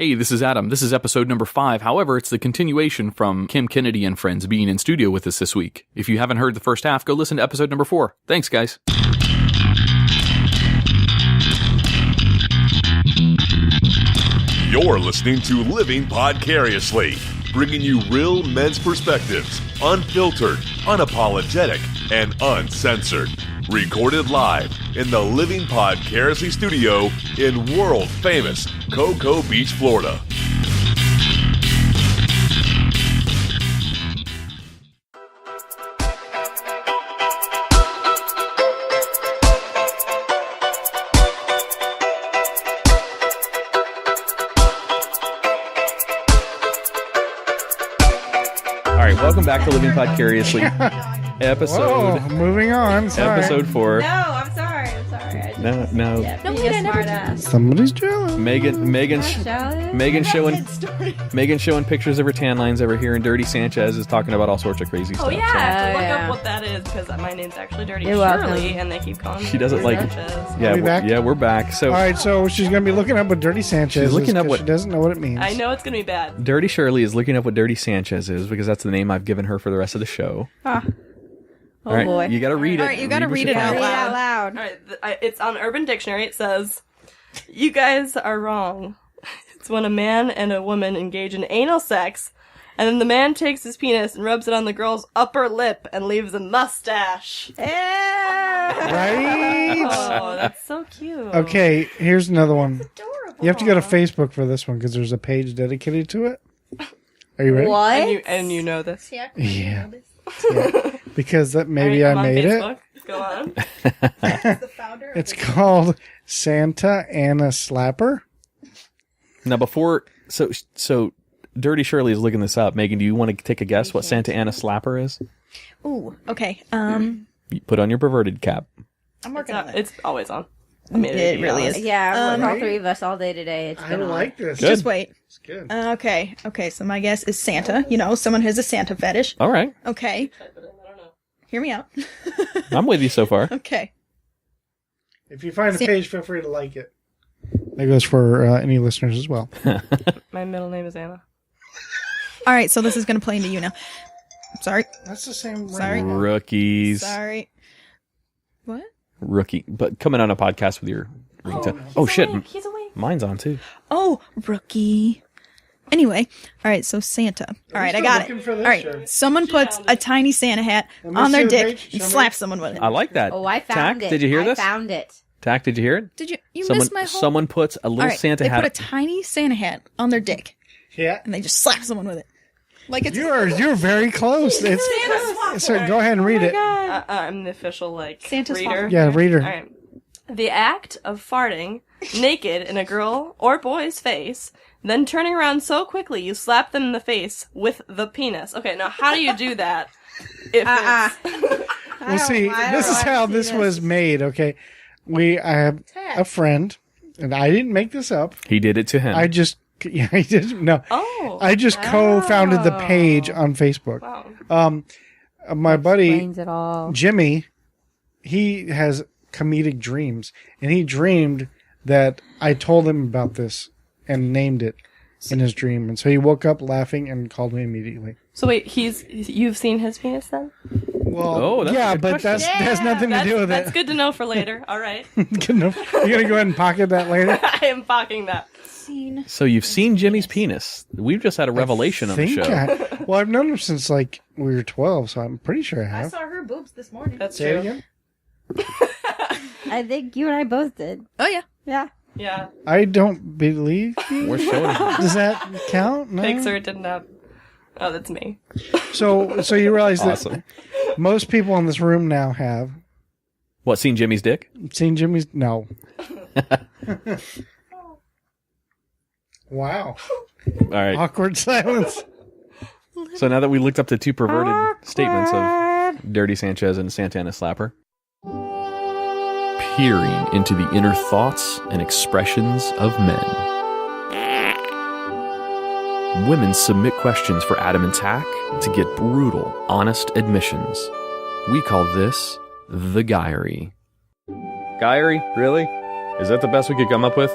Hey, this is Adam. This is episode number 5. However, it's the continuation from Kim Kennedy and friends being in studio with us this week. If you haven't heard the first half, go listen to episode number 4. Thanks, guys. You're listening to Living Podcariously, bringing you real men's perspectives, unfiltered, unapologetic, and uncensored. Recorded live in the Living Podcariously studio in world-famous Cocoa Beach, Florida. Welcome back to Living Podcariously. Episode. Whoa, moving on. Sorry. Episode 4. No, I'm sorry. No. Yeah, no, wait, I never did. Somebody's jealous. Megan's showing pictures of her tan lines over here, and Dirty Sanchez is talking about all sorts of crazy stuff. Oh yeah, I have to look yeah. up what that is because my name's actually Dirty You're Shirley, welcome. and they keep calling me She doesn't Dirty like- Sanchez. Yeah, we back? we're back. So All right, so she's going to be looking up what Dirty Sanchez She's looking is up 'cause what- she doesn't know what it means. I know it's gonna be bad. Dirty Shirley is looking up what Dirty Sanchez is because that's the name I've given her for the rest of the show. Oh All right, boy. you got to read it. All right, you gotta what read you it out find. Read it out loud. All right, it's on Urban Dictionary. It says, "You guys are wrong. It's when a man and a woman engage in anal sex, and then the man takes his penis and rubs it on the girl's upper lip and leaves a mustache." Right? Oh, that's so cute. Okay, here's another one. Adorable. You have to go to Facebook for this one because there's a page dedicated to it. Are you ready? What? And you know this. Yeah. Because that maybe All right, I I'm on made Facebook. Go on. It's called Santa Ana Slapper. Now, before so Dirty Shirley is looking this up. Megan, do you want to take a guess what Santa Ana Slapper is? Ooh, okay. You put on your perverted cap. I'm working on it. It's always on. I mean, It really is. Yeah, Um, all three of us all day today. It's I Uh-huh. been like this. Good. Just wait. It's good. Okay, so my guess is Santa. You know, someone who has a Santa fetish. All right, Okay. Hear me out. I'm with you so far. Okay. If you find a page, feel free to like it. That goes for any listeners as well. My middle name is Anna. All right, so this is going to play into you now. Sorry. That's the same. Sorry. Rookies. Sorry. What? Rookie. But coming on a podcast with your ringtone. Oh, shit. He's awake. Mine's on too. Oh, rookie. Anyway, all right, so Santa. All right, I still got looking it. for All this, right, or- someone puts a tiny Santa hat Let me on their see the dick page. and Show me. slaps someone with it. I like that. Oh, I found Tack, it. did you hear I this? found it. Tack, did you hear it? Did you? You someone, missed my whole. Someone puts a little All right, Santa they hat. put a tiny Santa hat on their dick Yeah. and they just slap someone with it. Like it's You're very close. It's so go ahead and read it. I'm the official Santa reader. Yeah, read her. All right. The act of farting naked in a girl or boy's face, then turning around so quickly you slap them in the face with the penis. Okay, now how do you do that? If it's... Well, see, this is how this was made. Okay, I have a friend, and I didn't make this up. He did it to him. I didn't. No, Oh. I just co-founded the page on Facebook. Wow. My buddy Explains it all. Jimmy, he has comedic dreams, and he dreamed that I told him about this and named it in his dream, and so he woke up laughing and called me immediately. So wait, you've seen his penis then? Well, Oh, that's a yeah, good but that has nothing to do with That's it. good to know for later. All right. Good enough. You're gonna go ahead and pocket that later. I am pocking that. So you've seen Jimmy's penis. We've just had a revelation on the show. Well, I've known him since like we were 12, so I'm pretty sure I have. saw her boobs this morning. That's Say it true. again. I think you and I both did. Oh yeah. Yeah. Yeah. I don't believe you. We're showing him. Does that count? No. Pixar didn't have. Oh, that's me. So you realize Awesome. that most people in this room now have What, seen Jimmy's dick? seen Jimmy's. No. Wow. All right. Awkward silence. So now that we looked up the two perverted statements of Dirty Sanchez and Santa Ana Slapper, peering into the inner thoughts and expressions of men. Women submit questions for Adam and Tach to get brutal, honest admissions. We call this the Guyery. Guyery? Really? Is that the best we could come up with?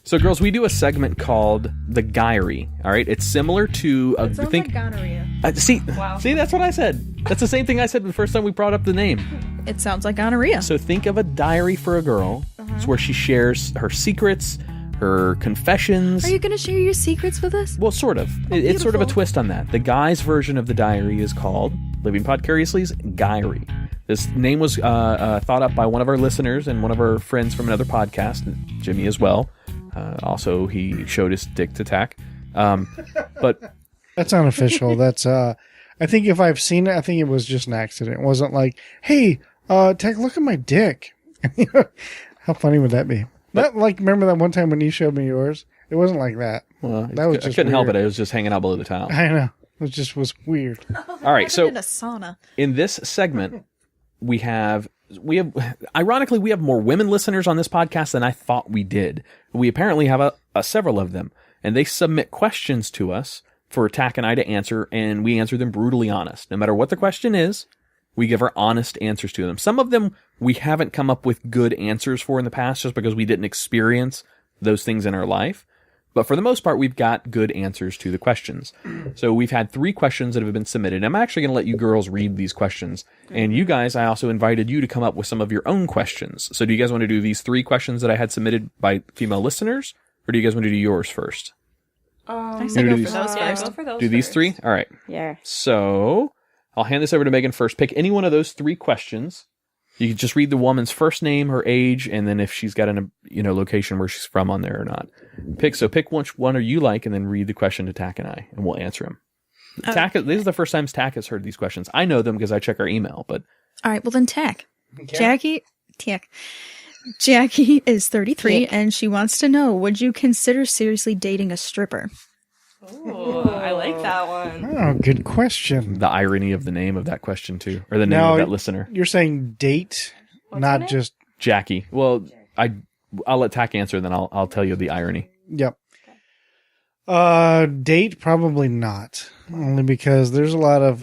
So, girls, we do a segment called The Guyry, all right? It's similar to... It sounds like gonorrhea. See, that's what I said. That's the same thing I said the first time we brought up the name. It sounds like gonorrhea. So think of a diary for a girl. It's where she shares her secrets, her confessions. Are you going to share your secrets with us? Well, sort of. It's sort of a twist on that. The guy's version of the diary is called Living Podcariously's Guyry. This name was thought up by one of our listeners and one of our friends from another podcast, Jimmy as well. Also, he showed his dick to Tach. But that's unofficial. That's I think if I've seen it, I think it was just an accident. It wasn't like, hey, Tach, look at my dick. How funny would that be? Not like, remember that one time when you showed me yours? It wasn't like that. Well, that was just I couldn't weird. help it. It was just hanging out below the towel. I know. It just was weird. All right, so in a sauna. In this segment, we have ironically, we have more women listeners on this podcast than I thought we did. We apparently have several of them, and they submit questions to us for Tach and I to answer, and we answer them brutally honest. No matter what the question is, we give our honest answers to them. Some of them we haven't come up with good answers for in the past just because we didn't experience those things in our life. But for the most part, we've got good answers to the questions. So we've had 3 questions that have been submitted. I'm actually going to let you girls read these questions. And you guys, I also invited you to come up with some of your own questions. So do you guys want to do these 3 questions that I had submitted by female listeners? Or do you guys want to do yours first? I say go for those first. Go for those Do these first. 3? All right. Yeah. So I'll hand this over to Megan first. Pick any one of those 3 questions. You can just read the woman's first name, her age, and then if she's got an location where she's from on there or not. Pick which one you like, and then read the question to Tach and I, and we'll answer them. Tach, this is the first time Tach has heard these questions. I know them because I check our email, but All right, well then Tach. Jackie is 33, and she wants to know, would you consider seriously dating a stripper? Ooh, I like that one. Oh, good question. the irony of the name of that question too, or the name of that listener, You're saying date, What's her not name? just... Jackie. Well, I'll let Tach answer, then I'll tell you the irony. Yep. Date, probably not. Only because there's a lot of...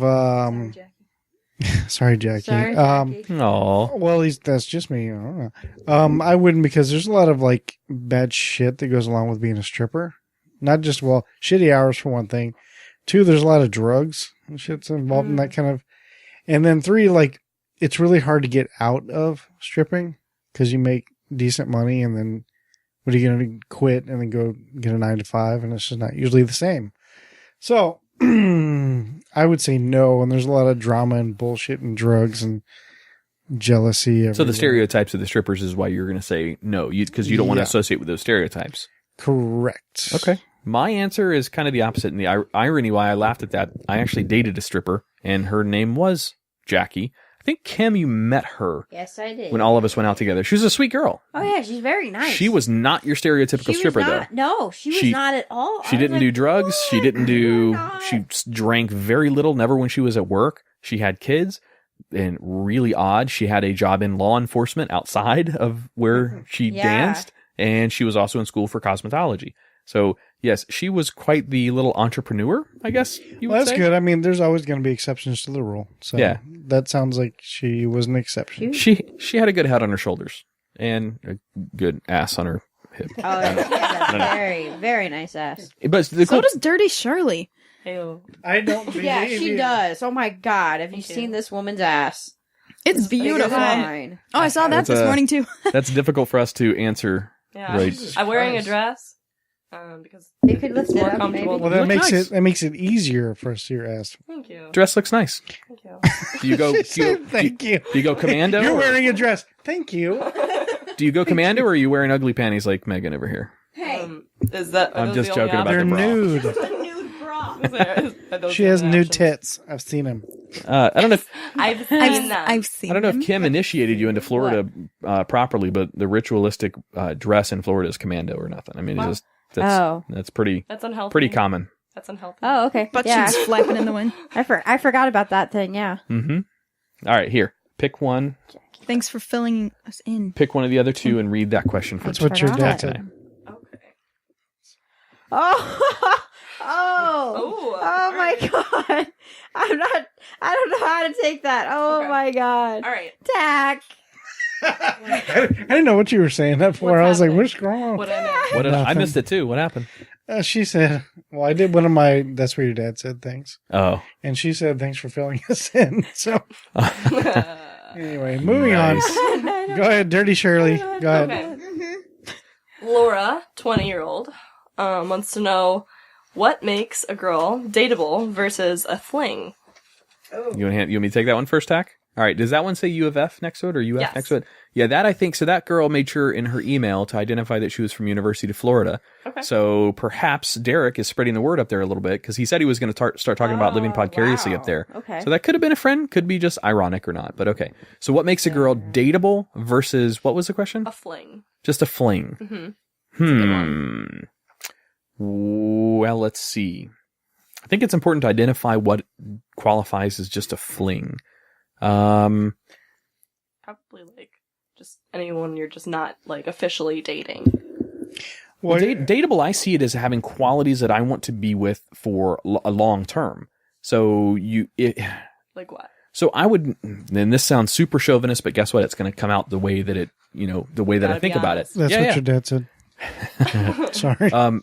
Sorry, Jackie. Sorry, Jackie. Oh, Well, that's just me. I don't know. I wouldn't, because there's a lot of like bad shit that goes along with being a stripper. Not just, shitty hours for one thing. 2, there's a lot of drugs and shit's involved in that kind of. And then 3, like, it's really hard to get out of stripping because you make decent money, and then what are you going to quit and then go get a 9 to 5, and it's just not usually the same. So I would say no. And there's a lot of drama and bullshit and drugs and jealousy. so the everywhere. stereotypes of the strippers is why you're going to say no, because you don't want to Yeah. associate with those stereotypes. Correct. Okay. My answer is kind of the opposite. And the irony why I laughed at that, I actually dated a stripper, and her name was Jackie. I think, Kim, you met her Yes, I did. when all of us went out together. She was a sweet girl. Oh yeah, she's very nice. She was not your stereotypical She was stripper, not, though. No, she was She- not at all. She I was didn't like, do drugs. She "What? didn't do... You're not." She drank very little, never when she was at work. She had kids, and really odd, she had a job in law enforcement outside of where she Yeah. danced, and she was also in school for cosmetology. So, yes, she was quite the little entrepreneur, I guess you would Well, that's say. good. I mean, there's always going to be exceptions to the rule. So Yeah. that sounds like she was an exception. She had a good head on her shoulders and a good ass on her hip. Oh, yeah, she had a very, very nice ass. But the So cool, does Dirty Shirley. Ew. I don't believe Yeah, she you. does. Oh my god, have you Thank you. seen this woman's ass? It's Big as beautiful. mine. Oh, I saw that That's this morning too. that's difficult for us to answer. Yeah. Right. I'm wearing a Christ. dress. Because You could lift it's it more up, comfortable. maybe. Well, that look makes nice. it makes it easier for us to see your ass. Thank you. Dress looks nice. Thank you. Do you go? Thank you. Do you go commando? You're or- wearing a dress. Thank you. Do you go commando, or are you wearing ugly panties like Megan over here? Hey, Is that? I'm are those just the only joking about They're the bra. nude. a nude bra. options? Are those She the has only nude options? tits. I've seen them. I don't know. I've seen them. I've seen I don't know them. if Kim initiated you into Florida properly, but the ritualistic dress in Florida is commando or nothing. I mean, Wow. it's just that's Oh. that's pretty That's unhealthy. pretty common. That's unhealthy. Oh, okay. Butt yeah, cheeks flapping in the wind. I forgot about that thing. Yeah. Mm-hmm. All right, here. Pick one. Thanks for filling us in. Pick one of the other two and read that question That's first. what your dad Forgot. said. Okay. Oh. Oh. Oh. Oh my god. I don't know how to take that. Oh Okay. my god. All right. Tach. I didn't know what you were saying that for. What's I was like, happening? what's wrong? What I know. What did I Nothing. missed it too. What happened? She said, well, I did one of my That's What Your Dad Said things. Oh. And she said, thanks for filling us in. So, anyway, moving Nice. on. Go ahead, Dirty Shirley. Go ahead. Okay. Laura, 20-year-old, wants to know what makes a girl dateable versus a fling. You want me to take that one first, Tach? All right. Does that one say U of F next to it or UF Yes. next to it? Yeah, that I think. So that girl made sure in her email to identify that she was from University of Florida. Okay. So perhaps Derek is spreading the word up there a little bit because he said he was going to start talking about living podcariously up there. Okay. So that could have been a friend, could be just ironic or not, but okay. So what makes a girl dateable versus what was the question? A fling. Just a fling. Mm-hmm. a good Well, let's see. I think it's important to identify what qualifies as just a fling. Probably like just anyone you're just not like officially dating. Well, dateable, I see it as having qualities that I want to be with for a long term. So Like what? so I would, and this sounds super chauvinist, but guess what? It's going to come out the way that the way that I Gotta think be about it. honest. That's Yeah, what yeah. your dad said. Sorry.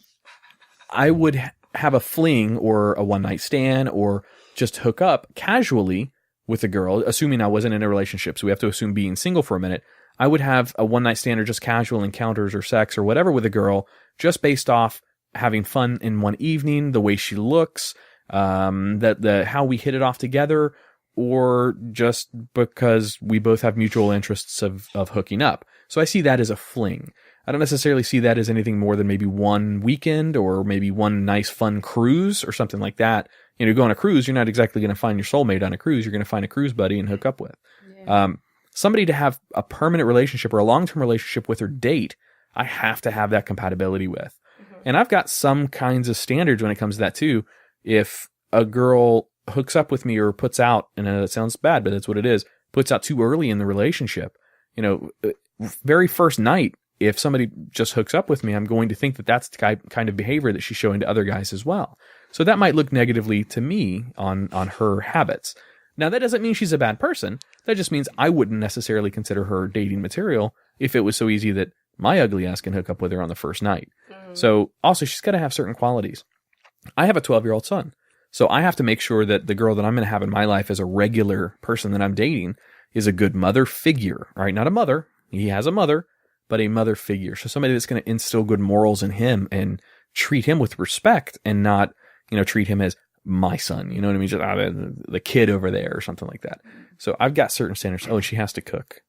I would have a fling or a one night stand or just hook up casually with a girl, assuming I wasn't in a relationship. So we have to assume being single for a minute. I would have a one night stand or just casual encounters or sex or whatever with a girl just based off having fun in one evening, the way she looks, how we hit it off together, or just because we both have mutual interests of hooking up. So I see that as a fling. I don't necessarily see that as anything more than maybe one weekend or maybe one nice fun cruise or something like that. You go on a cruise, you're not exactly going to find your soulmate on a cruise. You're going to find a cruise buddy and hook up with. Somebody to have a permanent relationship or a long-term relationship with or date, I have to have that compatibility with. And I've got some kinds of standards when it comes to that too. If a girl hooks up with me or puts out, and I know that sounds bad, but that's what it is, puts out too early in the relationship, very first night, if somebody just hooks up with me, I'm going to think that that's the kind of behavior that she's showing to other guys as well. So that might look negatively to me on her habits. Now, that doesn't mean she's a bad person. That just means I wouldn't necessarily consider her dating material if it was so easy that my ugly ass can hook up with her on the first night. So also, she's got to have certain qualities. I have a 12-year-old son. So I have to make sure that the girl that I'm going to have in my life as a regular person that I'm dating is a good mother figure, right? Not a mother. He has a mother, but a mother figure. So somebody that's going to instill good morals in him and treat him with respect and not, treat him as my son. You know what I mean? Just the kid over there or something like that. So I've got certain standards. Oh, and she has to cook.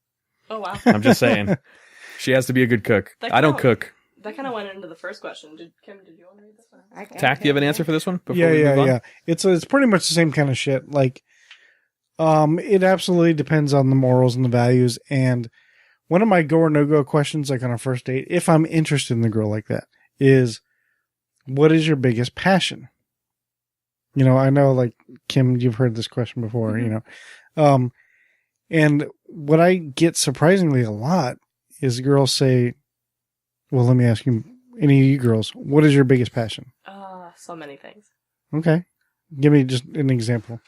Oh wow. I'm just saying. She has to be a good cook. That I don't counts. cook. That kind of went into the first question. Kim, did you want to read this one? Tack, do you have an answer for this one? Before we move on? Yeah. It's pretty much the same kind of shit. Like, it absolutely depends on the morals and the values. And one of my go or no go questions, like on a first date, if I'm interested in the girl like that, is what is your biggest passion? I know, like, Kim, you've heard this question before, and what I get surprisingly a lot is girls say, well, let me ask you, any of you girls, what is your biggest passion? So many things. Okay. Give me just an example.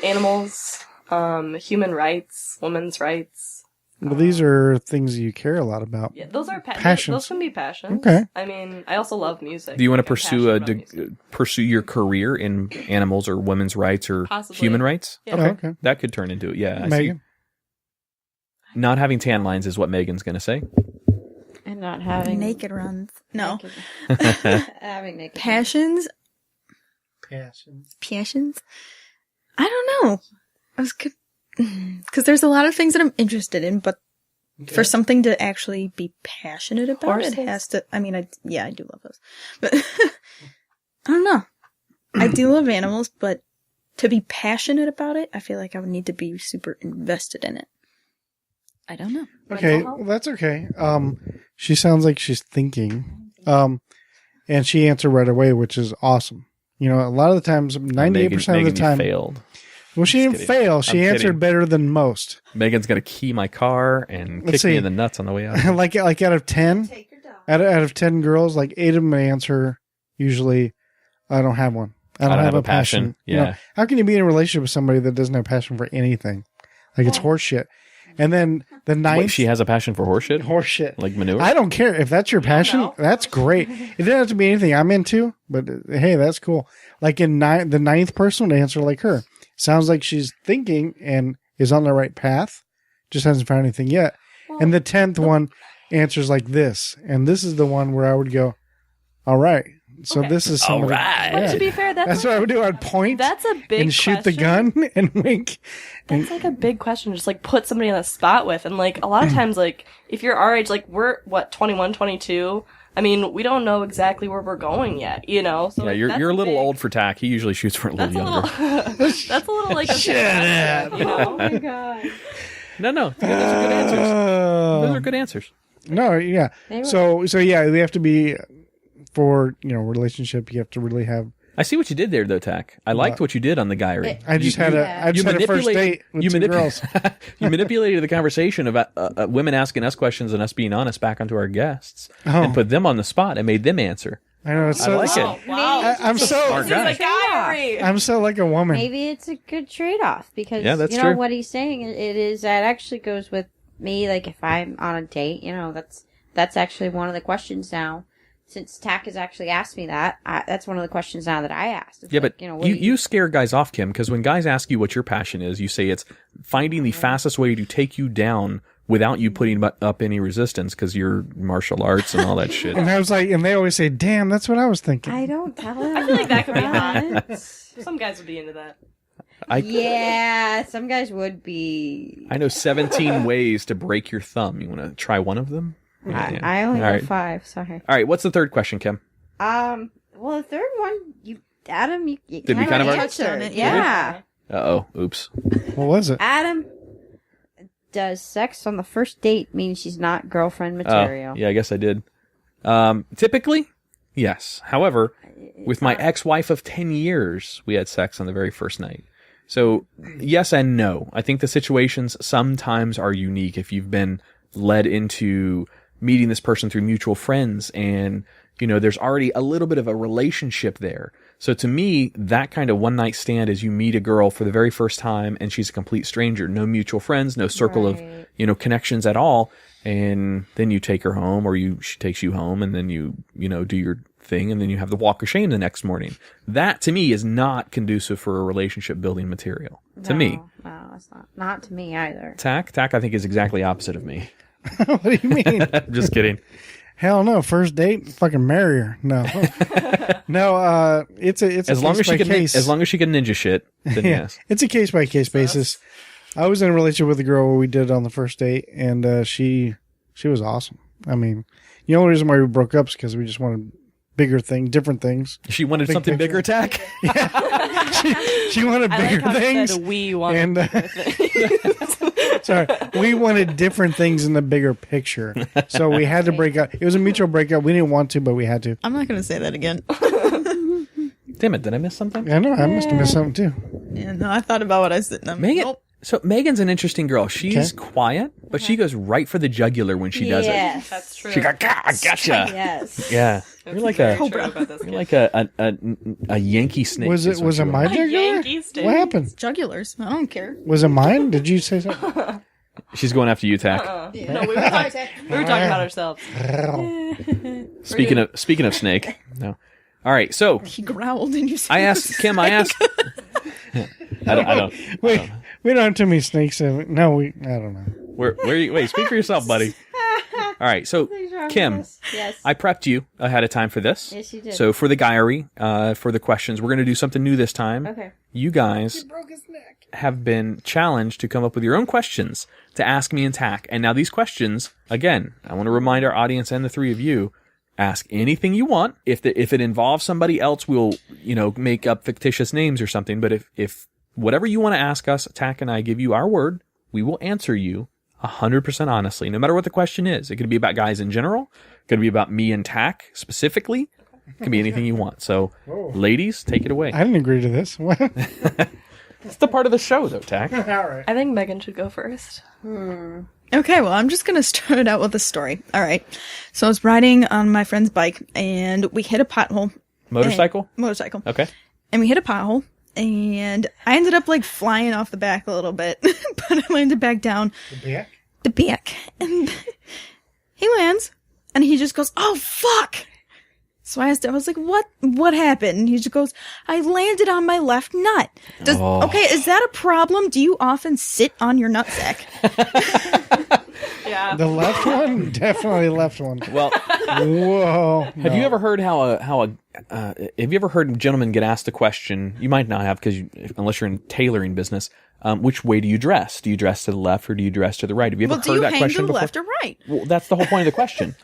Animals, human rights, women's rights. Well, these are things you care a lot about. Yeah, those are Passions. Those can be passions. Okay. I mean, I also love music. Do you want to Like, I'm passionate about music. pursue your career in animals or women's rights or Possibly. human rights? Yeah. Okay. That could turn into it. Yeah. I see. Megan? Not having tan lines is what Megan's going to say. And not having Naked runs. No. having naked Passions? Passions? I don't know. Because there's a lot of things that I'm interested in, but for something to actually be passionate about, Horses? it has to, I do love those. But I don't know. I do love animals, but to be passionate about it, I feel like I would need to be super invested in it. I don't know. Okay, Mental health? well, that's okay. She sounds like she's thinking. And she answered right away, which is awesome. A lot of the times, 98% of the time. You failed. Well, she Just didn't kidding. fail. She I'm answered kidding. better than most. Megan's going to key my car and Let's kick me see. in the nuts on the way out. like out of 10, Take your dog. out of 10 girls, like 8 of them answer usually, I don't have one. I don't have a passion. Yeah. How can you be in a relationship with somebody that doesn't have passion for anything? Like, it's horse shit. And then the ninth. Wait, she has a passion for horseshit? Horseshit. Like manure? I don't care. If that's your passion, no. that's great. It doesn't have to be anything I'm into, but hey, that's cool. Like the ninth person would answer like her. Sounds like she's thinking and is on the right path. Just hasn't found anything yet. And the 10th one answers like this. And this is the one where I would go, all right. So this is somebody. All right. But to be fair, That's what I would do. I'd point that's a big and shoot the question. gun and wink. That's like a big question. Just like put somebody on the spot with, and like a lot of times, like if you're our age, like we're 21, 22. I mean, we don't know exactly where we're going yet, you know. So Yeah, like, you're a little big- old for Tach. He usually shoots for a little That's a younger. little. That's a little like a big question, you know. Oh my god. No, those are good answers. Those are good answers. No, yeah. They were- So yeah, they have to be for relationship. You have to really have. I see what you did there, though, Tach. I liked what you did on the Guyry. I just had a first date with two girls. You manipulated the conversation about women asking us questions and us being honest back onto our guests and put them on the spot and made them answer. I know. It's so, I like it. Oh, wow. I'm so. Smart guy. This is a diary. I'm so like a woman. Maybe it's a good trade-off because Yeah, that's you know true. what he's saying. It is that actually goes with me. Like if I'm on a date, that's actually one of the questions now. Since Tach has actually asked me that, that's one of the questions now that I asked. It's Yeah, like, but what do you scare guys off, Kim, because when guys ask you what your passion is, you say it's finding the fastest way to take you down without you putting up any resistance because you're martial arts and all that shit. And I was like, and they always say, "Damn, that's what I was thinking." I don't tell him. I feel like that could be that. hot. Some guys would be into that. Yeah, some guys would be. I know 17 ways to break your thumb. You want to try one of them? Yeah. I only All know right. 5. Sorry. All right, what's the third question, Kim? Well, the third one, Adam, you Did we kind of already- touched on it, Yeah. Uh-oh, oops. What was it? Adam, does sex on the first date mean she's not girlfriend Oh, material? yeah, I guess I did. Typically, yes. However, with my ex-wife of 10 years, we had sex on the very first night. So, yes and no. I think the situations sometimes are unique if you've been led into meeting this person through mutual friends and, there's already a little bit of a relationship there. So to me, that kind of one night stand is you meet a girl for the very first time and she's a complete stranger, no mutual friends, no circle of, connections at all. And then you take her home or she takes you home and then you do your thing and then you have the walk of shame the next morning. That to me is not conducive for a relationship building material. To me. No, it's not. Not to me either. Tach, I think is exactly opposite of me. What do you mean? Just kidding. Hell no. First date, fucking marry her. No, no. It's a As long as she can, case. as long as she can ninja shit, then Yeah, yes. it's a case by case basis. I was in a relationship with a girl where we did it on the first date, and she was awesome. I mean, the only reason why we broke up is because we just wanted different things. She wanted something picture. bigger, Tach. She wanted I like bigger how you things. said we want And sorry, we wanted different things in the bigger picture. So we had to break up. It was a mutual breakup. We didn't want to, but we had to. I'm not going to say that again. Damn it, did I miss something? I know. I must have missed something too. Yeah, no, I thought about what I said. Megan. Nope. So Megan's an interesting girl. She's Okay. quiet, but she goes right for the jugular when she does it. Yes. That's true. She got, I gotcha. Yes. Yeah, you're like a Cobra. About this you're like a Yankee snake. Was is it what was you it are. my A jugular? Yankee stick. What happened? Jugulars. I don't care. Was it mine? Did you say something? She's going after you, Tach. No, we were talking about ourselves. Speaking of snake. No. All right. So He growled and you said I asked Kim. I asked. I don't. Wait, we don't have too many snakes in it. No, I don't know. Where you? Wait. Speak for yourself, buddy. All right. So Kim, Yes. I prepped you ahead of time for this. Yes, you did. So for the Guyry, for the questions, we're going to do something new this time. Okay. You guys have been challenged to come up with your own questions to ask me and Tach. And now these questions, again, I want to remind our audience and the three of you, ask anything you want. If it involves somebody else, we'll, make up fictitious names or something. But if whatever you want to ask us, Tach and I give you our word, we will answer you 100% honestly, no matter what the question is. It could be about guys in general. It could be about me and Tach specifically. It could be anything you want. So, ladies, take it away. I didn't agree to this. What? All It's the part of the show, though, Tach. right. I think Megan should go first. Okay, well, I'm just going to start it out with a story. All right. So I was riding on my friend's bike and we hit a pothole. Motorcycle? Motorcycle. Okay. And we hit a pothole and I ended up like flying off the back a little bit, but I landed back down. The back. And he lands, and he just goes, "Oh, fuck!" So I asked him, I was like, what happened? And he just goes, "I landed on my left nut." Okay, is that a problem? Do you often sit on your nutsack? Yeah. The left one? Definitely left one. Well, Whoa. have you ever heard have you ever heard gentlemen get asked a question? You might not have, unless you're in tailoring business. Which way do you dress? Do you dress to the left or do you dress to the right? Have you ever heard that question before? Left or right? Well, that's the whole point of the question.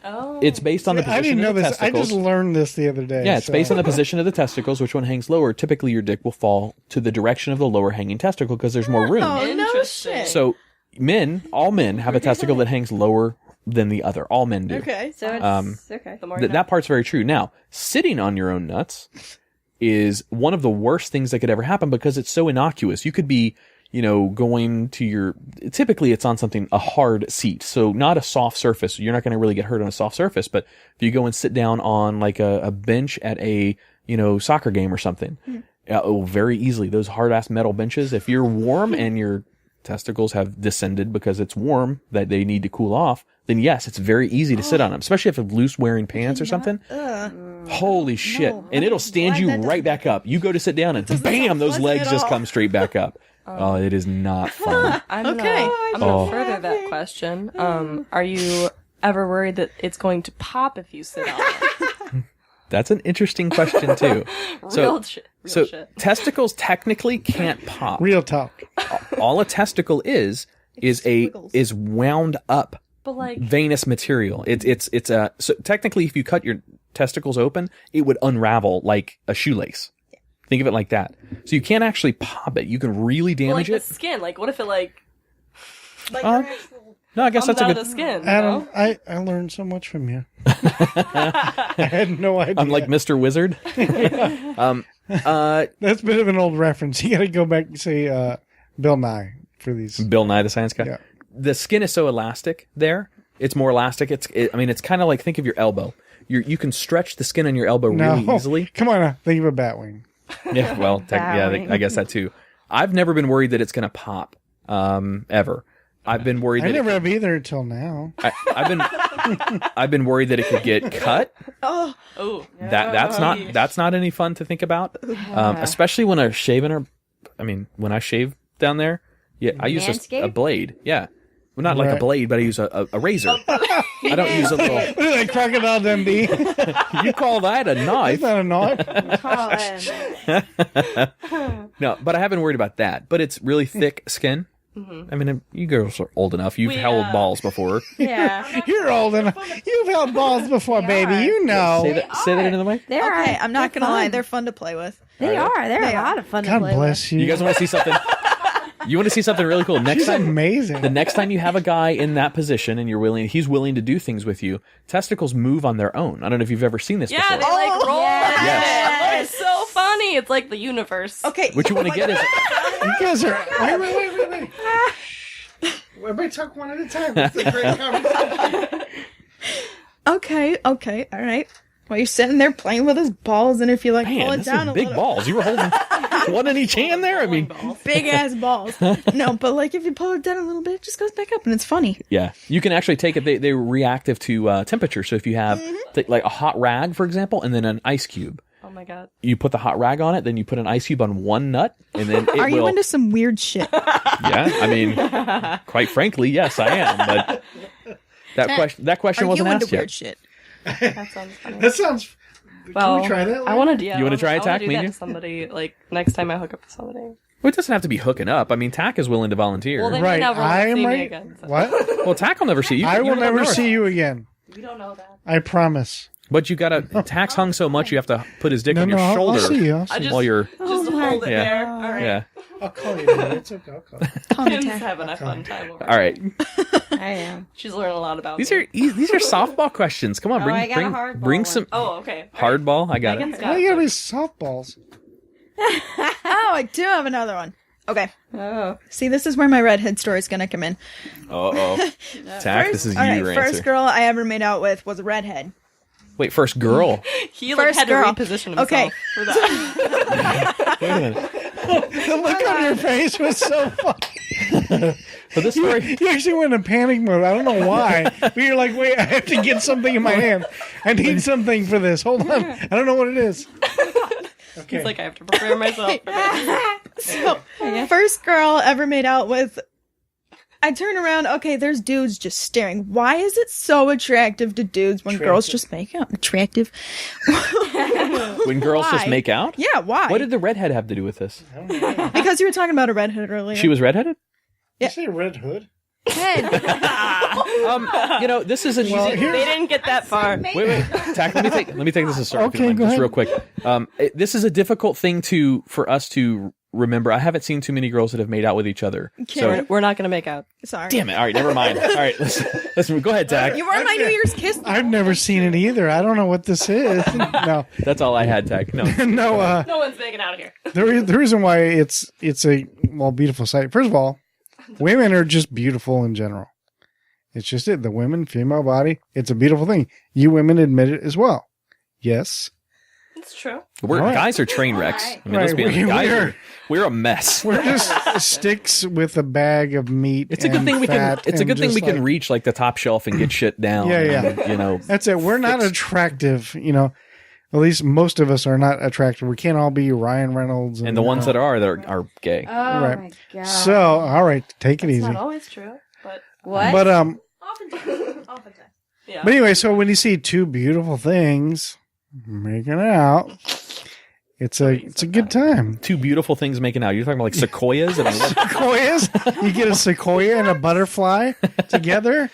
It's based on the position I didn't know of the this. I testicles. just learned this the other day. Yeah, it's based on the position of the testicles. Which one hangs lower? Typically, your dick will fall to the direction of the lower hanging testicle because there's more room. Oh, no Interesting. shit. So, all men have a testicle that hangs lower than the other. All men do. Okay. So it's okay. The more you know. That part's very true. Now, sitting on your own nuts is one of the worst things that could ever happen because it's so innocuous. You could be, going to typically it's on a hard seat. So not a soft surface. You're not going to really get hurt on a soft surface. But if you go and sit down on like a bench at a, soccer game or something, very easily, those hard ass metal benches, if you're warm and your testicles have descended because it's warm that they need to cool off, then yes, it's very easy to sit on them, especially if you have loose wearing pants or something. Holy shit. And it'll stand you right back up. You go to sit down and bam, those legs just come straight back up. Oh, it is not fun. I'm Okay. gonna further that question. Are you ever worried that it's going to pop if you sit on it? That's an interesting question too. Real shit. Testicles technically can't pop. Real talk. All a testicle is wound up But like, venous material. So technically if you cut your testicles open, it would unravel like a shoelace. Think of it like that. So you can't actually pop it. You can really damage the it. skin. Like, what if it like No, I guess comes that's a out good. of the skin? Adam, I learned so much from you. I had no idea. I'm like Mr. Wizard. That's a bit of an old reference. You got to go back and say Bill Nye for these. Bill Nye the Science Guy. Yeah. The skin is so elastic there. It's more elastic. It's kind of like, think of your elbow. You can stretch the skin on your elbow really easily. Come on, now. Think of a bat wing. Yeah, well, Bowing. I guess that too. I've never been worried that it's going to pop, ever. I've been worried. I never have either until now. I've been worried that it could get cut. Oh, That's not any fun to think about. Especially when I'm shaving when I shave down there. Yeah, I use a Manscaped? blade. Yeah. Well, not like a Right. blade, but I use a razor. I don't use a little. Look at that Crocodile Dundee. You call that a knife? That's not a knife. No, but I haven't worried about that. But it's really thick skin. I mean, you girls are old enough. You've held balls before. Yeah. You're old enough. You've held balls before, baby. You know. Say that into the mic. They're Okay, I'm not they're gonna lie, fun. they're fun to play with. They are. They're a lot of fun to God play bless you. You guys want to see something? You want to see something really cool? Next She's time, amazing. the next time you have a guy in that position and he's willing to do things with you, testicles move on their own. I don't know if you've ever seen this yeah, they before. like roll. Yes. It's so funny. It's like the universe. Okay. What you want to get is You guys are. Wait. Everybody talk one at a time. It's a great conversation. Okay, all right. Well, you're sitting there playing with his balls, and if you pull man, it this down is a big little, balls. You were holding one in each hand there. I mean, big ass balls. No, but if you pull it down a little bit, it just goes back up, and it's funny. yeah, you can actually take it. They're reactive to temperature. So if you have like a hot rag, for example, and then an ice cube, Oh my god. you put the hot rag on it, then you put an ice cube on one nut, and then it Are will. you into some weird shit? Yeah, I mean, quite frankly, yes, I am. But that question Are wasn't you into asked yet. weird shit? That sounds funny. That sounds. Well, Can we try that? I want to. Yeah, You wanna try it, I Tach, do me that and to you? somebody next time I hook up with somebody. Well, it doesn't have to be hooking up. I mean, Tach is willing to volunteer. Well, they Right. may never I am see me right. again. So. What? Well, Tach will never see you. I You will live up never north. see you again. We don't know that. I promise. But you gotta. Tach's hung so much, you have to put his dick on your I'll shoulder see you. I'll see I you. just while you're. just hold it Yeah. there. All right. Yeah. I'll call you. Man. It's okay. I'll call you. Call me Kim's Tach. having a fun time over. All right. I am. She's learning a lot about These me. are softball questions. Come on, Oh, I got a hardball bring one. some Oh, okay. hardball. I got Megan's it. got Why you gotta it. be softballs? Oh, I do have another one. Okay. Oh. See, this is where my redhead story is gonna come in. Oh. Tach, this is all right, your first answer. girl I ever made out with was a redhead. Wait, first girl. He First had girl. to reposition himself Okay. for that. Wait a minute. The look on your face was so funny. But this story, You actually went in panic mode. I don't know why. But you're like, wait, I have to get something in my hand. I need something for this. Hold on. I don't know what it is. Okay. It's like I have to prepare myself for this. So, first girl ever made out with. I turn around. Okay, there's dudes just staring. Why is it so attractive to dudes when girls just make out? Attractive. when girls just Why? make out? Yeah, why? What did the redhead have to do with this? Because you were talking about a redhead earlier. She was redheaded? Did you say Red Hood? This is an easy. They didn't get that far. Wait. Tack, let me take this as a start. Okay, go just ahead. real quick. This is a difficult thing for us to remember. I haven't seen too many girls that have made out with each other. So, We're not going to make out. Sorry. damn it. All right, never mind. All right, listen. Go ahead, Tack. You were my New Year's kiss. I've never seen it either. I don't know what this is. No. That's all I had, Tack. No. No, No one's making out here. the reason why it's a beautiful sight. First of all, women are just beautiful in general. It's just it. The women, female body, it's a beautiful thing. You women admit it as well. Yes. It's true. Guys are train wrecks. I mean, let's be honest. We're a mess. We're just sticks with a bag of meat. It's a good thing we can. fat It's a and good thing just we can like- reach like the top shelf and get shit down. Yeah. And, That's it. We're not attractive. At least most of us are not attractive. We can't all be Ryan Reynolds. and the ones that are gay. Oh Right. my god. So, all right, take it It's easy. not always true, but what? But Oftentimes. yeah. But anyway, so when you see two beautiful things making out, it's a good time. Two beautiful things making out. You're talking about like sequoias and Sequoias, you get a sequoia and a butterfly together,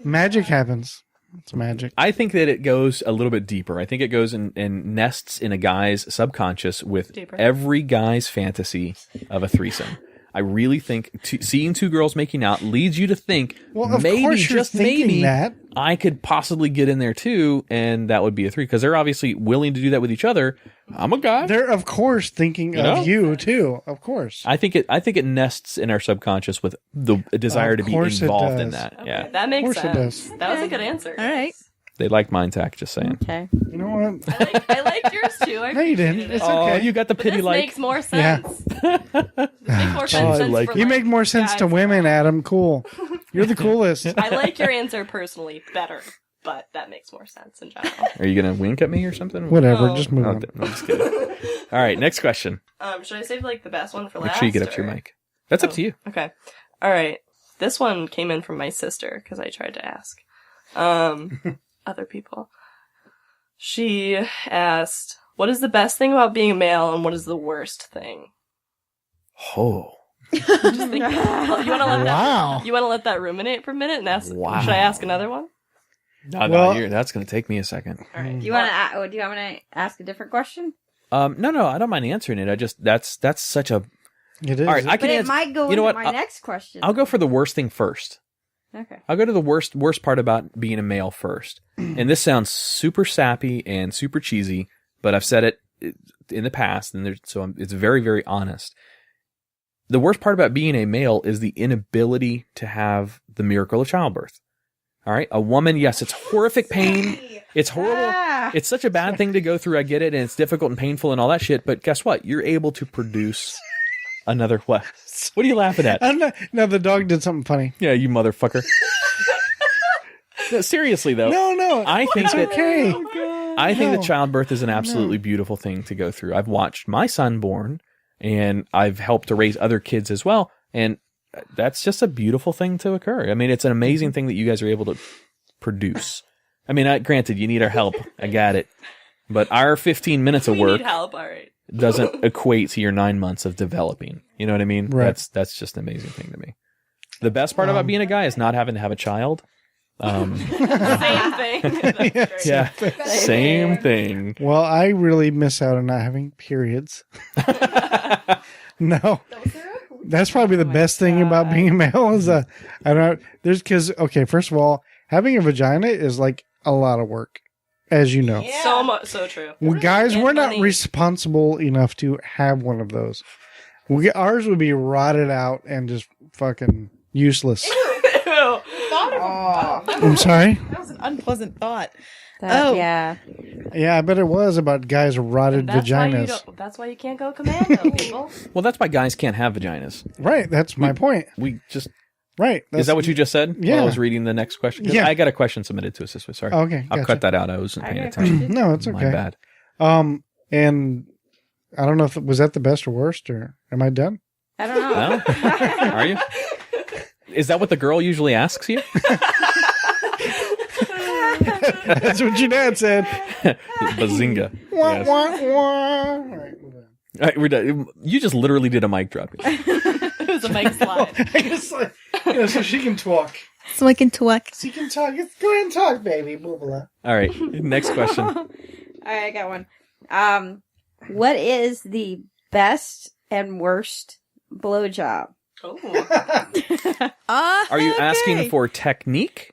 magic happens. It's magic. I think that it goes a little bit deeper. I think it goes and nests in a guy's subconscious with Deeper. every guy's fantasy of a threesome. I really think seeing two girls making out leads you to think Well, of maybe, course you're just thinking maybe, that. I could possibly get in there too, and that would be a three because they're obviously willing to do that with each other. I'm a guy. They're of course thinking know? of you too. Of course. I think it nests in our subconscious with the desire Of to be course it involved in does. that. Okay, Yeah, that makes Of course it sense. does. That was a good answer. All right. they like mine, Tack. Just saying. Okay. You know what? I liked yours too. I No, you didn't. appreciated it. It's Oh, okay. you got the But pity this like. makes more Yeah. sense. Makes more sense I like for, You make more sense guys. to women, Adam. Cool. You're the coolest. I like your answer personally better, but that makes more sense in general. Are you gonna wink at me or something? Whatever. No. Just move Oh, on. I'm just kidding. All right, next question. Should I save like the best one for Make last? sure you get up to or- your mic. That's up to you. Okay. All right. This one came in from my sister because I tried to ask other people. She asked, "What is the best thing about being a male, and what is the worst thing?" Oh, Just think, you want to let Wow. that you want to let that ruminate for a minute and ask. Wow. Should I ask another one? no, Well- that's gonna take me a second. All right. Do you want to ask a different question? No, I don't mind answering it. I just that's such a. It is. All right, I But can it answer. might go you know into what? my next question. I'll go for the worst thing first. Okay. I'll go to the worst part about being a male first. And this sounds super sappy and super cheesy, but I've said it in the past, and it's very, very honest. The worst part about being a male is the inability to have the miracle of childbirth. All right, a woman, yes, it's horrific pain. It's horrible. Ah. It's such a bad thing to go through. I get it, and it's difficult and painful and all that shit. But guess what? You're able to produce another what? What are you laughing at? No, the dog did something funny. Yeah, you motherfucker. No, seriously though, No. I think that Okay. I think No. that childbirth is an absolutely beautiful thing to go through. I've watched my son born, and I've helped to raise other kids as well, and that's just a beautiful thing to occur. I mean, it's an amazing thing that you guys are able to produce. I mean, granted, you need our help. I got it, but our 15 minutes of We work need help. All right. doesn't equate to your 9 months of developing. You know what I mean? Right. That's just an amazing thing to me. The best part about being a guy is not having to have a child. Same thing. That's great. Yeah, same thing. Well, I really miss out on not having periods. No. That's probably the best thing about being a male is I don't there's because okay, first of all, having a vagina is like a lot of work, as you know. So much. So true. Well, guys, And we're not money. responsible enough to have one of those. Ours would be rotted out and just fucking useless. Ew. I'm sorry. That was an unpleasant thought. Yeah. Yeah, I bet it was about guys' rotted vaginas. That's why you can't go commando, people. Well, that's why guys can't have vaginas. Right, that's my point. We just... Right. Is that what you just said? Yeah. While I was reading the next question? 'Cause Yeah. I got a question submitted to us this way. Sorry. Okay, I'll gotcha. cut that out. I wasn't paying attention. No, it's My okay. bad. And I don't know if was that the best or worst, or am I done? I don't know. No? Are you? Is that what the girl usually asks you? That's what your dad said. Bazinga. Wah, Yes. wah, wah. All right, we're done. All right, we're done. You just literally did a mic drop. It was a mic slide. I guess so she can talk. So I can talk. She can talk. Go ahead and talk, baby. Blah, blah, blah. All right. Next question. All right, I got one. What is the best and worst blowjob? Oh. Are you asking for technique?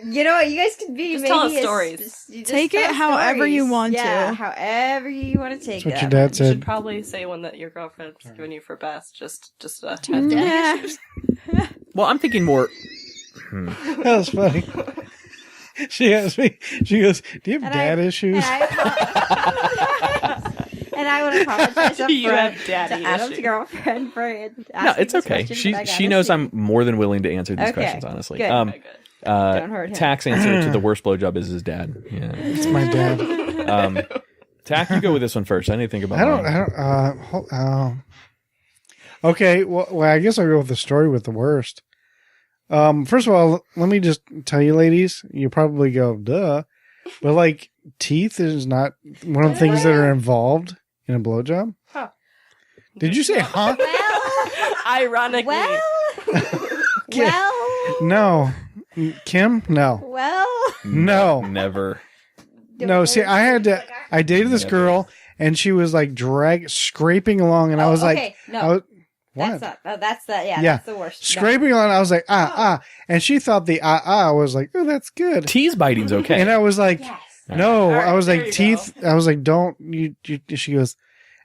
You know what? You guys can be Just maybe tell us stories. Take it however you want Yeah, to. however you want to take That's what that. your dad You should said. probably say one that your girlfriend's given you for best. Just Yeah. Well, I'm thinking more. That was funny. She asked me, she goes, do you have dad issues? And I would apologize up You front have daddy to Adam's issues. girlfriend for asking No, it's this okay. question, but I She gotta knows see. I'm more than willing to answer these Okay, questions, honestly. good. Okay, good. Don't hurt him. Tach's answer to the worst blowjob is his dad. Yeah. It's my dad. Tach, you go with this one first. I need to think about mine. Okay, well, I guess I'll go with the story with the worst. First of all, let me just tell you, ladies, you probably go, duh. But, like, teeth is not one of the things that are involved in a blowjob. Huh. Did you say, huh? Ironically. Well, No. Kim? No. well. No. Never. No, see, I dated this girl, and she was, like, scraping along, and I was okay, like, no. what? That's Yeah. that's the worst. Scraping along, I was like, and she thought the was like, oh, that's good. Tease biting's okay. And I was like, Yes. no, All right, I was there like, you teeth. I was like, don't you, she goes,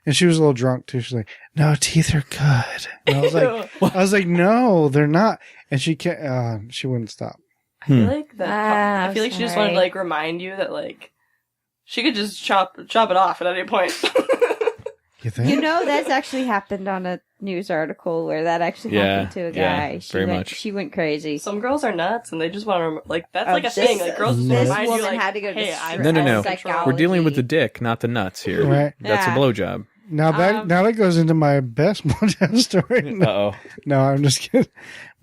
and she was a little drunk too. She's like, no, teeth are good. And I was like, no, they're not. And she can't, she wouldn't stop. I feel like that. Ah, I feel like she just sorry. wanted to like remind you that like she could just chop it off at any point. You think? You know, that's actually happened on a news article where that actually happened to a yeah, guy. very much. She went crazy. Some girls are nuts and they just want to like that's Oh, like a this- thing. Like girls just this remind you woman like, had to go to hey, s- I'm No. psychology. We're dealing with the dick, not the nuts here. Right. That's Yeah. a blowjob. Now that goes into my best blowjob story. No, Uh-oh. no, I'm just kidding.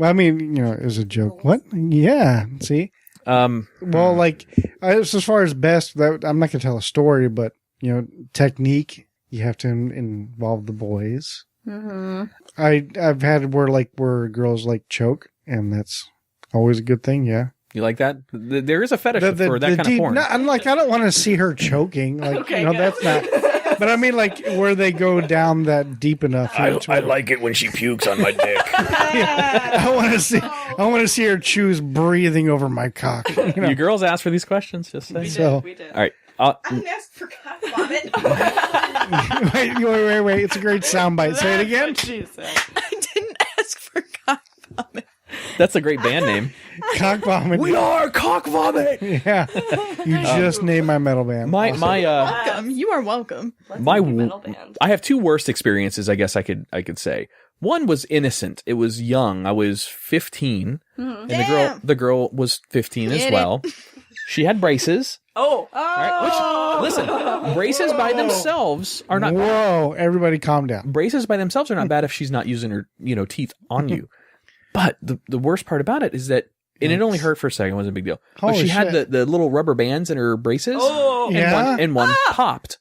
Well, I mean, you know, it was a joke. What? Yeah. See? Well, like, as far as best, I'm not going to tell a story, but, you know, technique, you have to involve the boys. Mm-hmm. I've had where girls like choke, and that's always a good thing. Yeah. You like that? There is a fetish for that kind of deep, porn. No, I'm like, I don't want to see her choking. Like, Okay, you know, good. that's not. But I mean, like, where they go down that deep enough. I like it when she pukes on my dick. I want to see her choose breathing over my cock. You know? You girls ask for these questions, just say. So- we did. All right. I didn't ask for cock vomit. wait. It's a great soundbite. Say it again. What she said. I didn't ask for cock vomit. That's a great band name. Cock vomit. We are Cock Vomit. Yeah. You just named my metal band. My Welcome. You are welcome. my metal band. I have two worst experiences. I guess I could say. One was innocent. It was young. I was 15, and Damn. the girl was 15 as Get it. well. She had braces. Oh, All right, which, listen, braces by themselves are not bad. Whoa! Everybody, calm down. Braces by themselves are not bad if she's not using her, teeth on you. But the worst part about it is that, and it only hurt for a second, it wasn't a big deal. But Holy she had shit. the little rubber bands in her braces, and Yeah? one popped,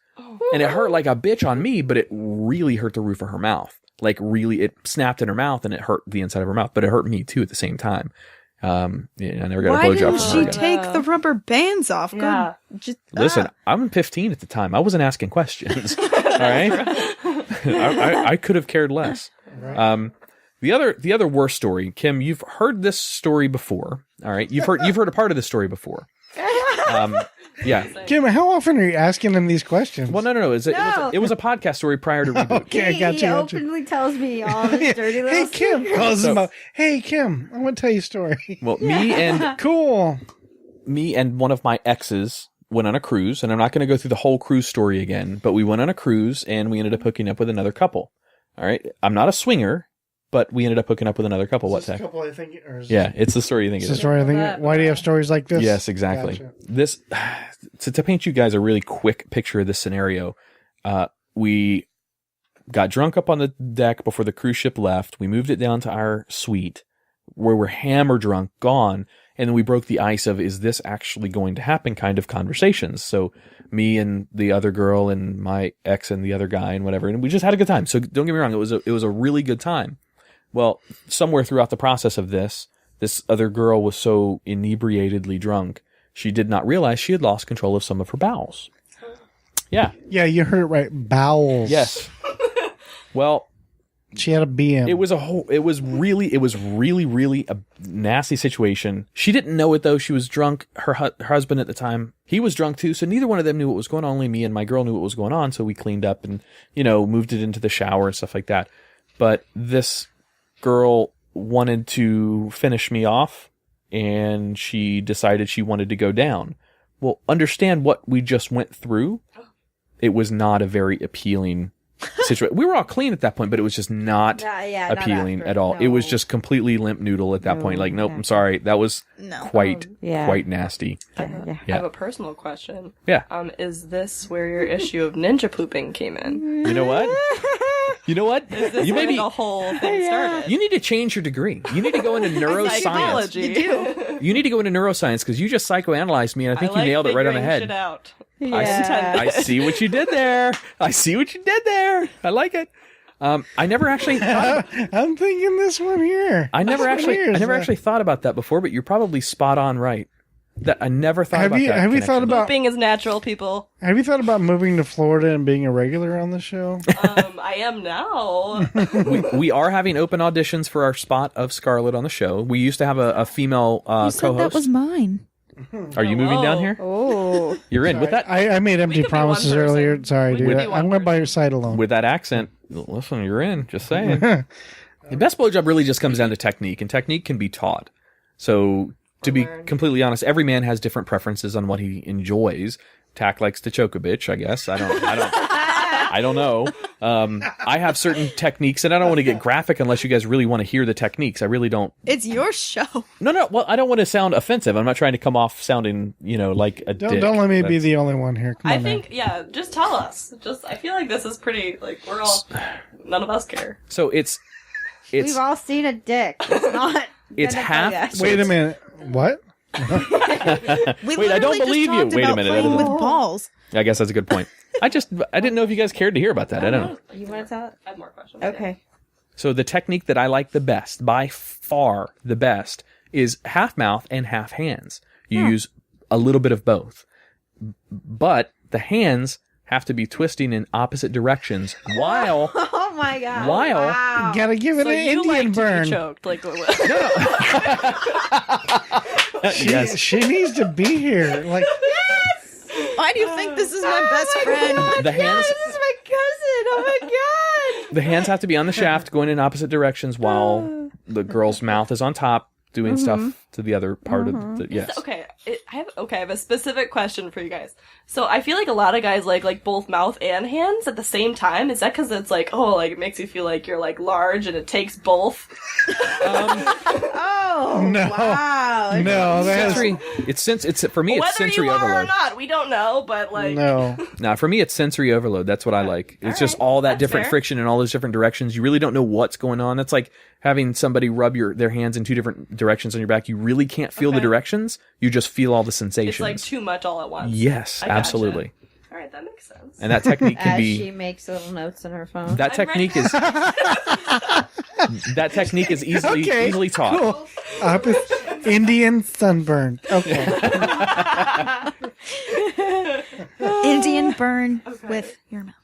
and it hurt like a bitch on me. But it really hurt the roof of her mouth. Like really, it snapped in her mouth, and it hurt the inside of her mouth. But it hurt me too at the same time. I never got Why a blowjob didn't from she her again. take the rubber bands off? yeah. Just, Listen, I'm 15 at the time. I wasn't asking questions. All right, I could have cared less. The other worst story, Kim. You've heard this story before. All right, you've heard a part of this story before. Yeah. Kim, how often are you asking them these questions? Well, no. It was a podcast story prior to reboot. Okay, I got He you. openly tells me all this dirty little Hey, Kim. Calls So- him up. Hey, Kim, I want to tell you a story. Well, me and Cool. me and one of my exes went on a cruise, and I'm not going to go through the whole cruise story again, but we went on a cruise and we ended up hooking up with another couple. All right. I'm not a swinger, but we ended up hooking up with another couple. What, Tach? Couple, I think, Yeah, it's the story you think it it's the is. story I think. Why do you have stories like this? Yes, exactly. Gotcha. This to paint you guys a really quick picture of this scenario. We got drunk up on the deck before the cruise ship left. We moved it down to our suite where we're hammer drunk, gone. And then we broke the ice of, is this actually going to happen kind of conversations. So me and the other girl and my ex and the other guy and whatever. And we just had a good time. So don't get me wrong. It was a really good time. Well, somewhere throughout the process of this other girl was so inebriatedly drunk, she did not realize she had lost control of some of her bowels. Yeah. Yeah, you heard it right. Bowels. Yes. Well, she had a BM. it was really a nasty situation. She didn't know it though. She was drunk. Her husband at the time, he was drunk too. So neither one of them knew what was going on. Only me and my girl knew what was going on. So we cleaned up and, moved it into the shower and stuff like that. But this girl wanted to finish me off and she decided she wanted to go down. Well, understand what we just went through. It was not a very appealing situation. We were all clean at that point, but it was just not appealing not at all. no. It was just completely limp noodle at that point. Like, nope, I'm sorry. That was quite nasty. I have a personal question. Yeah. Is this where your issue of ninja pooping came in? You know what? Is this where the whole thing started? You need to change your degree. You need to go into neuroscience. Psychology. You do. You need to go into neuroscience because you just psychoanalyzed me and I think you nailed it right on the head. Shit out. I see what you did there. I like it. I never actually thought I'm thinking this one here. I never actually thought about that before, but you're probably spot on right. That I never thought about that. Have you thought about Pooping is natural, people. Have you thought about moving to Florida and being a regular on the show? I am now. we are having open auditions for our spot of Scarlett on the show. We used to have a female You said co-host. that was mine. Are you moving down here? Oh. You're in with that I made empty could be promises one person. earlier. Sorry, We dude. could be one I'm going by person. your side alone. with that accent. Listen, you're in. Just saying. The best blowjob really just comes down to technique, and technique can be taught. So, to be completely honest, every man has different preferences on what he enjoys. Tach likes to choke a bitch, I guess. I don't know. I have certain techniques, and I don't want to get graphic unless you guys really want to hear the techniques. I really don't. It's your show. No. Well, I don't want to sound offensive. I'm not trying to come off sounding, like a dick. Don't let me be That's- the only one here. Come on I think, just tell us. I feel like this is pretty, we're all, none of us care. So it's We've all seen a dick. It's not. It's gonna half- be that. Wait a minute. What? We Wait, I don't literally believe just you. talked Wait a about minute, playing that with doesn't- balls. I guess that's a good point. I didn't know if you guys cared to hear about that. I don't know. You want to tell it? I have more questions. Okay. So the technique that I like the best, by far the best, is half mouth and half hands. You use a little bit of both. But the hands have to be twisting in opposite directions while Oh my god. While- Gotta give it So an you Indian like burn. to be choked, yes. She needs to be here. Like, Why do you think this is my best friend? The hands This is my cousin. Oh my god. the hands have to be on the shaft going in opposite directions while the girl's mouth is on top doing stuff to the other part of the yes. Okay, I have a specific question for you guys. So I feel like a lot of guys like both mouth and hands at the same time. Is that because it's it makes you feel like you're large and it takes both? Oh. No. Wow. no, that's Sensory. It's for me. It's Whether sensory you are overload. or not, we don't know. But no. Nah, for me, it's sensory overload. That's what I like. It's just right. all that That's different fair. friction in all those different directions. You really don't know what's going on. It's like having somebody rub their hands in two different directions on your back. You really can't feel the Okay. directions. You just feel all the it's sensations. too much all at once. Yes, I gotcha. absolutely. All right, that makes sense. And that technique can As be she makes little notes on her phone. that I'm technique ready. is that technique is easily taught. Cool. Indian sunburn. Okay. Indian burn with your mouth.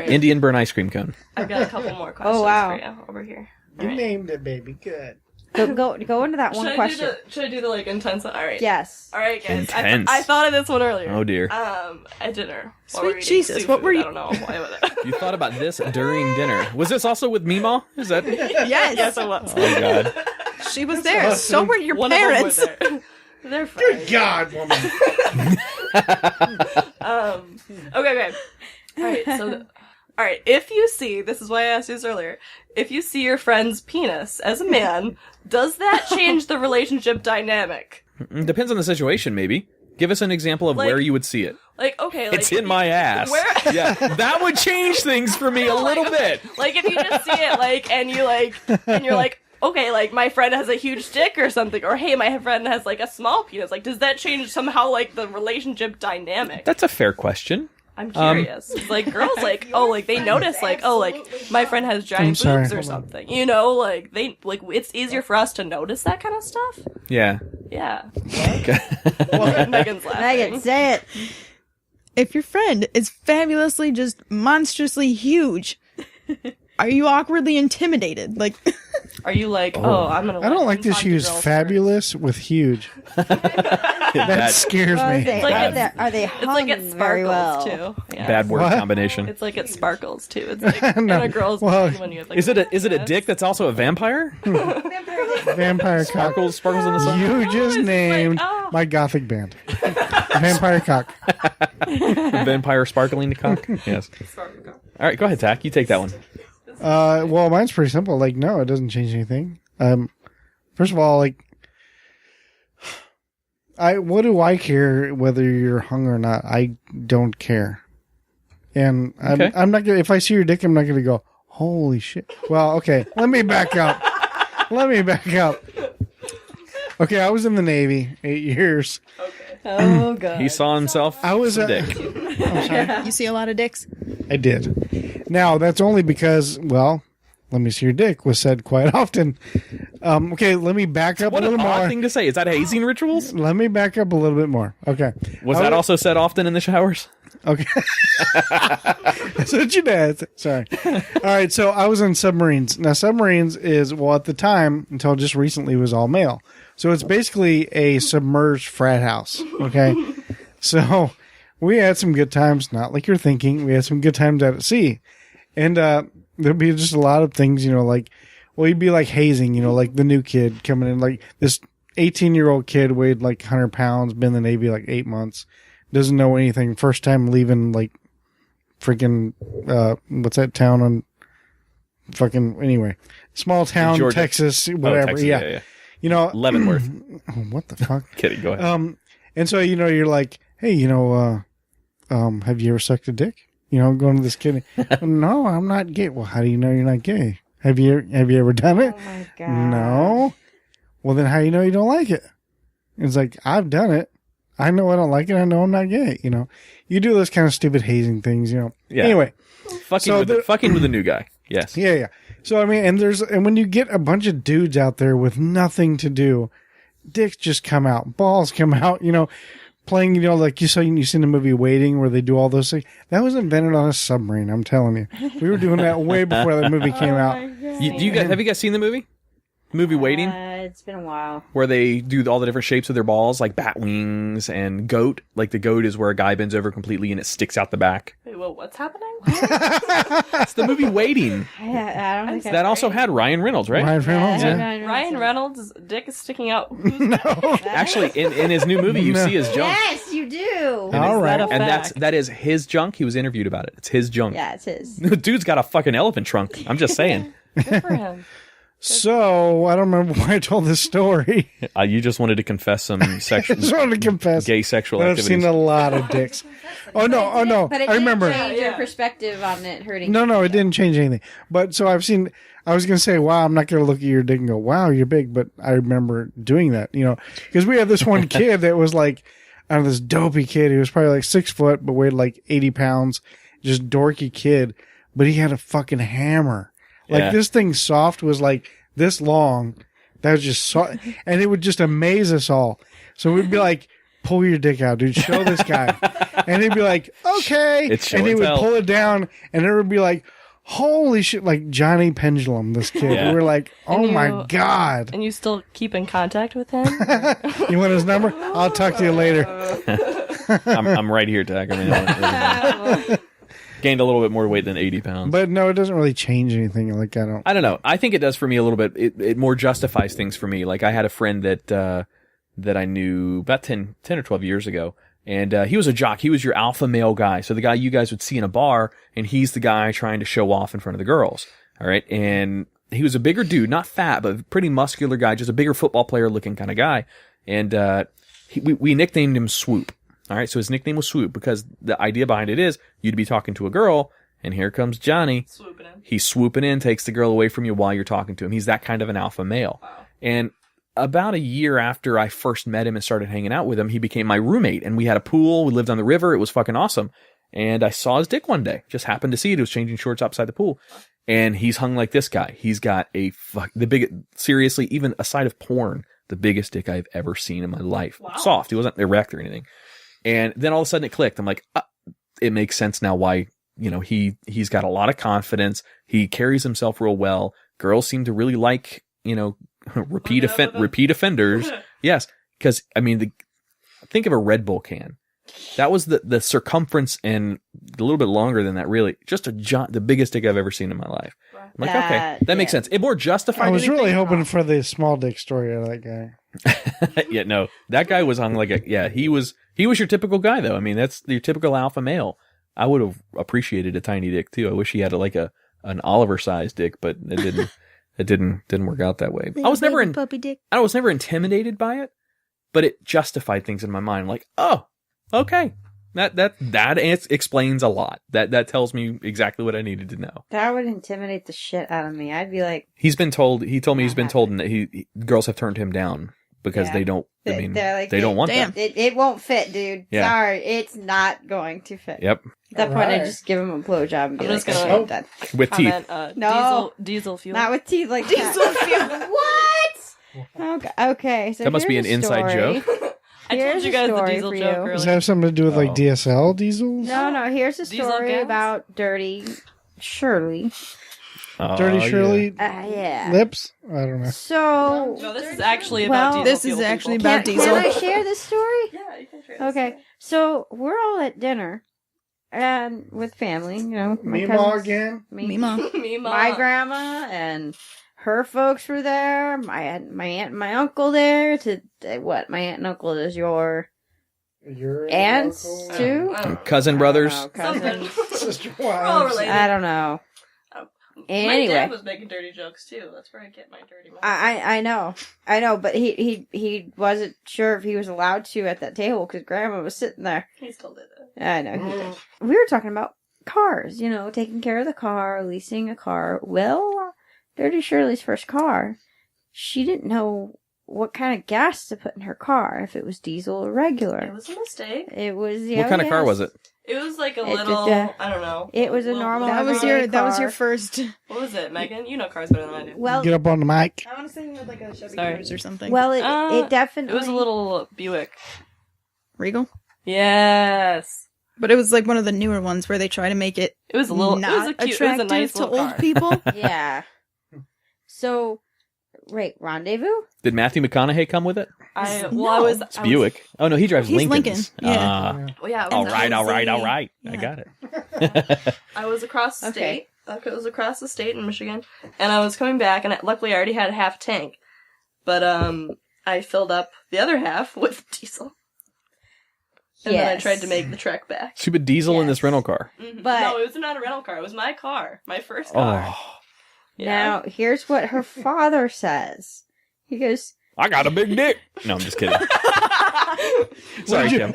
Indian burn ice cream cone. I've got a couple more questions wow. for you over here. You named it, baby. Good. Go into that one question. Should I do the intense one? All right. Yes. All right, guys. Intense. I thought of this one earlier. Oh dear. At dinner. Sweet While we're eating Jesus, seafood. what were you- I don't know. Why would it? You thought about this during dinner. Was this also with Meemaw? Is that? Yes, Yes, I was. Oh god. she was there. So were your One parents. of them were They're fine. Good God, woman. Okay. All right. If you see, this is why I asked you this earlier. If you see your friend's penis as a man, does that change the relationship dynamic? Depends on the situation, maybe. Give us an example of where you would see it. Like, okay, like... It's in my ass. Where... Yeah, that would change things for me a little bit. Like, if you just see it, like, and you're like, okay, like, my friend has a huge dick or something, or hey, my friend has, like, a small penis. Like, does that change somehow, like, the relationship dynamic? That's a fair question. I'm curious. It's like, girls, like, oh, like, they notice, like, oh, like, my friend has giant boobs or something. You know, like, it's easier for us to notice that kind of stuff. Yeah. Yeah. Okay. Well, Megan's laughing. Megan, say it. If your friend is fabulously, just monstrously huge, are you awkwardly intimidated? Like, are you like, oh, I'm gonna? I don't like this use fabulous with huge. That scares me. Are they It's like it very well? sparkles too. Yeah. Bad word What? combination. It's like it sparkles too. It's like in a girl's mind when you have like. Is it a dick that's also a vampire? Vampire cock. Sparkles in the sun. You just named my gothic band. Vampire cock. Vampire sparkling cock. Yes. All right, go ahead, Tach. You take that one. Well, mine's pretty simple. Like, no, it doesn't change anything. First of all, like, what do I care whether you're hung or not? I don't care. And I'm not gonna, if I see your dick, I'm not gonna go, holy shit. Well, okay, let me back up. Okay, I was in the Navy 8 years. Oh god. He saw himself. I was a dick. I'm sorry. you see a lot of dicks? I did. Now, that's only because, well, let me see your dick was said quite often. Okay, let me back up What a an little odd more. thing to say. Is that hazing rituals? Let me back up a little bit more. Okay. Was that also said often in the showers? Okay. That's what your dad said. Sorry. All right, so I was in submarines. Now, submarines is, well, at the time, until just recently, was all male. So it's basically a submerged frat house. Okay. So we had some good times, not like you're thinking. We had some good times out at sea. And there'd be just a lot of things, like, well, you'd be like hazing, like the new kid coming in, like this 18-year-old kid weighed like 100 pounds, been in the Navy like 8 months, doesn't know anything, first time leaving like freaking, what's that town on fucking, anyway, small town, Georgia. Texas, whatever. Texas, yeah. Leavenworth. What the fuck? Kidding, go ahead. And so, you're like, hey, have you ever sucked a dick? Going to this kid. No, I'm not gay. Well, how do you know you're not gay? Have you ever done it? Oh my god. No. Well, then how do you know you don't like it? It's like, I've done it. I know I don't like it. I know I'm not gay. You do those kind of stupid hazing things, Yeah. Anyway. Fucking with a new guy. Yes. Yeah. So, I mean, and when you get a bunch of dudes out there with nothing to do, dicks just come out, balls come out, playing, like you seen the movie Waiting where they do all those things. That was invented on a submarine, I'm telling you. We were doing that way before that movie came out. Have you guys seen the movie? Movie Waiting? It's been a while. Where they do all the different shapes of their balls, like bat wings and goat. Like the goat is where a guy bends over completely and it sticks out the back. Wait, well, what's happening? It's the movie Waiting. I don't think That also had Ryan Reynolds, right? Ryan Reynolds, yeah. Ryan Reynolds' dick is sticking out. Actually, in his new movie, you see his junk. Yes, you do. All right. that a And fact? that is his junk. He was interviewed about it. It's his junk. Yeah, it's his. The dude's got a fucking elephant trunk. I'm just saying. Good for him. So, I don't remember why I told this story. You just wanted to confess some I just wanted to confess. gay sexual I've activities. seen a lot of dicks. Oh, no. But it I remember. didn't change your perspective on it hurting. No, it didn't change anything. But so I was going to say, wow, I'm not going to look at your dick and go, wow, you're big. But I remember doing that, because we had this one kid that was like, this dopey kid. He was probably like 6 foot, but weighed like 80 pounds. Just dorky kid. But he had a fucking hammer. Like this thing soft was like this long. That was just soft. And it would just amaze us all. So we'd be like, pull your dick out, dude. Show this guy. And he'd be like, okay. It's show and he and would tell. pull it down and it would be like, holy shit, like Johnny Pendulum, this kid. Yeah. And we're like, oh And my God. And you still keep in contact with him? You want his number? I'll talk to you later. I'm right here, Tach. I mean, gained a little bit more weight than 80 pounds. But no, it doesn't really change anything. Like, I don't know. I think it does for me a little bit. It more justifies things for me. Like I had a friend that that I knew about 10 or 12 years ago. And he was a jock. He was your alpha male guy. So the guy you guys would see in a bar, and he's the guy trying to show off in front of the girls. All right. And he was a bigger dude, not fat, but pretty muscular guy, just a bigger football player looking kind of guy. And we nicknamed him Swoop. All right. So his nickname was Swoop because the idea behind it is you'd be talking to a girl, and here comes Johnny. Swooping in. He's swooping in, takes the girl away from you while you're talking to him. He's that kind of an alpha male. Wow. And about a year after I first met him and started hanging out with him, he became my roommate, and we had a pool. We lived on the river. It was fucking awesome. And I saw his dick one day. Just happened to see it. He was changing shorts outside the pool. And he's hung like this guy. He's got seriously, even aside of porn, the biggest dick I've ever seen in my life. Wow. Soft. He wasn't erect or anything. And then all of a sudden it clicked. I'm like, it makes sense now why, he's got a lot of confidence. He carries himself real well. Girls seem to really like, repeat offenders. Yes. Cause think of a Red Bull can. That was the circumference and a little bit longer than that, really. Just the biggest dick I've ever seen in my life. I'm like, okay, that makes sense. It more justified. I was anything. really hoping for the small dick story of that guy. Yeah, no, that guy was hung like he was your typical guy though. I mean, that's your typical alpha male. I would have appreciated a tiny dick too. I wish he had an Oliver sized dick, but it didn't work out that way. I was never puppy dick. I was never intimidated by it, but it justified things in my mind. Like, oh, okay. That explains a lot. That tells me exactly what I needed to know. That would intimidate the shit out of me. I'd be like, He told me he's been told that girls have turned him down because they don't, they don't want that. It won't fit, dude. Yeah. Sorry, it's not going to fit. Yep. At that point, I just give him a blowjob and be I'm like, just gonna- done. With teeth. Comment, No. diesel fuel. Not with teeth like that. What? Okay. So That must be here's an a inside story. joke. I told Here's you a guys the story diesel for joke you. earlier. Does that have something to do with like Oh. DSL diesels? No. Here's a Diesel story gas? about Dirty Shirley. Oh, Dirty Shirley Yeah. lips? I don't know. So, No, this is actually Well, about diesel. This is fuel, actually people. about diesel. Can I share this story? Yeah, you can share this. Okay. So we're all at dinner, and with family. My Meemaw cousins, again? Meemaw. Me, Mom. my grandma and her folks were there. My aunt and my uncle there. My aunt and uncle is your Your aunts uncle? too? I don't know. Cousin brothers. I don't know, Something. cousins. Sister We're all wives. related. I don't know. My Anyway. dad was making dirty jokes too. That's where I get my dirty mouth. I know, but he wasn't sure if he was allowed to at that table because Grandma was sitting there. He still did that. I know he did. We were talking about cars, taking care of the car, leasing a car. Well, Dirty Shirley's first car, she didn't know what kind of gas to put in her car, if it was diesel or It regular. was a mistake. It was What kind of car was it? It was like a It- little. it- I don't know. it was a Little- normal That was everyday your car. first. What was it, Megan? You know cars better than I do. Well, Get up on the mic. I want to say with like a Chevy Sorry. Cruze or something. well, it It definitely was a little Buick. Regal. Yes. But it was like one of the newer ones where they try to make it It was a little. not it was a cute. It was attractive a nice to little old car. people. Yeah. So, right, rendezvous. Did Matthew McConaughey come with it? I No. was. It's Buick. Oh no, he drives He's Lincolns. Lincoln, yeah. Well, yeah. All I right. I Yeah. got it. I was across the Okay. state. It was across the state in Michigan, and I was coming back, and luckily I already had a half tank, but I filled up the other half with diesel, and then I Yes. tried to make the trek back. Stupid diesel in this Yes. rental car. But- no, it was not a rental car. It was my car, my first car. Oh, Yeah. Now, here's what her father says. He goes, I got a big dick. No, I'm just kidding. Sorry, Kim.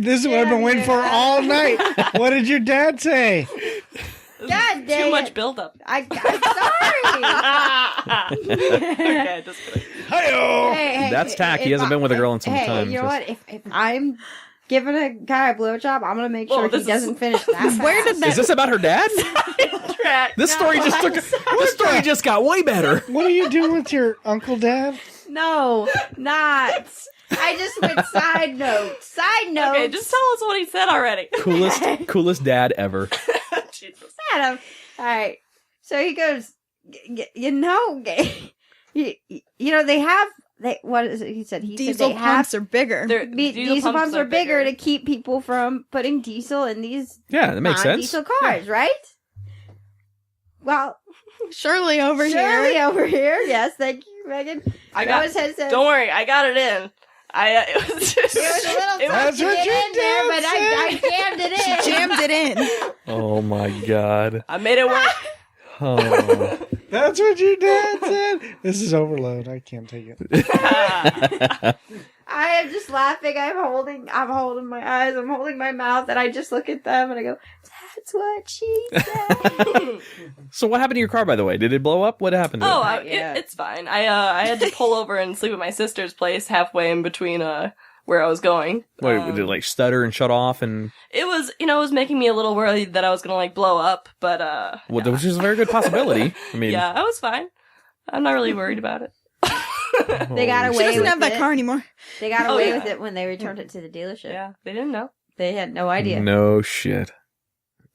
This is what I've been waiting for all night. What did your dad say? God dang Too much it. buildup. I'm sorry. Okay, just kidding. Hi-yo! Hey, That's Tach. He hasn't been with a girl in some hey, time. you know Just- what? If I'm giving a guy a blowjob, I'm gonna make Whoa, sure he this is- doesn't finish that fast. Where did Is this about her dad? Track. This story just took. This story just got way better. What are you doing with your uncle, Dad? No, not. I just went side note. Side note. Okay, just tell us what he said already. Coolest dad ever. Jesus. Adam. All right. So he goes, they have, what is it he said? He Diesel said they have, pumps are bigger. diesel pumps are bigger to keep people from putting diesel in these Yeah, that makes sense. non-diesel cars, right? Well, Shirley over Shirley here. over here. Yes, thank you, Megan. I Go got. ahead, says, Don't worry, I got it in. It was just, It was a little it tough was- to what get your in there, but I jammed it in. Jammed it in. Oh my god. I made it work. Oh. That's what your dad said. This is overload. I can't take it. I am just laughing. I'm holding my eyes. I'm holding my mouth, and I just look at them and I go, "That's what she said." So what happened to your car, by the way? Did it blow up? What happened to Oh, it? it's fine. I had to pull over and sleep at my sister's place halfway in between where I was going. What, did it like stutter and shut off? And It was, it was making me a little worried that I was gonna like blow up, but well, which is a very good possibility. I mean, yeah, I was fine. I'm not really worried about it. They got She away doesn't with have that it. car anymore. They got Oh, away yeah. with it when they returned it to the dealership. Yeah, they didn't know. They had no idea no shit.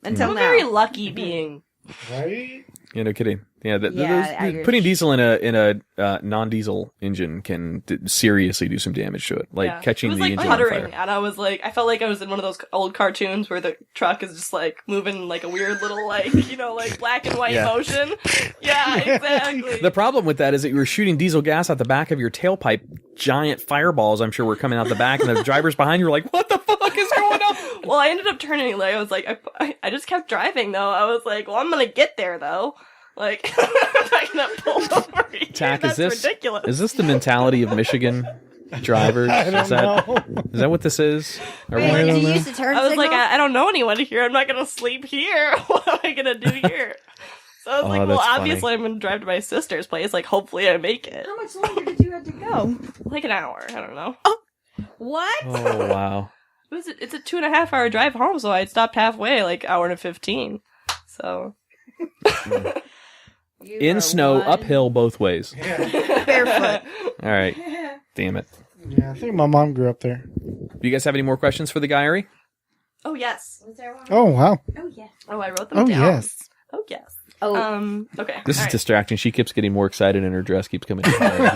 until I'm now. very lucky being. Right? Yeah, no kidding. Yeah, Yeah, Irish. putting diesel in a non-diesel engine can seriously do some damage to it, like Yeah. catching it was the like engine on puttering, fire. and I was like, I felt like I was in one of those old cartoons where the truck is just like moving like a weird little like like black and white Yeah. motion. Yeah, exactly. The problem with that is that you were shooting diesel gas out the back of your tailpipe. Giant fireballs, I'm sure, were coming out the back, and the drivers behind you were like, "What the fuck is going on?" Well, I ended up turning. Like I was like, I just kept driving though. I was like, well, I'm gonna get there though. Like I'm not gonna pull over here. Tack, That's is ridiculous. this the mentality of Michigan drivers? I don't know. Is that what this is? Are Wait, we- I did don't you know. use the turn I was signal? like, I don't know anyone here. I'm not gonna sleep here. What am I gonna do here? So I was like, well, that's funny. obviously I'm gonna drive to my sister's place. Like, hopefully I make it. How much longer did you have to go? Like an hour. I don't know. what? Oh wow! It's a 2.5 hour drive home, so I stopped halfway, like hour and 15. So You In are snow, one- uphill both ways. Barefoot. All right, damn it. Yeah, I think my mom grew up there. Do you guys have any more questions for the guy? Oh yes. Was there one? Oh, wow. Oh yeah. Oh, I wrote them Oh, down. yes. Oh yes. Oh. Okay. This is all right. distracting. She keeps getting more excited, and her dress keeps coming higher and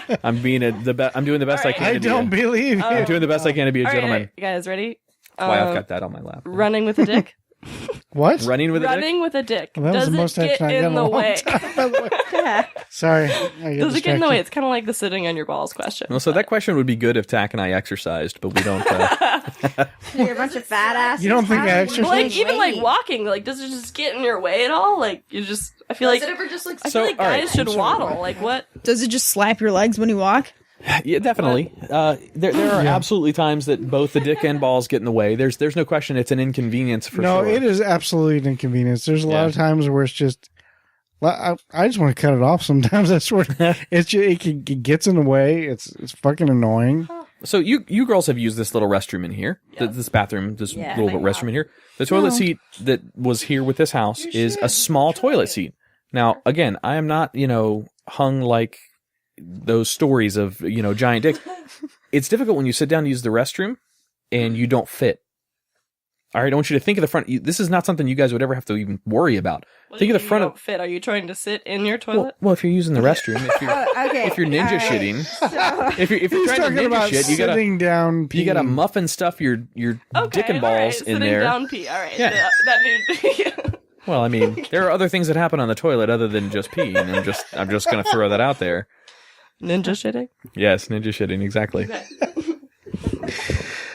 higher. I'm being I'm doing the best All I right. can. I to be don't a, believe you. I'm doing the best I can to be a All right, gentleman. all right, you guys ready? That's why I've got that on my lap. Running with a dick. What? Running with a dick. Running with a dick. Well, that was Does the most it action get I got in in the a long way? time, by the way. Sorry. I Does it get in the way? It's kind of like the sitting on your balls question. Well, so that question would be good if Tack and I exercised, but we don't. You're a bunch of fat asses. You don't think How I are you exercise? Like losing even like weight? walking, like does it just get in your way at all? Like you just, I feel like ever just like I So, feel like all right. guys should waddle. Like what? Does it just slap your legs when you walk? Yeah, definitely. There are absolutely times that both the dick and balls get in the way. There's no question. It's an inconvenience for No, sure. it is absolutely an inconvenience. There's a lot Yeah. of times where it's just, I just want to cut it off. Sometimes that's where it gets in the way. It's fucking annoying. So you girls have used this little restroom in here, this bathroom, this Yeah, little thank restroom in here. The toilet seat that was here with this house is a small toilet seat. Now, again, I am not, hung like those stories of, giant dicks. It's difficult when you sit down to use the restroom and you don't fit. All right, I want you to think of the front. This is not something you guys would ever have to even worry about. What Think do of the you front don't of. fit. Are you trying to sit in your toilet? Well, if you're using the restroom, Okay. if you're ninja all right. shitting, So, if you're He's trying to talking ninja about shit, you gotta sitting down. you gotta peeing. muff and stuff your dick and all right, balls in sitting there. Down pee. All right. Yeah. That new. Well, I mean, there are other things that happen on the toilet other than just peeing. I'm just gonna throw that out there. Ninja shitting. Yes, ninja shitting, exactly.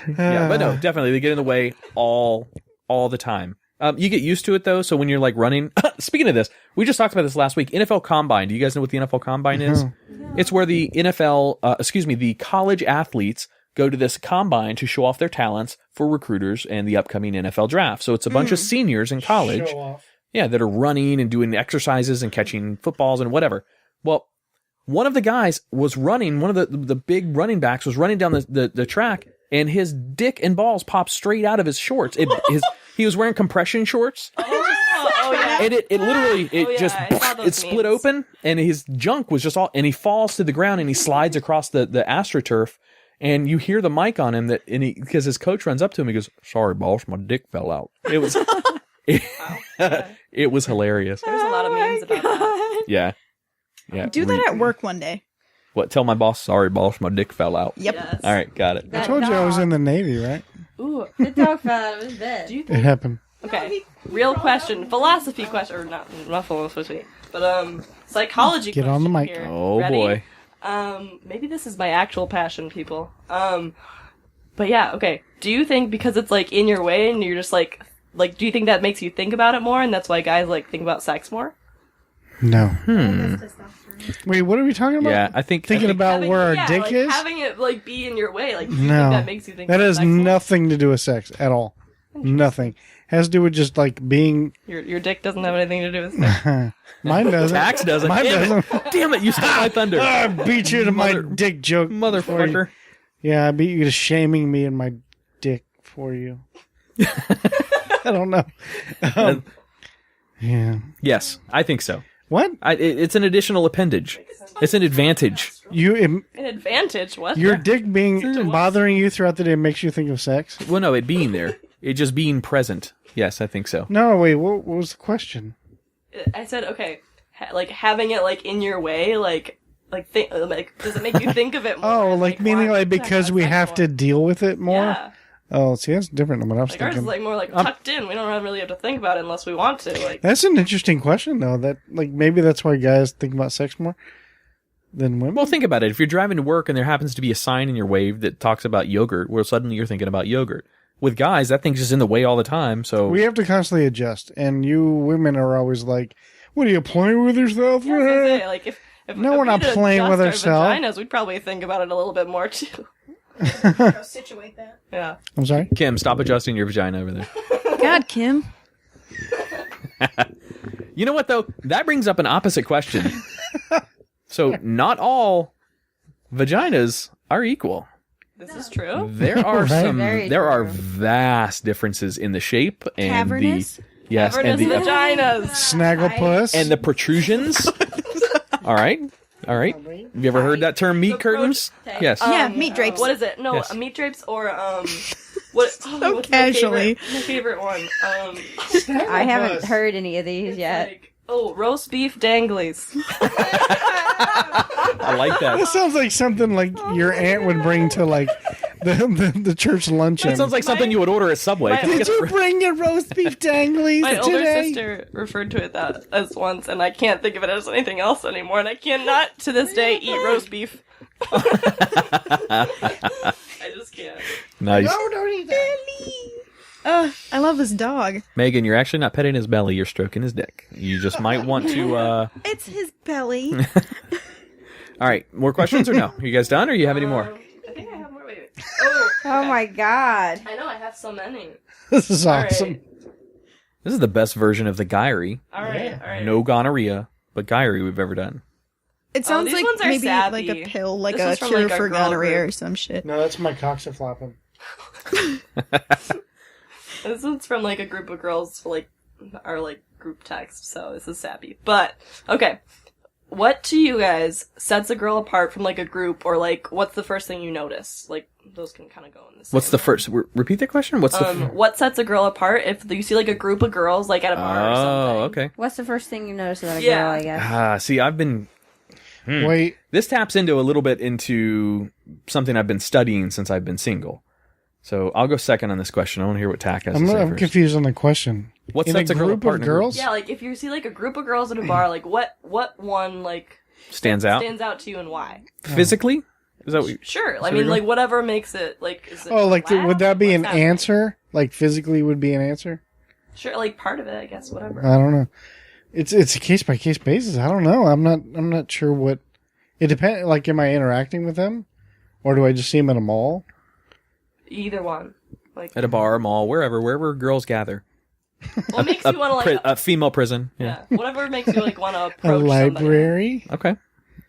Yeah, but no, definitely they get in the way all the time. You get used to it though, so when you're like running. Speaking of this, we just talked about this last week. NFL Combine. Do you guys know what the NFL Combine is? It's where the the college athletes go to this combine to show off their talents for recruiters and the upcoming NFL draft. So it's a bunch of seniors in college. Show off. Yeah, that are running and doing exercises and catching footballs and whatever. Well, one of the guys was running, one of the big running backs was running down the track, and his dick and balls popped straight out of his shorts. He was wearing compression shorts, Oh yeah. and it literally, I saw those it split memes. open, and his junk was just all, and he falls to the ground, and he slides across the AstroTurf, and you hear the mic on him because his coach runs up to him, he goes, "Sorry, boss, my dick fell out." It was, it was hilarious. There's a lot of memes about that. Yeah. Yeah. Do that at work one day. What? Tell my boss, "Sorry, boss, my dick fell out." Yep. Yes. All right, got it. I told you I was in the Navy, right? Ooh. the dog fell out of his bed. Do you It think? happened. Okay. Real question. Philosophy question, or not philosophy, but psychology. Get on the question mic. here. Oh Ready? boy. Maybe this is my actual passion, people. But yeah, okay. Do you think because it's like in your way and you're just like, do you think that makes you think about it more and that's why guys like think about sex more? No. Wait, what are we talking about? Yeah, I think Thinking about Having- where our yeah, dick like, is? having it like be in your way, like do you No. think that makes you think That about has sex more? nothing to do with sex at all. Nothing. Has to do with just like being. Your dick doesn't have anything to do with sex. Mine doesn't. Tax doesn't. Mine Damn doesn't. it. Damn it, you stole my thunder. I beat you to my Mother- dick joke. Motherfucker. Yeah, I beat you to shaming me and my dick for you. I don't know. Yeah. Yes, I think so. What? It's an additional appendage. It's an advantage. You An advantage, what? your dick being bothering you throughout the day makes you think of sex? Well, no, it being there. It just being present. Yes, I think so. No, wait. What was the question? I said, okay, like having it like in your way, like does it make you think of it more? Oh, and, like meaning why like because have we sex have more? to deal with it more. Yeah. Oh, see, that's different than what I was Like ours is thinking. like more like tucked in. We don't really have to think about it unless we want to. Like That's an interesting question, though. That like maybe that's why guys think about sex more than women. Well, think about it. If you're driving to work and there happens to be a sign in your way that talks about yogurt, well, suddenly you're thinking about yogurt. With guys, that thing's just in the way all the time. So We have to constantly adjust, and you women are always like, "What are you playing with yourself?" I was gonna say, like if No, if we're we not did playing adjust with our ourselves. vaginas, we'd probably think about it a little bit more too. Go situate that. Yeah. I'm sorry. Kim, stop adjusting your vagina over there. God, Kim. You know what, though? That brings up an opposite question. So, not all vaginas are equal. This is true. There are Right. Very there are true. vast differences in the shape and Cavernous? the yes Cavernous and the vaginas. Snagglepuss. and the protrusions. All right. Have you ever heard that term, meat curtains? Yes. Yeah, meat drapes. What is it? No, Yes. meat drapes or what? Oh, what's casually. My favorite one. I haven't heard any of these yet. Like, roast beef danglies. I like That that. sounds like something like your aunt would bring to like the church luncheon. That sounds like something you would order at Subway. My- Can I Did get you bring your roast beef danglies My older today? sister referred to it that as once, and I can't think of it as anything else anymore, and I cannot to this day eat roast beef. I just can't. nice. don't eat that. I love this dog. Megan, you're actually not petting his belly, you're stroking his dick. You just might want to It's his belly. All right, more questions or no? You guys done or you have any more? I think I have more. Wait. Oh my god. I know I have so many. This is All awesome. right. This is the best version of the Guyry. All right. No gonorrhea, but Guyry we've ever done. It sounds these like ones are maybe sappy. like a pill, like This a is from, cure like, our for girl gonorrhea group. or some shit. No, that's my cocks are flopping. This one's from like a group of girls, like our like group text, so this is sappy. But okay, what to you guys sets a girl apart from like a group, or like what's the first thing you notice? Like those can kind of go in the same. What's the first? Repeat the question. What's the? what sets a girl apart if you see like a group of girls like at a bar or something? Oh, okay. What's the first thing you notice about a Yeah. girl, I guess? See, I've been. Wait, This taps into a little bit into something I've been studying since I've been single. So I'll go second on this question. I want to hear what Tach has to say I'm first. confused on the question. What In sets a a girl group apart of in a group? girls? Yeah, like if you see like a group of girls at a bar, like what one like Stands out stands out to you and why? physically. Is that what? Sure, I So mean we go- like whatever makes it like. Is it Oh, like loud? would that be What's an happening? answer? Like physically would be an answer? Sure, like part of it, I guess. Whatever. I don't know. It's a case by case basis. I don't know. I'm not sure what. It depends. Like, am I interacting with them, or do I just see them at a mall? Either one. Like At a bar, mall, wherever girls gather. what makes you want to like A female prison. Yeah. whatever makes you like want to A approach somebody. library? Okay.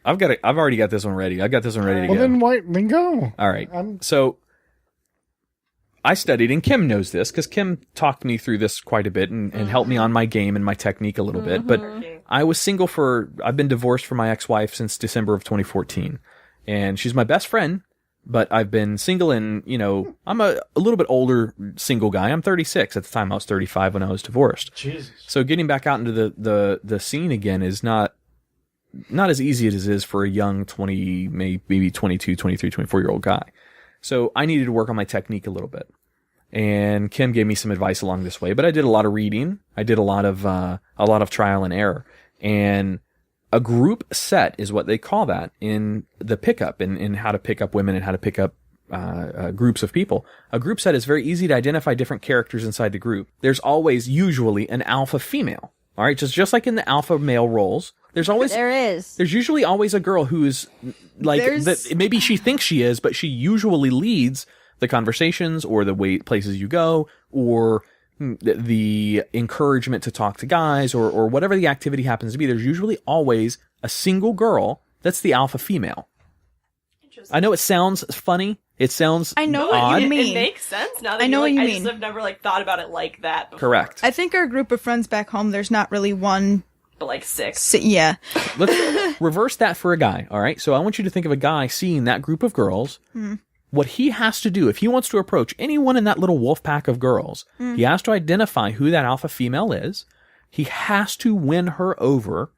I've already got this one ready. I've got this one ready to Well, go. then go. All right. I'm- So I studied, and Kim knows this because Kim talked me through this quite a bit and helped me on my game and my technique a little bit. But I was single I've been divorced from my ex-wife since December of 2014. And she's my best friend, but I've been single and, I'm a little bit older single guy. I'm 36. At the time, I was 35 when I was divorced. Jesus. So getting back out into the scene again is not as easy as it is for a young 20, maybe 22, 23, 24-year-old guy. So I needed to work on my technique a little bit. And Kim gave me some advice along this way, but I did a lot of reading. I did a lot of trial and error. And a group set is what they call that in the pickup, in how to pick up women and how to pick up groups of people. A group set is very easy to identify different characters inside the group. There's always usually an alpha female. All right, just like in the alpha male roles, there's usually always a girl who's like maybe she thinks she is, but she usually leads the conversations or the places you go, or the encouragement to talk to guys, or whatever the activity happens to be. There's usually always a single girl that's the alpha female. I know it sounds funny. It sounds I know odd. what you mean. It makes sense now that I know what you I mean. just have never thought about it like that before. Correct. I think our group of friends back home, there's not really one. But like 6. Yeah. Let's reverse that for a guy. All right. So I want you to think of a guy seeing that group of girls. What he has to do, if he wants to approach anyone in that little wolf pack of girls, he has to identify who that alpha female is. He has to win her over.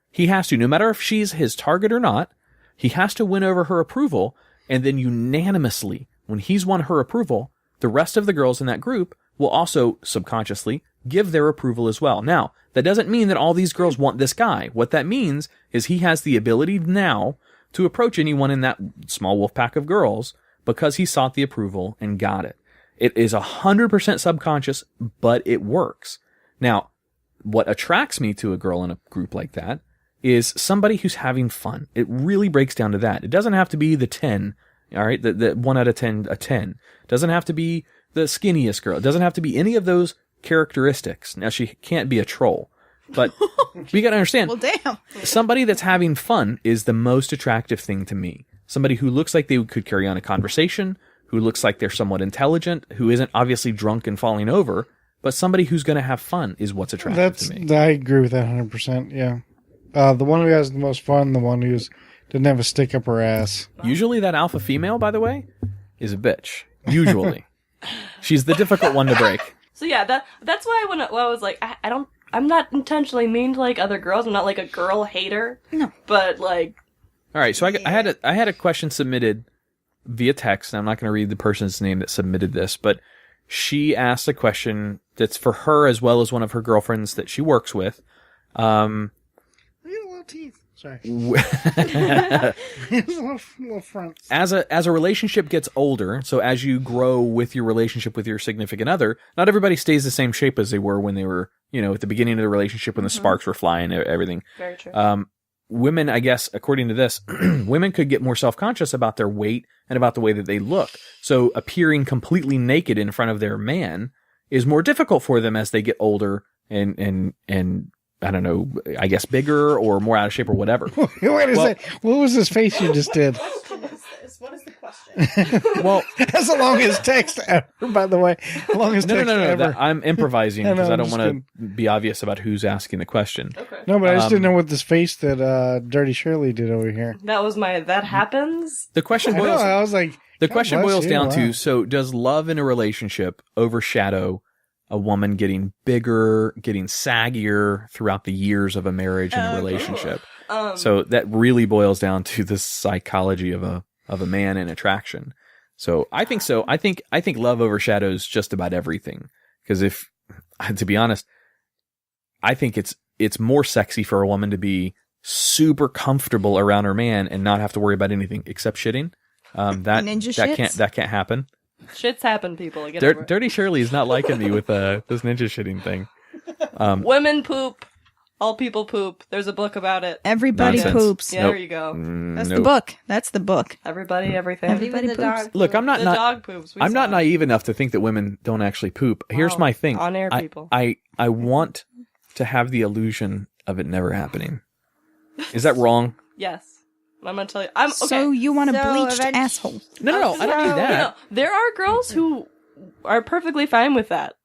He has to, no matter if she's his target or not, he has to win over her approval. And then unanimously, when he's won her approval, the rest of the girls in that group will also subconsciously give their approval as well. Now, that doesn't mean that all these girls want this guy. What that means is he has the ability now to approach anyone in that small wolf pack of girls because he sought the approval and got it. It is 100% subconscious, but it works. Now, what attracts me to a girl in a group like that is somebody who's having fun. It really breaks down to that. It doesn't have to be the 10, all right? The 1 out of 10, a 10. It doesn't have to be the skinniest girl. It doesn't have to be any of those characteristics. Now, she can't be a troll, but you got to understand. Well, damn. Somebody that's having fun is the most attractive thing to me. Somebody who looks like they could carry on a conversation, who looks like they're somewhat intelligent, who isn't obviously drunk and falling over, but somebody who's going to have fun is what's attractive to me. I agree with that 100%. Yeah. The one who has the most fun, the one who doesn't have a stick up her ass. Usually that alpha female, by the way, is a bitch. Usually. She's the difficult one to break. So yeah, that's why when I was like, I'm not intentionally mean to like other girls. I'm not like a girl hater. No. But like. All right, so I had a question submitted via text, and I'm not going to read the person's name that submitted this, but she asked a question that's for her as well as one of her girlfriends that she works with. Little teeth. Sorry. little fronts. As a relationship gets older, so as you grow with your relationship with your significant other, not everybody stays the same shape as they were when they were, at the beginning of the relationship when the sparks were flying and everything. Very true. Women, I guess, according to this, women could get more self-conscious about their weight and about the way that they look. So appearing completely naked in front of their man is more difficult for them as they get older and I don't know, I guess bigger or more out of shape or whatever. Wait a second. What was this face you just did? What is the question? Well, that's the longest text ever, by the way. Longest text ever. I'm improvising because I don't just want to be obvious about who's asking the question. Okay. No, but I just didn't know what this face that Dirty Shirley did over here. That was that happens? The question I boils. know, I was like, The God question bless boils you, down wow. to, so does love in a relationship overshadow a woman getting bigger, getting saggier throughout the years of a marriage and a relationship? So that really boils down to the psychology of a man and attraction. So I think so. I think love overshadows just about everything. Because to be honest, I think it's more sexy for a woman to be super comfortable around her man and not have to worry about anything except shitting. That can't happen. Shits happen, people. Get over it. Dirty Shirley is not liking me with this ninja shitting thing. Women poop. All people poop. There's a book about it. Everybody Nonsense. poops. Yeah, Nope. there you go. That's Nope. the book. That's the book. Everybody, everything. Everybody the poops. dog. Look, I'm not the dog poops. We I'm saw not it. naive enough to think that women don't actually poop. Here's Wow. my thing. On-air people. I want to have the illusion of it never happening. Is that wrong? Yes. I'm gonna tell you. I'm okay. So you want a So bleached eventually- asshole. No, I don't need that. There are girls who are perfectly fine with that.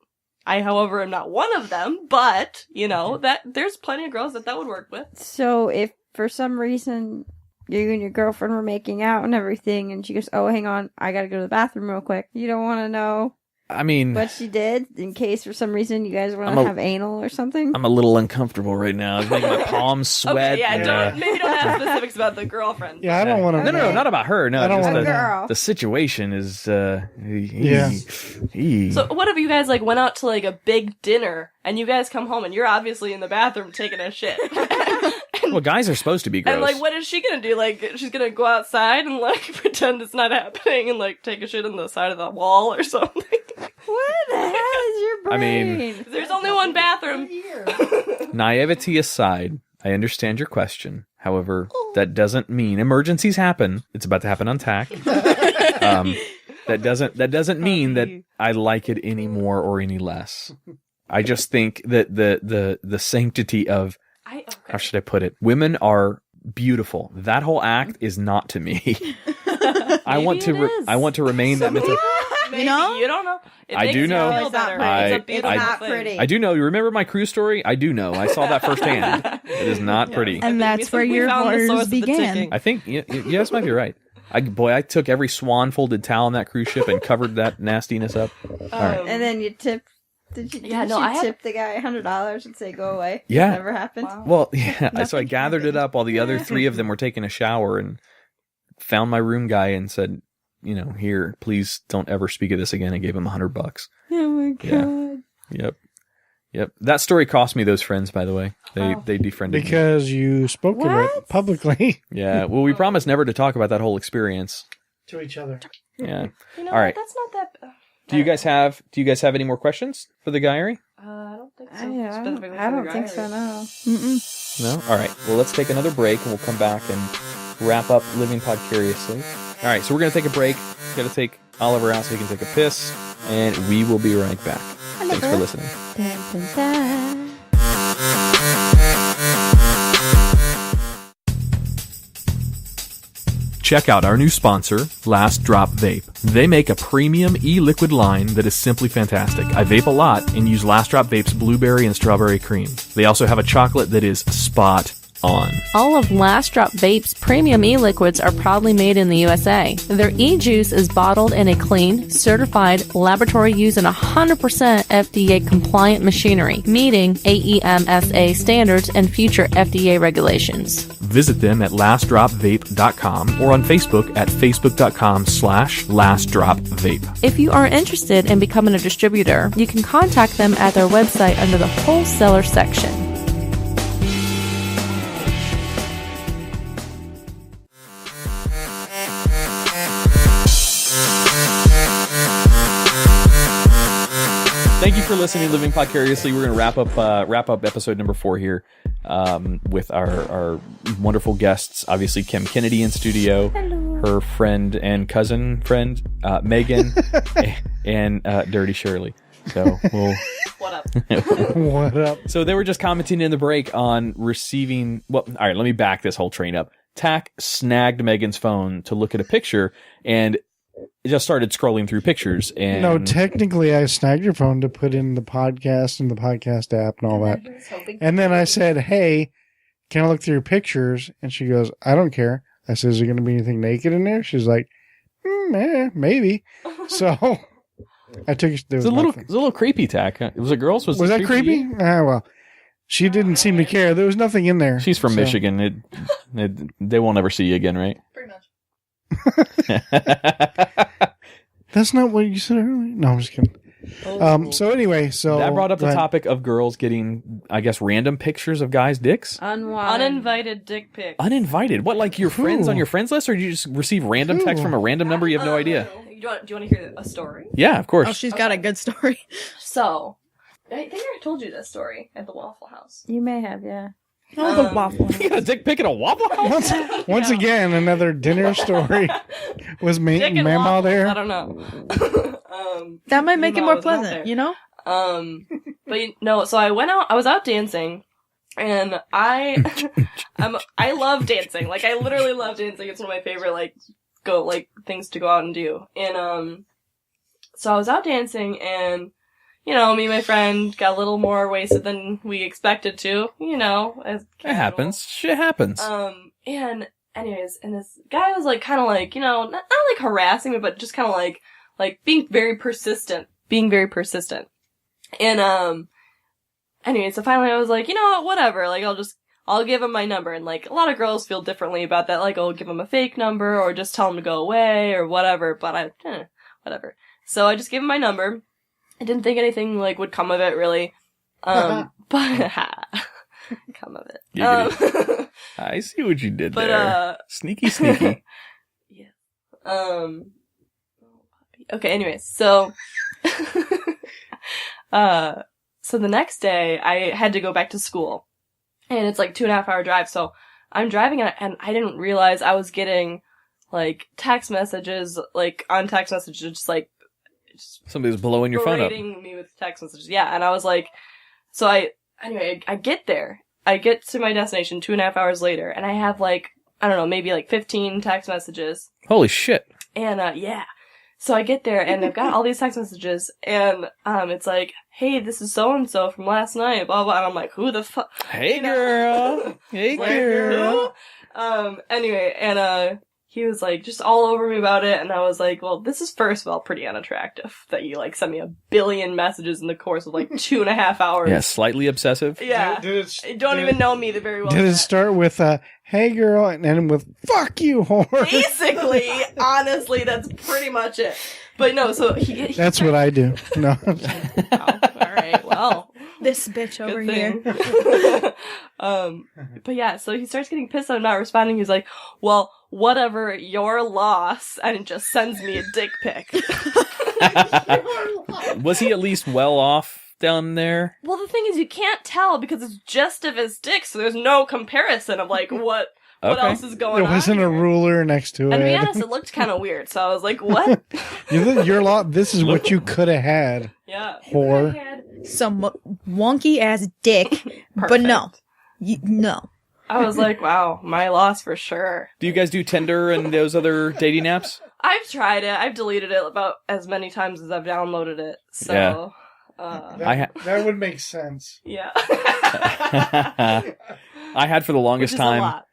I, however, am not one of them, but, that there's plenty of girls that would work with. So if for some reason you and your girlfriend were making out and everything, and she goes, "Oh, hang on, I gotta go to the bathroom real quick," you don't want to know I mean, what she did in case for some reason you guys want I'm to a- have anal or something. I'm a little uncomfortable right now. It's making my palms sweat. Okay, yeah, and, maybe don't have specifics about the girlfriend. Yeah, I don't want to. No, not about her. No, I don't just wanna the, know. Girl. the situation is. Yeah. So what if you guys went out to a big dinner and you guys come home and you're obviously in the bathroom taking a shit, and Well, guys are supposed to be gross. And, like, what is she gonna do? Like, she's gonna go outside and, like, pretend it's not happening and, like, take a shit on the side of the wall or something. What the hell is your brain? I mean- There's only one bathroom. Naivety aside, I understand your question. However, that doesn't mean emergencies happen. It's about to happen on Tach. That doesn't mean that I like it any more or any less. I just think that the sanctity of, how should I put it? Women are beautiful. That whole act is not to me. I want to remain that mythical. Maybe, You know? you don't know. It I makes do you know. feel It's not better. pretty. It's a beautiful It's not thing. pretty. I do know. You remember my cruise story? I do know. I saw that firsthand. It is not pretty. And that's where We your found the source horrors of the began. ticking. I think you guys might be right. I took every swan folded towel on that cruise ship and covered that nastiness up. All right. And then you tipped. Did you tip the guy $100 and say go away? Yeah. Never happened. Wow. Well, yeah. So I gathered it up while the other 3 of them were taking a shower and found my room guy and said, here, please don't ever speak of this again, and gave him $100. Oh my god. Yeah. Yep. That story cost me those friends, by the way. They defriended me. Because you spoke of it What? publicly Yeah. Well, we promised never to talk about that whole experience. to each other. Yeah. You know All right. what? That's not that. Do you guys have any more questions for the guy? I don't think so. I Specifically don't, for the think so, guy. no. Mm-mm. No? All right. Well, let's take another break and we'll come back and wrap up Living Podcariously. All right. So we're going to take a break. Got to take Oliver out so he can take a piss. And we will be right back. Thanks for listening. Dun, dun, dun. Check out our new sponsor, Last Drop Vape. They make a premium e-liquid line that is simply fantastic. I vape a lot and use Last Drop Vape's blueberry and strawberry cream. They also have a chocolate that is spot on. All of Last Drop Vape's premium e-liquids are proudly made in the USA. Their e-juice is bottled in a clean, certified, laboratory used in 100% FDA compliant machinery, meeting AEMSA standards and future FDA regulations. Visit them at lastdropvape.com or on Facebook at facebook.com/lastdropvape. If you are interested in becoming a distributor, you can contact them at their website under the wholesaler section. Thank you for listening to Living Podcariously. We're going to wrap up episode number 4 here with our wonderful guests. Obviously, Kim Kennedy in studio, her friend and cousin friend Megan, and Dirty Shirley. So we'll. What up? What up? So they were just commenting in the break on receiving. Well, all right. Let me back this whole train up. Tach snagged Megan's phone to look at a picture and just started scrolling through pictures. And No, technically, I snagged your phone to put in the podcast and the podcast app and all that. And then I said, "Hey, can I look through your pictures?" And she goes, "I don't care." I said, "Is there going to be anything naked in there?" She's like, "Maybe." So I took it. It was a little creepy, Tach. Was it girls? Was that creepy? Well, she didn't seem to care. There was nothing in there. She's from So- Michigan. They won't ever see you again, right? Pretty much. That's not what you said earlier. No, I'm just kidding. So anyway, That brought up go the ahead. topic of girls getting, I guess, random pictures of guys' dicks. Uninvited dick pic. Uninvited. What, like your friends on your friends list, or do you just receive random text from a random number you have no idea? Do you want to hear a story? Yeah, of course. Oh, she's got a good story. So, I think I told you this story at the Waffle House. You may have, yeah. Oh, the waffle. You got a dick pic at a Waffle House? Once again, another dinner story. Was Dick and Mama waffles, there? I don't know. That might make it No, more I was not pleasant, there. you know? So I was out dancing, and I love dancing. Like, I literally love dancing. It's one of my favorite, things to go out and do. And, so I was out dancing, and, me and my friend got a little more wasted than we expected to, as It happens. Shit happens. And anyways, and this guy was kind of not like harassing me, but just kind of like being very persistent. And, anyway, so finally I was like, whatever, I'll give him my number. And a lot of girls feel differently about that. I'll give him a fake number or just tell him to go away or whatever, but whatever. So I just gave him my number. I didn't think anything would come of it really. But come of it. I see what you did But, there. Sneaky, sneaky. Okay, anyways, so, so the next day I had to go back to school, and it's like 2.5 hour drive, so I'm driving and I didn't realize I was getting, like, text messages, like, on text messages, just like, Somebody was blowing your phone up. berating me with text messages, yeah, and I was like, so I get there, I get to my destination 2.5 hours later, and I have, like, I don't know, maybe like 15 text messages. Holy shit. And, yeah. So I get there, and I've got all these text messages, and, it's like, hey, this is so-and-so from last night, blah, blah, and I'm like, who the fuck? Hey, girl. Hey, Like, girl. who? Anyway, and, he was, like, just all over me about it, and I was like, well, this is, first of all, pretty unattractive, that you, like, sent me 1 billion messages in the course of, like, 2.5 hours. Yeah, slightly obsessive. Yeah. You don't even know me very well. Did it yet. start with hey girl and end with fuck you whore? Basically, honestly, that's pretty much it. But no, so he That's what I do. No. Oh, all right, well, This bitch over good here. thing. But yeah, so he starts getting pissed that I'm not responding. He's like, well, whatever, your loss, and it just sends me a dick pic. Was he at least well off down there? Well, the thing is, you can't tell because it's just of his dick, so there's no comparison of, like, what Okay. else is going There on. wasn't a here. ruler next to And to be it. honest, it looked kind of weird, so I was like, what? Your lot. This is what you could have had, Yeah. whore. Some wonky ass dick, but no. No. I was like, wow, my loss for sure. Do you guys do Tinder and those other dating apps? I've tried it. I've deleted it about as many times as I've downloaded it. So, Yeah. That would make sense. yeah. I had for the longest Which is a time. lot.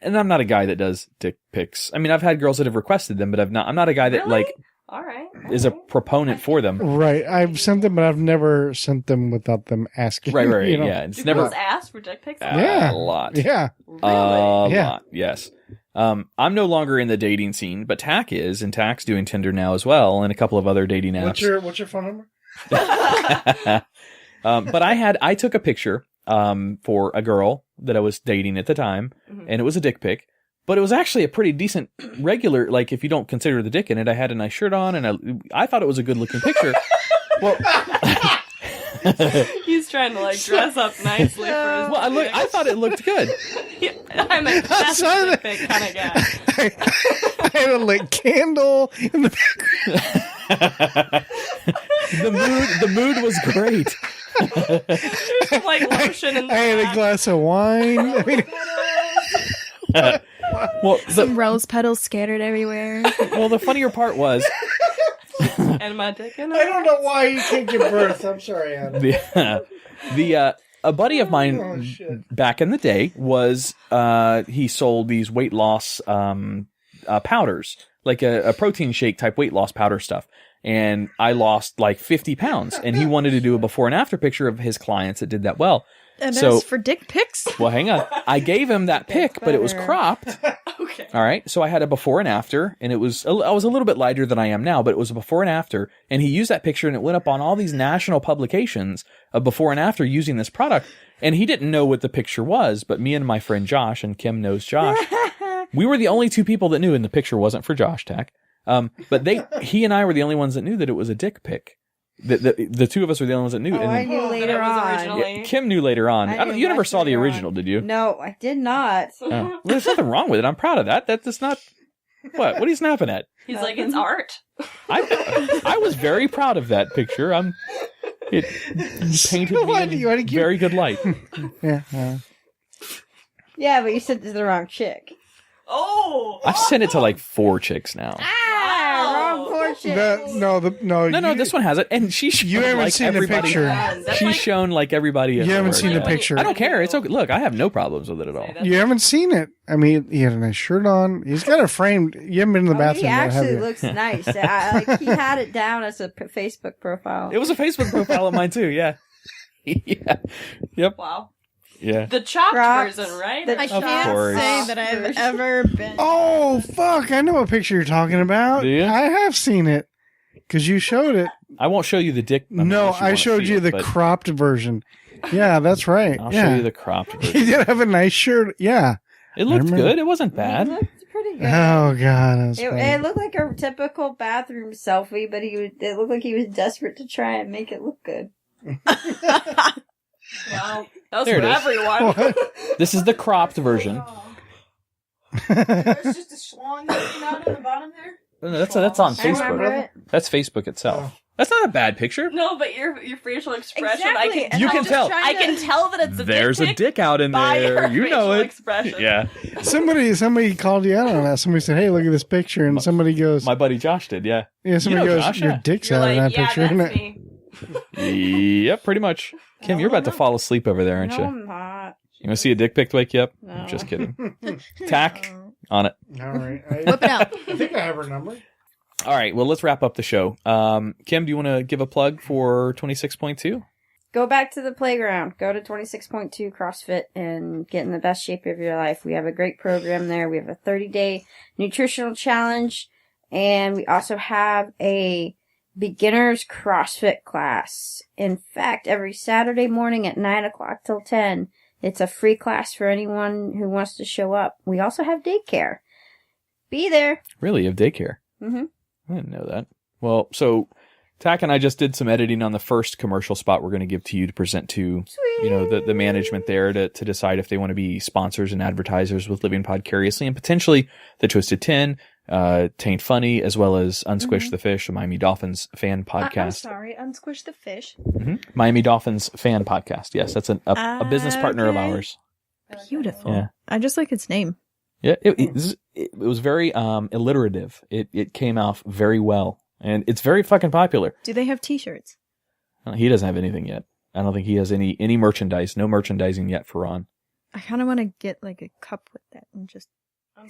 And I'm not a guy that does dick pics. I mean, I've had girls that have requested them, but I'm not a guy that Really? like All right. is a proponent for them. Right. I've sent them, but I've never sent them without them asking. Right. you know? Yeah, it's Do never girls ask for dick pics? Yeah. a lot. Yeah. Really? A Yeah. lot. Yes. I'm no longer in the dating scene, but Tach is, and Tach's doing Tinder now as well, and a couple of other dating apps. What's your phone number? But I took a picture for a girl that I was dating at the time, and it was a dick pic, but it was actually a pretty decent regular, like if you don't consider the dick in it. I had a nice shirt on, and I thought it was a good looking picture. Well, He's trying to like dress up nicely for his. I thought it looked good. I'm a classic dick pic kind of guy. I had a lit candle in the background. The mood was great. There's some like lotion in the I had a back. glass of wine. I mean, Well, Some rose petals scattered everywhere. the funnier part was and my dick in it. I don't know why you can't give birth. I'm sorry, Adam. a buddy of mine Oh, shit. back in the day was he sold these weight loss powders, like a protein shake type weight loss powder stuff. And I lost like 50 pounds, and he wanted to do a before and after picture of his clients that did that well. And So- as for dick pics, Well, hang on. I gave him that pic, but it was cropped. Okay. All right. So I had a before and after, and I was a little bit lighter than I am now, but it was a before and after. And he used that picture, and it went up on all these national publications of before and after using this product. And he didn't know what the picture was, but me and my friend Josh, and Kim knows Josh, we were the only two people that knew, and the picture wasn't for Josh, Tach. But he and I were the only ones that knew that it was a dick pic. The two of us were the only ones that knew. Oh, I knew That later it was on. originally- Kim knew later on. I knew You never much saw the later original, on. did you? No, I did not. Oh. Well, there's nothing wrong with it. I'm proud of that. That's not. What are you snapping at? He's like, it's art. I was very proud of that picture. It painted Why do me you wanna in keep- very good light. Yeah. Yeah, but you said this is the wrong chick. Oh! I've sent it to like 4 chicks now. Wrong portion. No. No, this one has it, and she's You haven't seen the picture. That's She's like, shown like everybody. You haven't seen the like- picture. I don't care. It's okay. Look, I have no problems with it at all. You haven't seen it. I mean, he had a nice shirt on. He's got it framed. You haven't been in the Oh, bathroom he yet, have actually you? looks nice. Like he had it down as a Facebook profile. It was a Facebook profile of mine too. Yeah. Yeah. Yep. wow. Yeah. The chopped Crocs. version, right? The I Of can't course. say that I've ever been. Oh, fuck. I know what picture you're talking about. Do you? I have seen it. Because you showed it. I won't show you the dick. No, I showed you the cropped version. Yeah, that's right. I'll show you the cropped version. He did have a nice shirt. Yeah. It looked good. It wasn't bad. It looked pretty good. Oh, God. It looked like a typical bathroom selfie, but it looked like he was desperate to try and make it look good. Wow. That was There for it is. everyone. This is the cropped version. There's just a schlong hanging out on the bottom there. No, that's on I remember Facebook. it. That's Facebook itself. That's not a bad picture. No, but your facial expression, Exactly. You can tell. I can tell that it's a There's a dick dick out in by there. her You know facial it. expression. Yeah. Somebody called you out on that. Somebody said, "Hey, look at this picture," and somebody goes, My buddy Josh did. Yeah. "Yeah." Somebody You know goes, Josh, "Your yeah. dick's You're out in like, that yeah, picture." that's isn't it? me. Yep, pretty much. Kim, you're about to fall asleep over there, aren't No, you? I'm not. You want to see a dick pic to wake you up? No. Just kidding. Tack on it. All right. Whip it out. I think I have her number. All right. Well, let's wrap up the show. Kim, do you want to give a plug for 26.2? Go back to the playground. Go to 26.2 CrossFit and get in the best shape of your life. We have a great program there. We have a 30-day nutritional challenge, and we also have a beginner's CrossFit class. In fact, every Saturday morning at 9 o'clock till 10, it's a free class for anyone who wants to show up. We also have daycare. Be there. Really? You have daycare? Mm-hmm. I didn't know that. Well, so Tack and I just did some editing on the first commercial spot we're going to give to you to present to, you know, the management there to decide if they want to be sponsors and advertisers with Living Podcariously, and potentially the Twisted 10, Taint Funny, as well as Unsquish the Fish, a Miami Dolphins fan podcast. I'm sorry, Unsquish the Fish. Miami Dolphins fan podcast. Yes, that's a business partner of Okay. ours. Beautiful. Yeah. I just like its name. Yeah, it was very alliterative. It came off very well, and it's very fucking popular. Do they have T-shirts? He doesn't have anything yet. I don't think he has any merchandise. No merchandising yet for Ron. I kind of want to get like a cup with that and just.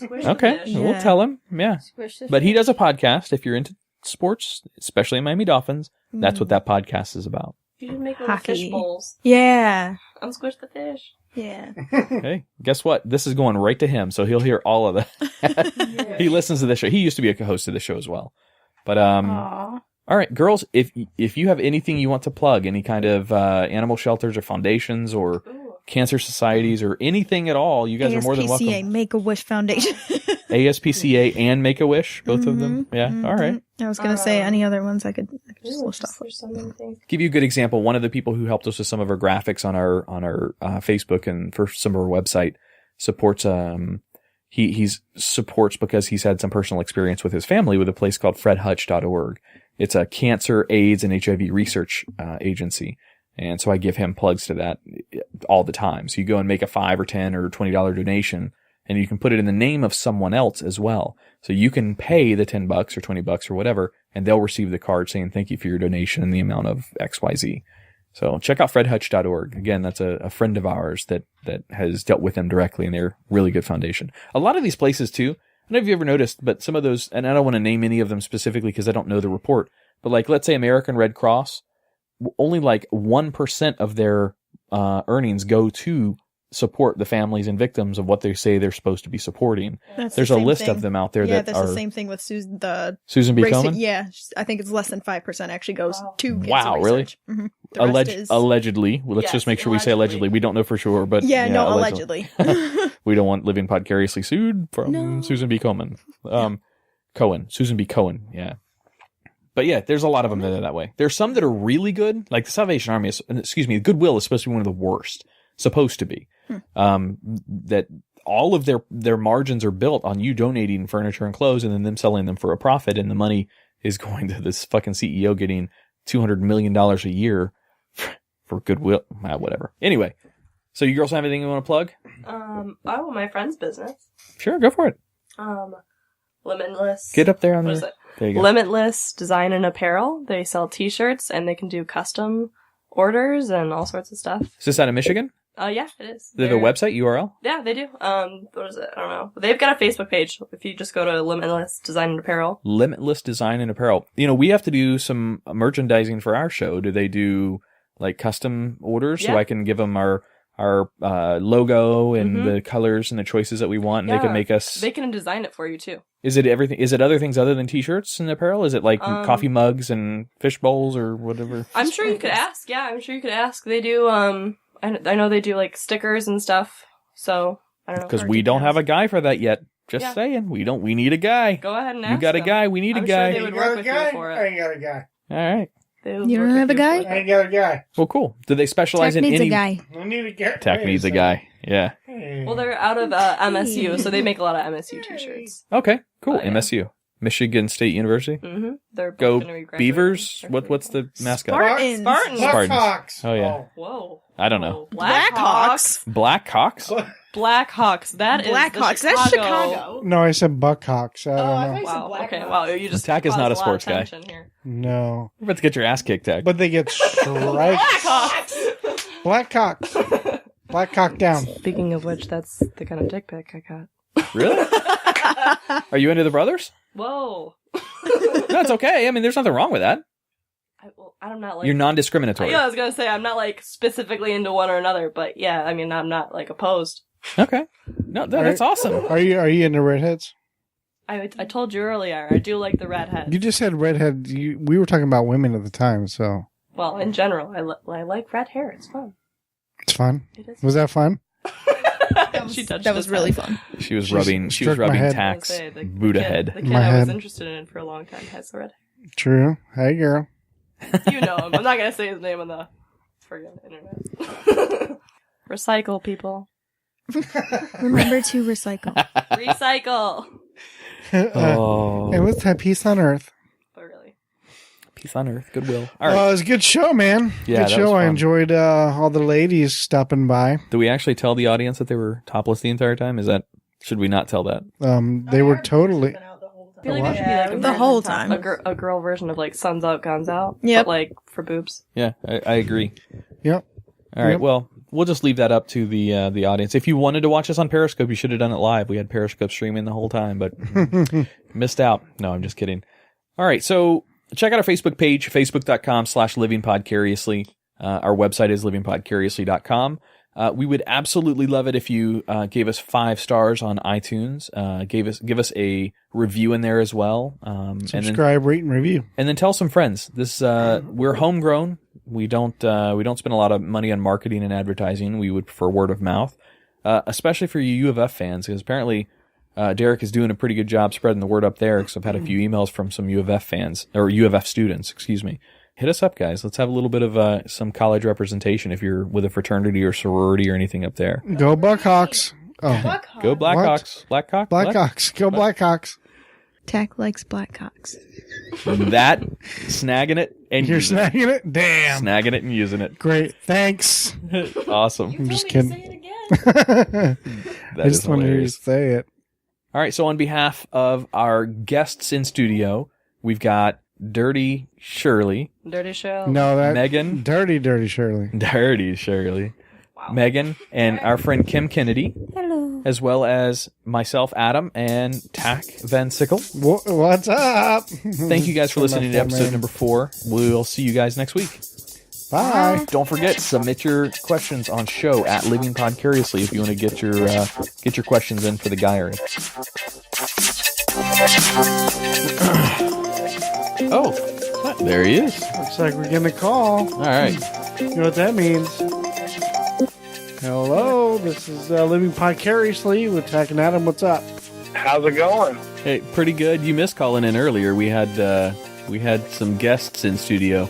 Okay, Yeah. we'll tell him. Yeah, Squish the but he fish. does a podcast. If you're into sports, especially Miami Dolphins, that's what that podcast is about. You should make little fish Hockey. bowls. Yeah. Unsquish the fish. Yeah. Hey, guess what? This is going right to him, so he'll hear all of that. He listens to the show. He used to be a host of the show as well. But Aw. all right, girls, if you have anything you want to plug, any kind of animal shelters or foundations or cancer societies or anything at all, you guys are more than welcome. ASPCA, Make-A-Wish Foundation. ASPCA and Make-A-Wish, both of them. Yeah, all right. I was gonna say any other ones I could just list off. There's so many things. Give you a good example. One of the people who helped us with some of our graphics on our Facebook and for some of our website supports. He's supports because he's had some personal experience with his family with a place called fredhutch.org. It's a cancer, AIDS, and HIV research agency. And so I give him plugs to that all the time. So you go and make a $5 or $10 or $20 donation, and you can put it in the name of someone else as well. So you can pay the $10 or $20 or whatever, and they'll receive the card saying thank you for your donation in the amount of XYZ. So check out fredhutch.org. Again, that's a friend of ours that has dealt with them directly, and they're a really good foundation. A lot of these places too, I don't know if you ever noticed, but some of those, and I don't want to name any of them specifically because I don't know the report, but like let's say American Red Cross, only like 1% of their earnings go to support the families and victims of what they say they're supposed to be supporting. That's There's the a same list thing. of them out there Yeah, that that's are the same thing with Susan. Susan B. Racing- Komen? Yeah, I think it's less than 5% actually goes to cancer Wow, really? research. Mm-hmm. The rest is... Allegedly. Well, let's Yes, just make sure we say allegedly. allegedly. We don't know for sure, but Yeah, no, allegedly. We don't want Living Podcariously sued from No. Susan B. Komen. Cohen. Susan B. Cohen. Yeah. But yeah, there's a lot of them that are that way. There's some that are really good. Like the Salvation Army Goodwill is supposed to be one of the worst. Supposed to be. That all of their margins are built on you donating furniture and clothes and then them selling them for a profit, and the money is going to this fucking CEO getting $200 million a year for Goodwill. Whatever. Anyway. So you girls have anything you want to plug? My friend's business. Sure, go for it. Limitless. Get up there on What is there. it? There you go. Limitless Design and Apparel. They sell t-shirts and they can do custom orders and all sorts of stuff. Is this out of Michigan? Yeah, it is. They have a website URL? Yeah, they do. What is it? I don't know. They've got a Facebook page. If you just go to Limitless Design and Apparel. Limitless Design and Apparel. You know, we have to do some merchandising for our show. Do they do like custom orders so Yeah. I can give them our logo and the colors and the choices that we want, and they can make us. They can design it for you too. Is it everything? Is it other things other than t-shirts and apparel? Is it like coffee mugs and fish bowls or whatever? I'm sure you could ask. Yeah, I'm sure you could ask. They do. I know they do like stickers and stuff. So I don't know. Because we don't have a guy for that yet. Just saying, we don't. We need a guy. Go ahead and ask. You got a guy. We need a guy. Sure they would work with you for it. I ain't got a guy. All right. You don't have a guy? I ain't got a guy. Well, cool. Do they specialize Tach in needs any? a guy. I need a guy. Tach needs a guy. Yeah. Hey. Well, they're out of MSU, so they make a lot of MSU t-shirts. Okay. Cool. Yeah. MSU, Michigan State University. Mm-hmm. They're both Go gonna be graduating. Beavers. What's the mascot? Spartans. Spartans. Blackhawks. Oh yeah. Whoa. I don't know. Blackhawks. Blackhawks. Blackhawks. That is Blackhawks. the That's Chicago. No, I said Buckhawks. I don't know. Wow. Okay. Wow. You just Tach is caused not a lot of sports guy. tension here. No. You're about to get your ass kicked, Tach. But they get stripes. Blackhawks. Blackhawks. Blackhawk down. Speaking of which, that's the kind of dick pic I got. Really? Are you into the brothers? Whoa. No, it's okay. I mean, there's nothing wrong with that. I'm not like. You're non-discriminatory. Yeah, I was gonna say I'm not like specifically into one or another, but yeah, I mean I'm not like opposed. Okay. No, that's awesome. Are you into redheads? I told you earlier, I do like the redhead. You just said redhead. We were talking about women at the time, so Well, in general, I like red hair. It's fun. it's fun. It is. Was that fun? That was really fun. She was She rubbing stroked my head. Tach's I was gonna say, Buddha head. The kid My I was head. interested in for a long time has the red hair. True. Hey, girl. You know him. I'm not gonna say his name on the friggin' internet. Recycle, people. Remember to recycle. Recycle. Oh. And what's that peace on earth? But really. Peace on earth. Goodwill. All right. It was a good show, man. Yeah, good that show. was I fun. enjoyed all the ladies stopping by. Do we actually tell the audience that they were topless the entire time? Should we not tell that? They were totally. I feel like there should be like a The version whole of time. a girl version of like Suns Out, Guns Out. Yep. But like for boobs. Yeah, I agree. Yep. All right. Yep. Well, we'll just leave that up to the audience. If you wanted to watch us on Periscope, you should have done it live. We had Periscope streaming the whole time, but missed out. No, I'm just kidding. All right. So check out our Facebook page, facebook.com/livingpodcariously. Our website is livingpodcariously.com. We would absolutely love it if you gave us 5 stars on iTunes. Give us a review in there as well. Subscribe, rate, and review. And then tell some friends. This we're homegrown. We don't spend a lot of money on marketing and advertising. We would prefer word of mouth, especially for you U of F fans, because apparently Derek is doing a pretty good job spreading the word up there. Because I've had a few emails from some U of F fans or U of F students. Excuse me. Hit us up, guys. Let's have a little bit of some college representation if you're with a fraternity or sorority or anything up there. Go Buckhawks. Oh, Go Blackhawks. Blackhawks. Blackhawks. Go Blackhawks. Tach likes Blackhawks. That snagging it and You're using it. snagging it? Damn. Snagging it and using it. Great. Thanks. Awesome. I'm just kidding. That I is just want to hear you hilarious. say it. All right. So on behalf of our guests in studio, we've got Dirty Shirley, Dirty show. No, that Megan. Dirty Shirley. Dirty Shirley, Megan, and our friend Kim Kennedy, Hello. as well as myself, Adam, and Tach Van Sickle. What's up? Thank you guys for listening to episode number 4. We'll see you guys next week. Bye. Don't forget, submit your questions on show at Living Podcariously if you want to get your questions in for the Guyry. Oh, there he is. Looks like we're getting a call. All right. You know what that means? Hello, this is Living Podcariously with Tach and Adam. What's up? How's it going? Hey, pretty good. You missed calling in earlier. We had some guests in studio.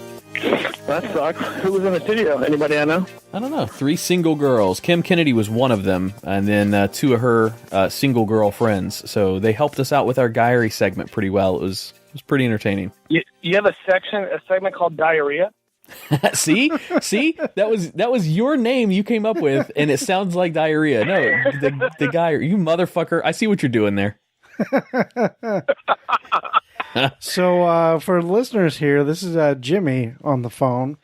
That sucks. Who was in the studio? Anybody I know? I don't know. 3 single girls. Kim Kennedy was one of them, and then 2 of her single girl friends. So they helped us out with our Guyry segment pretty well. It was pretty entertaining. You have a segment called Diarrhea? See, that was your name you came up with, and it sounds like diarrhea. No, the guy, you motherfucker. I see what you're doing there. So, for listeners here, this is Jimmy on the phone,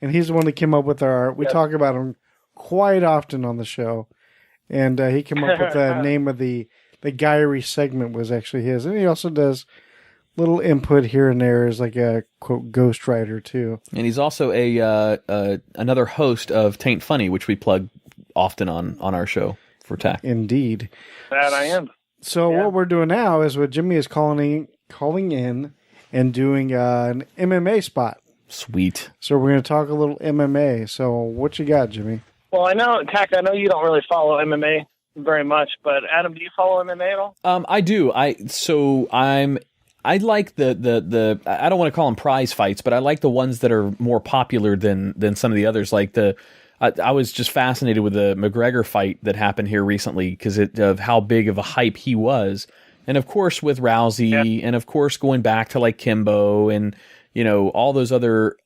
and he's the one that came up with we talk about him quite often on the show, and he came up with the name of the Guyry segment was actually his, and he also does little input here and there as like a quote ghostwriter too. And he's also another host of Taint Funny, which we plug often on our show for Tach. Indeed. That I am. So what we're doing now is what Jimmy is calling in and doing an MMA spot. Sweet. So we're going to talk a little MMA. So what you got, Jimmy? Well, I know, Tach, I know you don't really follow MMA very much, but Adam, do you follow MMA at all? I do. I like the I don't want to call them prize fights, but I like the ones that are more popular than some of the others. Like I was just fascinated with the McGregor fight that happened here recently because of how big of a hype he was, and of course with Rousey, and of course going back to like Kimbo and all those other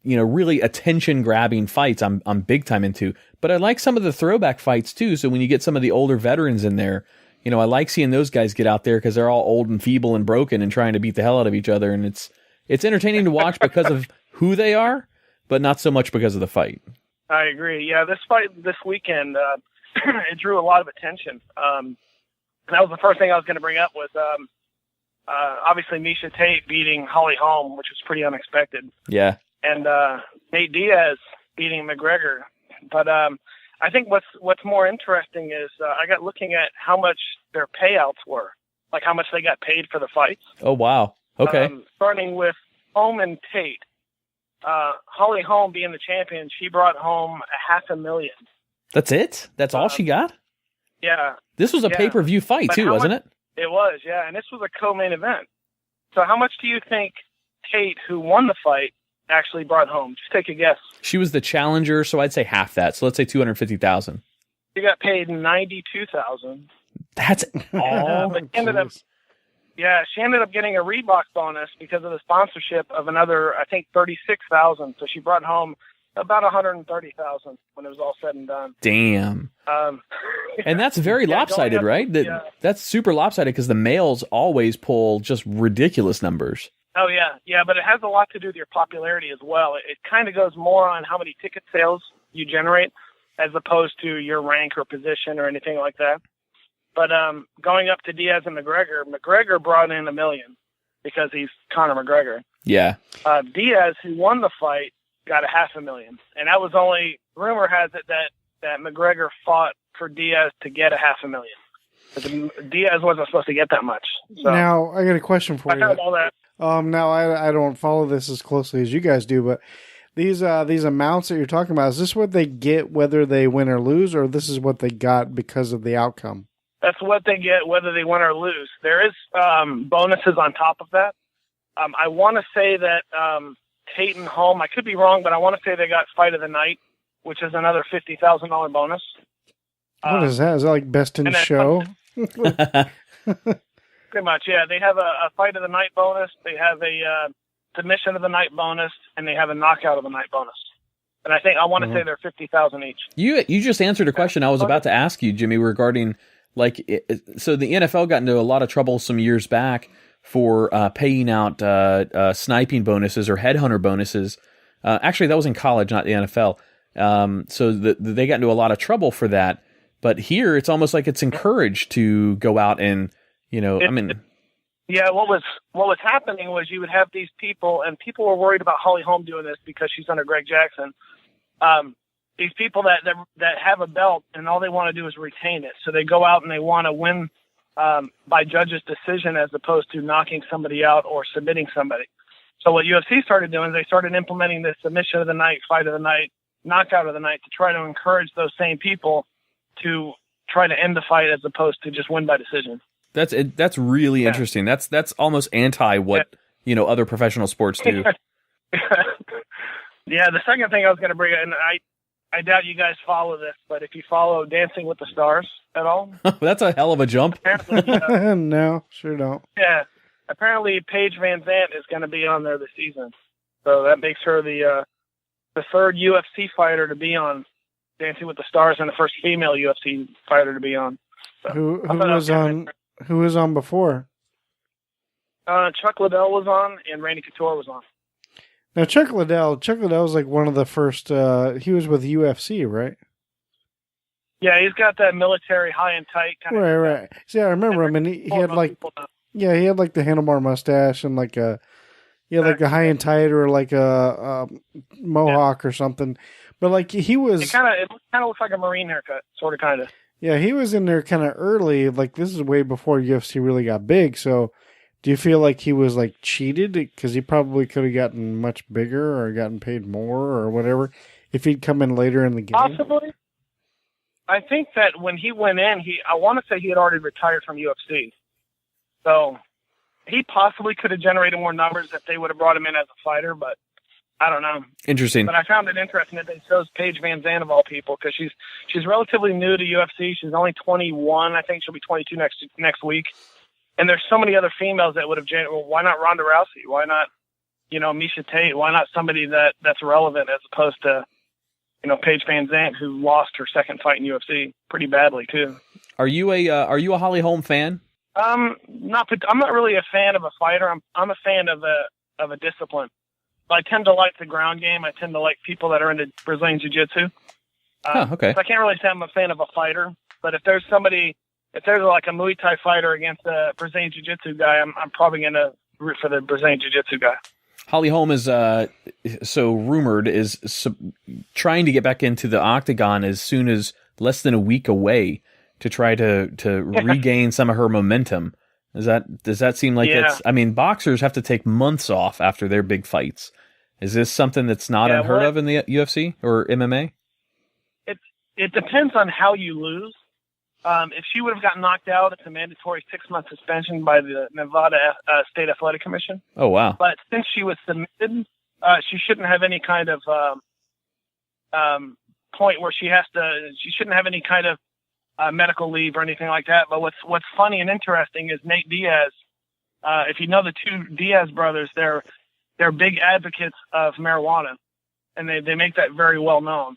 really attention grabbing fights. I'm big time into, but I like some of the throwback fights too. So when you get some of the older veterans in there. I like seeing those guys get out there because they're all old and feeble and broken and trying to beat the hell out of each other. And it's entertaining to watch because of who they are, but not so much because of the fight. I agree. Yeah, this fight this weekend, it drew a lot of attention. And that was the first thing I was going to bring up was obviously Miesha Tate beating Holly Holm, which was pretty unexpected. Yeah. And Nate Diaz beating McGregor. But I think what's more interesting is I got looking at how much their payouts were, like how much they got paid for the fights. Oh, wow. Okay. Starting with Holm and Tate. Holly Holm being the champion, she brought home $500,000. That's it? That's all she got? Yeah. This was a pay-per-view fight But too, wasn't it? It was, yeah. And this was a co-main event. So how much do you think Tate, who won the fight, actually brought home? Just take a guess. She was the challenger, so I'd say half that. So let's say $250,000. She got paid $92,000. That's all. But she ended up getting a Reebok bonus because of the sponsorship of another, I think, $36,000. So she brought home about $130,000 when it was all said and done. Damn. And that's very lopsided, right? That's super lopsided because the males always pull just ridiculous numbers. Oh, yeah, but it has a lot to do with your popularity as well. It kind of goes more on how many ticket sales you generate as opposed to your rank or position or anything like that. But going up to Diaz and McGregor brought in $1 million because he's Conor McGregor. Yeah. Diaz, who won the fight, got $500,000. And that was only, rumor has it that McGregor fought for Diaz to get $500,000. But Diaz wasn't supposed to get that much. So, now, I got a question for you. I heard all that. Now I don't follow this as closely as you guys do, but these amounts that you're talking about, is this what they get whether they win or lose, or this is what they got because of the outcome? That's what they get whether they win or lose. There is bonuses on top of that. I want to say that Tate and Holm, I could be wrong, but I want to say they got Fight of the Night, which is another $50,000 bonus. What is that? Is that like best in show? Pretty much, yeah. They have a Fight of the Night bonus. They have a Submission of the Night bonus, and they have a Knockout of the Night bonus. And I want to say they're $50,000 each. You just answered a question I was about to ask you, Jimmy, regarding so the NFL got into a lot of trouble some years back for paying out sniping bonuses or headhunter bonuses. Actually, that was in college, not the NFL. So they got into a lot of trouble for that. But here, it's almost like it's encouraged to go out and Yeah, what was happening was you would have these people, and people were worried about Holly Holm doing this because she's under Greg Jackson. These people that have a belt and all they want to do is retain it. So they go out and they want to win by judge's decision as opposed to knocking somebody out or submitting somebody. So what UFC started doing is they started implementing this submission of the night, fight of the night, knockout of the night to try to encourage those same people to try to end the fight as opposed to just win by decision. That's really interesting. That's almost anti what other professional sports do. Yeah, the second thing I was going to bring up, and I doubt you guys follow this, but if you follow Dancing with the Stars at all, that's a hell of a jump. No, sure don't. Yeah, apparently Paige Van Zant is going to be on there this season, so that makes her the third UFC fighter to be on Dancing with the Stars and the first female UFC fighter to be on. So, who was on? Who was on before? Chuck Liddell was on, and Randy Couture was on. Now, Chuck Liddell was like one of the first. He was with UFC, right? Yeah, he's got that military high and tight kind of. Right. See, I remember him, and he had like, he had like the handlebar mustache and like a, Yeah, like a high and tight or like a mohawk or something. But like he was, it kind of looks like a Marine haircut, sort of, kind of. yeah, he was in there kind of early. Like this is way before UFC really got big. So, do you feel like he was like cheated because he probably could have gotten much bigger or gotten paid more or whatever if he'd come in later in the game? Possibly. I think that when he went in, I want to say he had already retired from UFC. So he possibly could have generated more numbers if they would have brought him in as a fighter, but I don't know. Interesting. But I found it interesting that they chose Paige Van Zandt of all people, because she's relatively new to UFC. She's only 21. I think she'll be 22 next week. And there's so many other females that would have generated. Well, why not Ronda Rousey? Why not, Miesha Tate? Why not somebody that's relevant as opposed to, Paige Van Zandt, who lost her second fight in UFC pretty badly too. Are you a Holly Holm fan? I'm not really a fan of a fighter. I'm a fan of a discipline. I tend to like the ground game. I tend to like people that are into Brazilian Jiu-Jitsu. Okay. So I can't really say I'm a fan of a fighter, but if there's like a Muay Thai fighter against a Brazilian Jiu-Jitsu guy, I'm probably going to root for the Brazilian Jiu-Jitsu guy. Holly Holm is, so rumored, is trying to get back into the octagon as soon as less than a week away to try to regain some of her momentum. Does that seem like it's? I mean, boxers have to take months off after their big fights. Is this something that's not unheard of in the UFC or MMA? It depends on how you lose. If she would have gotten knocked out, it's a mandatory 6-month suspension by the Nevada State Athletic Commission. Oh, wow. But since she was submitted, she shouldn't have any kind of point where she shouldn't have any kind of medical leave or anything like that. But what's funny and interesting is Nate Diaz. If you know the two Diaz brothers, they're big advocates of marijuana, and they make that very well known.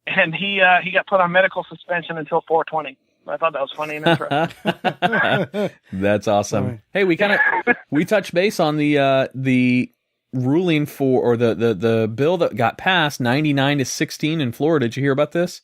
And he got put on medical suspension until 4/20. I thought that was funny and interesting. That's awesome. Hey, we touched base on the ruling or the bill that got passed 99-16 in Florida. Did you hear about this?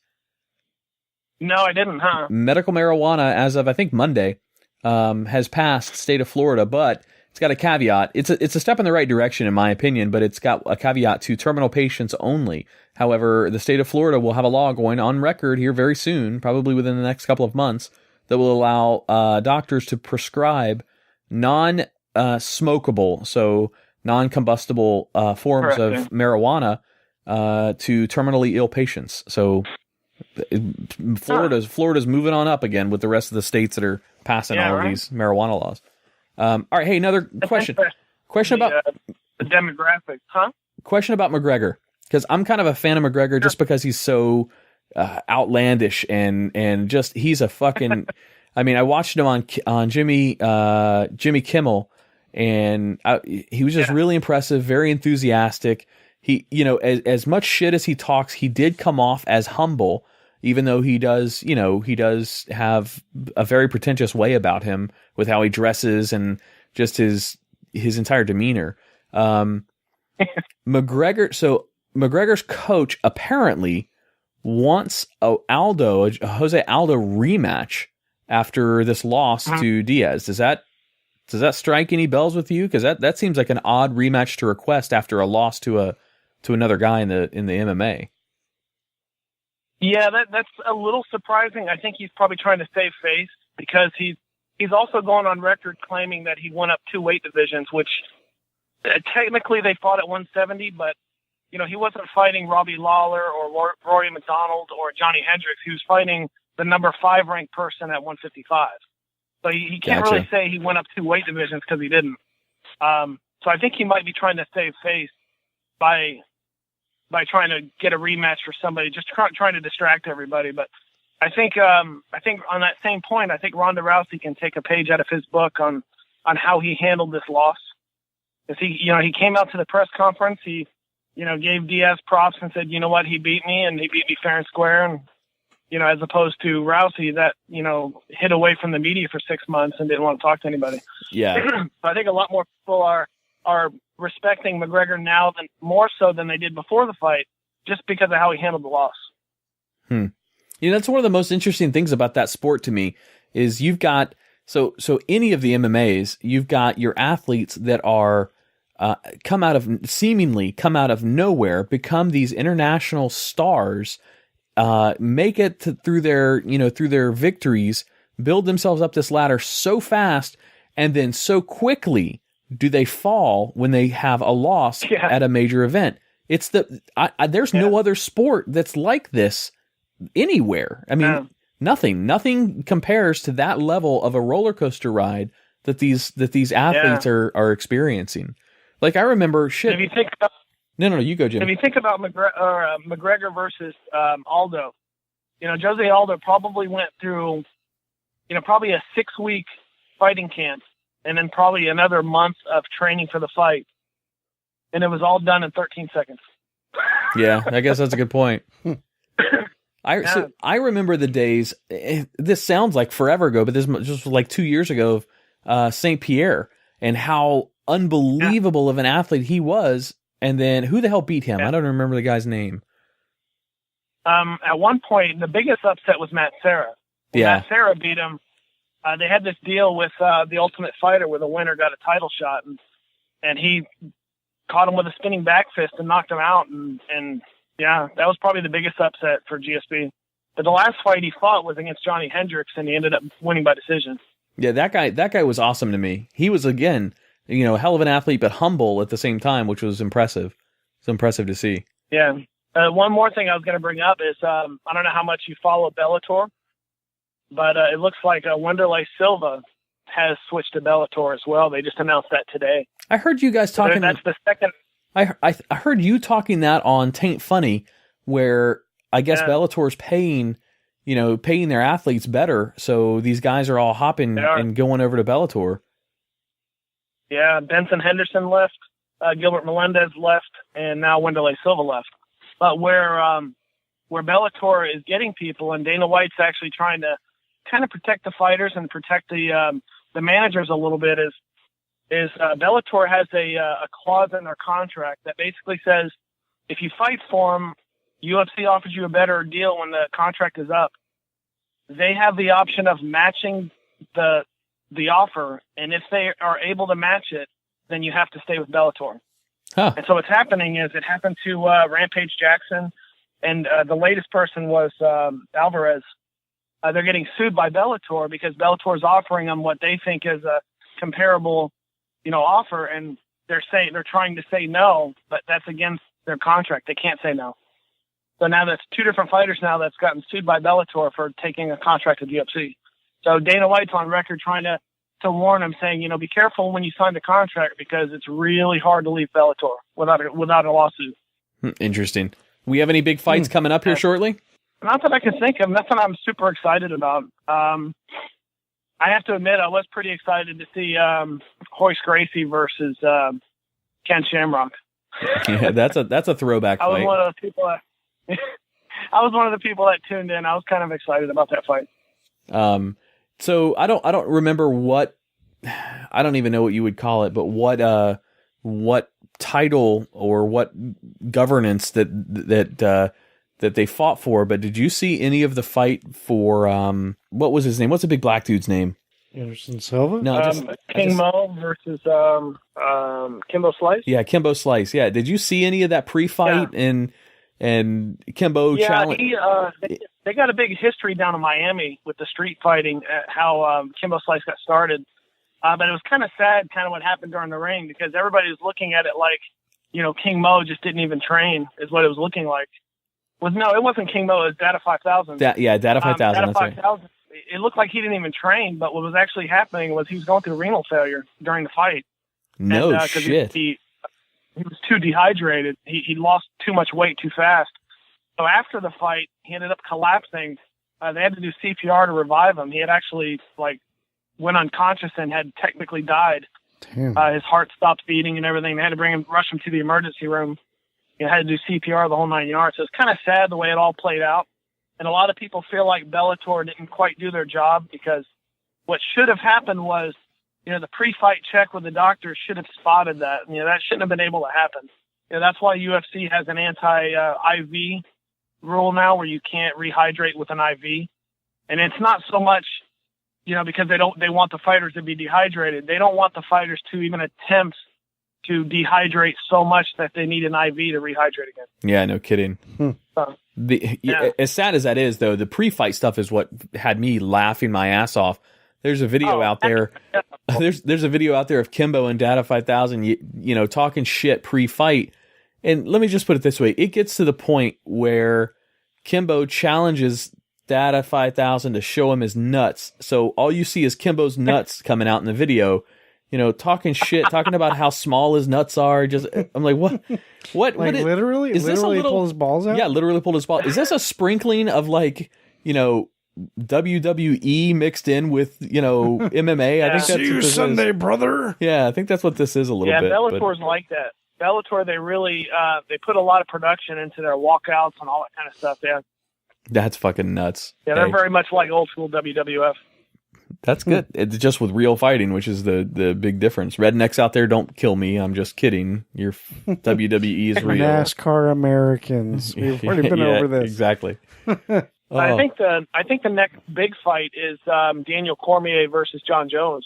No, I didn't, huh? Medical marijuana, as of I think Monday, has passed state of Florida, but it's got a caveat. It's a step in the right direction, in my opinion, but it's got a caveat to terminal patients only. However, the state of Florida will have a law going on record here very soon, probably within the next couple of months, that will allow doctors to prescribe non-smokable, so non-combustible forms of marijuana to terminally ill patients. So Florida's moving on up again with the rest of the states that are passing all of these marijuana laws. All right, hey, another question. Question about the demographics, huh? Question about McGregor, because I'm kind of a fan of McGregor just because he's so outlandish and just he's a fucking. I mean, I watched him on Jimmy Kimmel, and he was just really impressive, very enthusiastic. He, as much shit as he talks, he did come off as humble, even though he does have a very pretentious way about him with how he dresses and just his entire demeanor. McGregor's coach apparently wants a Jose Aldo rematch after this loss to Diaz. Does that strike any bells with you? Because that seems like an odd rematch to request after a loss to another guy in the MMA. Yeah, that's a little surprising. I think he's probably trying to save face because he's also going on record claiming that he went up 2 weight divisions, which technically they fought at 170, but he wasn't fighting Robbie Lawler or Rory McDonald or Johnny Hendricks. He was fighting the number 5 ranked person at 155. So he can't really say he went up 2 weight divisions because he didn't. So I think he might be trying to save face by trying to get a rematch for somebody, just trying to distract everybody. But I think on that same point, I think Ronda Rousey can take a page out of his book on how he handled this loss. Because he came out to the press conference, he gave Diaz props and said, you know what, he beat me and he beat me fair and square. And as opposed to Rousey that hid away from the media for 6 months and didn't want to talk to anybody. Yeah. So I think a lot more people are respecting McGregor now more so than they did before the fight, just because of how he handled the loss. That's one of the most interesting things about that sport to me is you've got so any of the MMAs, you've got your athletes that are seemingly come out of nowhere, become these international stars, make it through their victories, build themselves up this ladder so fast, and then so quickly do they fall when they have a loss at a major event. It's there's no other sport that's like this anywhere. I mean, nothing compares to that level of a roller coaster ride that these athletes are experiencing. Like, I remember shit. If you think about, no, you go, Jim. If you think about McGregor versus Aldo, Jose Aldo probably went through, probably a 6-week fighting camp, and then probably another month of training for the fight, and it was all done in 13 seconds. Yeah, I guess that's a good point. I remember the days. This sounds like forever ago, but this was just like 2 years ago. St. Pierre, and how unbelievable of an athlete he was. And then who the hell beat him? I don't remember the guy's name. At one point, the biggest upset was Matt Serra. Matt Serra beat him. They had this deal with the Ultimate Fighter where the winner got a title shot, and he caught him with a spinning back fist and knocked him out. And that was probably the biggest upset for GSP. But the last fight he fought was against Johnny Hendricks, and he ended up winning by decision. Yeah, that guy was awesome to me. He was, again, a hell of an athlete, but humble at the same time, which was impressive. It's impressive to see. Yeah. One more thing I was going to bring up is, I don't know how much you follow Bellator, but it looks like Wanderlei Silva has switched to Bellator as well. They just announced that today. I heard you guys talking. That's the second. I heard you talking that on Taint Funny, where I guess Bellator's paying their athletes better, so these guys are all hopping and going over to Bellator. Yeah, Benson Henderson left, Gilbert Melendez left, and now Wanderlei Silva left. But where Bellator is getting people, and Dana White's actually trying to kind of protect the fighters and protect the managers a little bit, is Bellator has a clause in their contract that basically says if you fight for them, UFC offers you a better deal when the contract is up. They have the option of matching the offer, and if they are able to match it, then you have to stay with Bellator. Huh. And so what's happening is it happened to Rampage Jackson, and the latest person was Alvarez. They're getting sued by Bellator because Bellator is offering them what they think is a comparable, offer, and they're trying to say no, but that's against their contract. They can't say no. So now that's two different fighters now that's gotten sued by Bellator for taking a contract with UFC. So Dana White's on record trying to warn them, saying, be careful when you sign the contract because it's really hard to leave Bellator without a lawsuit. Interesting. We have any big fights coming up here shortly? Not that I can think of. Nothing I'm super excited about. I have to admit, I was pretty excited to see Hoist Gracie versus Ken Shamrock. Yeah, that's a throwback fight. I was one of the people that tuned in. I was kind of excited about that fight. So I don't remember I don't even know what you would call it, but what title or what governance that they fought for. But did you see any of the fight for what was his name? What's the big black dude's name? Anderson Silva? No, King Mo versus Kimbo Slice. Yeah, Kimbo Slice. Yeah, did you see any of that pre-fight and Kimbo challenge? They got a big history down in Miami with the street fighting, how Kimbo Slice got started. But it was kind of sad, what happened during the ring, because everybody was looking at it like, King Mo just didn't even train, is what it was looking like. No, it wasn't King Mo, it was Data 5000. Data 5000. Data 5000. It looked like he didn't even train, but what was actually happening was he was going through renal failure during the fight. No shit. He was too dehydrated. He lost too much weight too fast. So after the fight, he ended up collapsing. They had to do CPR to revive him. He had actually went unconscious and had technically died. His heart stopped beating and everything. They had to rush him to the emergency room. He had to do CPR the whole 9 yards. So it's kind of sad the way it all played out. And a lot of people feel like Bellator didn't quite do their job, because what should have happened was, the pre-fight check with the doctor should have spotted that. That shouldn't have been able to happen. That's why UFC has an anti-IV rule now, where you can't rehydrate with an IV. And it's not so much, because they want the fighters to be dehydrated. They don't want the fighters to even attempt to dehydrate so much that they need an IV to rehydrate again. Yeah, no kidding. So, As sad as that is, though, the pre-fight stuff is what had me laughing my ass off. There's a video out there. There's a video out there of Kimbo and Data 5000, you know, talking shit pre-fight. And let me just put it this way: it gets to the point where Kimbo challenges Data 5000 to show him his nuts. So all you see is Kimbo's nuts coming out in the video. You know, talking shit, talking about how small his nuts are. Just, I'm like, what? Like literally, is this a little, pull his balls out? Yeah, literally pulled his balls. Is this a sprinkling of, like, you know, WWE mixed in with, you know, MMA? I think that's See you Sunday, brother. Yeah, I think that's what this is a little bit. Yeah, Bellator's like that. Bellator, they really they put a lot of production into their walkouts and all that kind of stuff. Yeah, that's fucking nuts. Yeah, they're very much like old school WWF. That's good. It's just with real fighting, which is the big difference. Rednecks out there, don't kill me. I'm just kidding. Your WWE is real. NASCAR Americans. We've already been over this. Exactly. I think the next big fight is Daniel Cormier versus John Jones.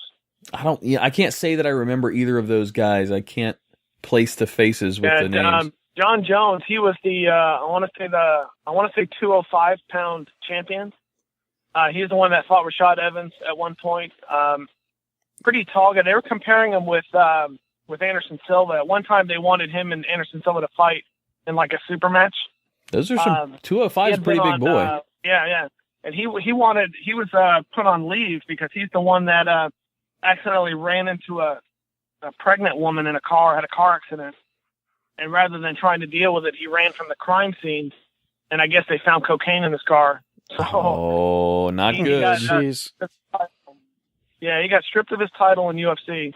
I can't say that I remember either of those guys. I can't place the faces with the names. John Jones, he was the I want to say 205-pound champion. He's the one that fought Rashad Evans at one point. Pretty tall guy. They were comparing him with Anderson Silva. At one time, they wanted him and Anderson Silva to fight in like a super match. Those are some 205 is a pretty big boy. Yeah. And he was put on leave because he's the one that accidentally ran into a pregnant woman in a car, had a car accident. And rather than trying to deal with it, he ran from the crime scene. And I guess they found cocaine in his car. So not good. Yeah, he got stripped of his title in UFC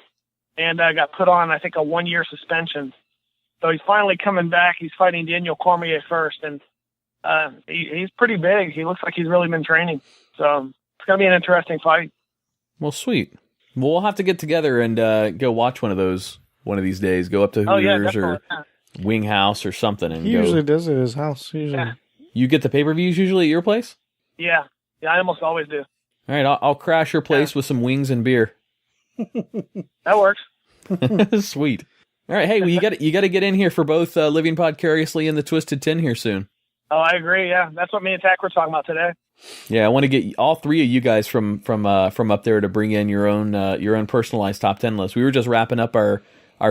and got put on, I think, a 1-year suspension. So he's finally coming back. He's fighting Daniel Cormier first, and he's pretty big. He looks like he's really been training. So it's going to be an interesting fight. Well, sweet. Well, we'll have to get together and go watch one of these days. Go up to Hooters or Wing House or something. And he usually does it at his house. Usually. Yeah. You get the pay-per-views usually at your place? Yeah, I almost always do. All right, I'll crash your place with some wings and beer. That works. Sweet. All right, hey, well, you got to get in here for both Living Podcariously and the Twisted 10 here soon. Oh, I agree. Yeah, that's what me and Tach were talking about today. Yeah, I want to get all three of you guys from up there to bring in your own personalized top 10 list. We were just wrapping up our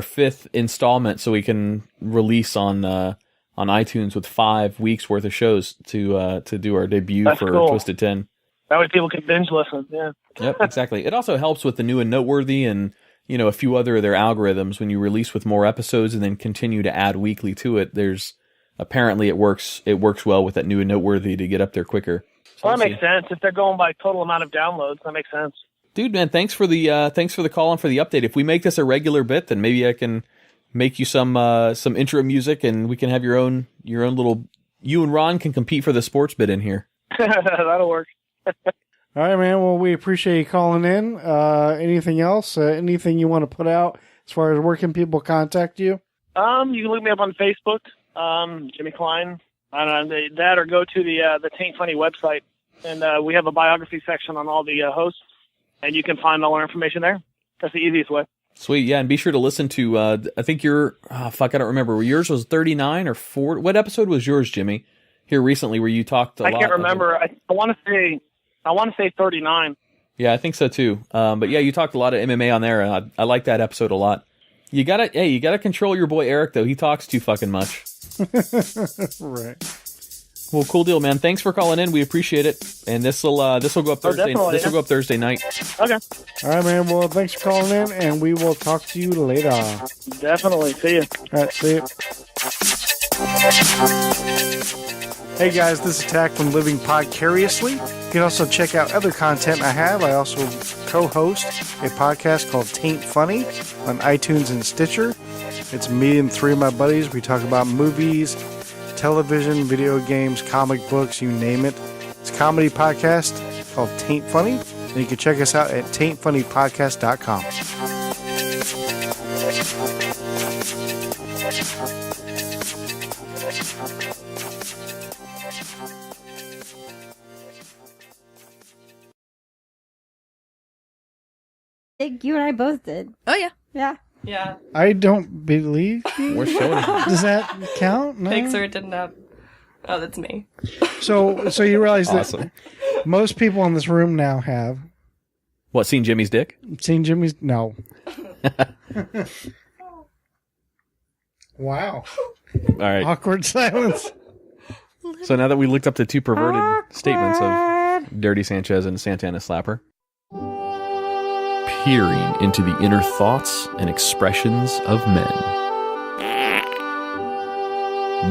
fifth installment, so we can release on iTunes with 5 weeks worth of shows to do our debut. That's for cool. Twisted 10. That way people can binge listen. Yeah. Yep, exactly. It also helps with the new and noteworthy and, you know, a few other of their algorithms. When you release with more episodes and then continue to add weekly to it, there's apparently it works well with that new and noteworthy to get up there quicker. So well, that makes sense. If they're going by total amount of downloads, that makes sense. Dude, man, thanks for the call and for the update. If we make this a regular bit, then maybe I can make you some intro music, and we can have your own little. You and Ron can compete for the sports bit in here. That'll work. All right, man. Well, we appreciate you calling in. Anything else? Anything you want to put out as far as where can people contact you? You can look me up on Facebook, Jimmy Klein. That or go to the Taint Funny website, and we have a biography section on all the hosts, and you can find all our information there. That's the easiest way. Sweet, yeah, and be sure to listen to, I think I don't remember, yours was 39 or 40. What episode was yours, Jimmy, here recently where you talked a lot? I can't remember. I want to say 39. Yeah, I think so too. But yeah, you talked a lot of MMA on there, and I like that episode a lot. You gotta control your boy Eric, though. He talks too fucking much. Right. Well, cool deal, man. Thanks for calling in. We appreciate it. And this will go up Thursday. This will go up Thursday night. Okay. All right, man. Well, thanks for calling in, and we will talk to you later. Definitely. See you. All right. See you. Hey guys, this is Tach from Living Podcariously. You can also check out other content I have. I also co-host a podcast called Taint Funny on iTunes and Stitcher. It's me and 3 of my buddies. We talk about movies, television, video games, comic books, you name it. It's a comedy podcast called Taint Funny, and you can check us out at taintfunnypodcast.com. You and I both did. Oh, yeah. Yeah. Yeah. I don't believe you. We're showing. Does that count? No. Pixar didn't have. Oh, that's me. So you realize Awesome. that most people in this room now have What, seen Jimmy's dick? seen Jimmy's. No. Wow. All right. Awkward silence. So now that we looked up the two perverted statements of Dirty Sanchez and Santana Slapper, peering into the inner thoughts and expressions of men.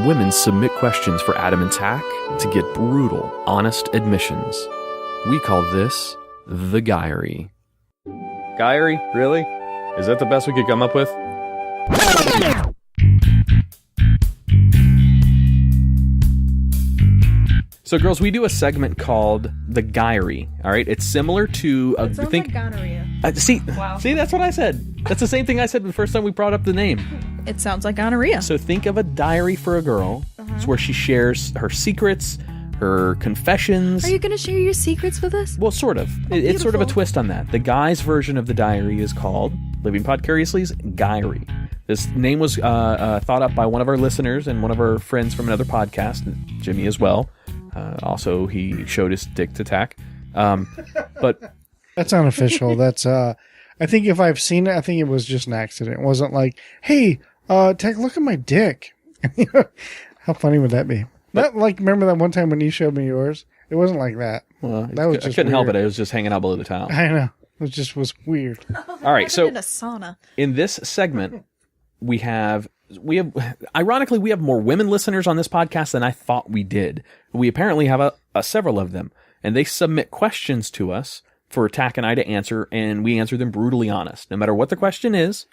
Women submit questions for Adam and Tach to get brutal, honest admissions. We call this the Guyry. Guyry? Really? Is that the best we could come up with? So, girls, we do a segment called the Guyry. All right, it's similar to It sounds like gonorrhea. see, Wow. see, that's what I said. That's the same thing I said the first time we brought up the name. It sounds like gonorrhea. So, think of a diary for a girl. It's where she shares her secrets, her confessions. Are you going to share your secrets with us? Well, sort of. It's sort of a beautiful. twist on that. The guy's version of the diary is called Living Podcariously's Guyry. This name was thought up by one of our listeners and one of our friends from another podcast, Jimmy as well. Also, he showed his dick to Tach. But That's unofficial. That's I think if I've seen it, I think it was just an accident. It wasn't like, hey, Tach, look at my dick. How funny would that be? Not like, remember that one time when you showed me yours? It wasn't like that. well, That was I just couldn't help weird. it. It was just hanging out below the towel. I know. It just was weird. All right, so in a sauna. in this segment, we have ironically, we have more women listeners on this podcast than I thought we did. We apparently have several of them, and they submit questions to us for Tach and I to answer, and we answer them brutally honest. No matter what the question is,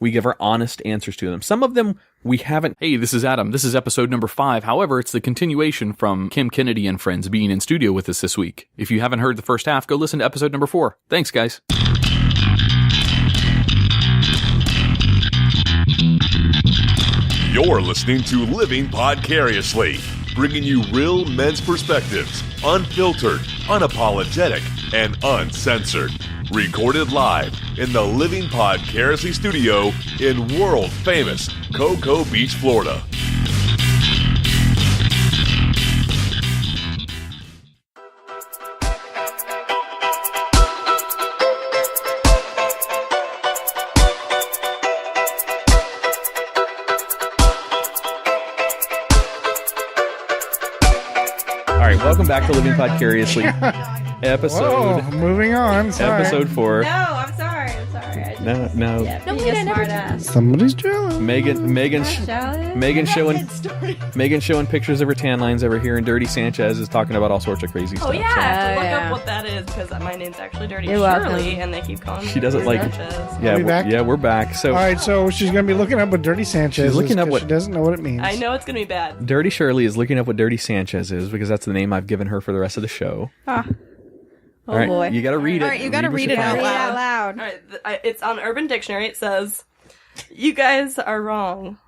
we give our honest answers to them. Some of them we haven't. Hey, this is Adam. This is episode number 5. However, it's the continuation from Kim Kennedy and friends being in studio with us this week. If you haven't heard the first half, go listen to episode number 4. Thanks, guys. You're listening to Living Podcariously, bringing you real men's perspectives, unfiltered, unapologetic, and uncensored. Recorded live in the Living Podcariously studio in world-famous Cocoa Beach, Florida. All right, welcome back to Living Podcariously, Whoa, moving on. Sorry. episode 4. No, I'm sorry. I just, No. Yeah, No, being wait, a I never smart ass. Somebody's jealous. Megan's showing Story. Megan's showing pictures of her tan lines over here, and Dirty Sanchez is talking about all sorts of crazy stuff. Oh yeah, I have to Oh, look yeah. up what that is because my name's actually Dirty You're Shirley, welcome. and they keep calling me. She doesn't Dirty like- Sanchez. Yeah, Are we back? we're back. So All right, so she's going to be looking up what Dirty Sanchez She's looking is up 'cause what- she doesn't know what it means. I know it's gonna be bad. Dirty Shirley is looking up what Dirty Sanchez is because that's the name I've given her for the rest of the show. Oh All right, boy. you got to read it. All right, you gotta what read you it out find. Read it loud. out loud. All right, it's on Urban Dictionary. It says, "You guys are wrong.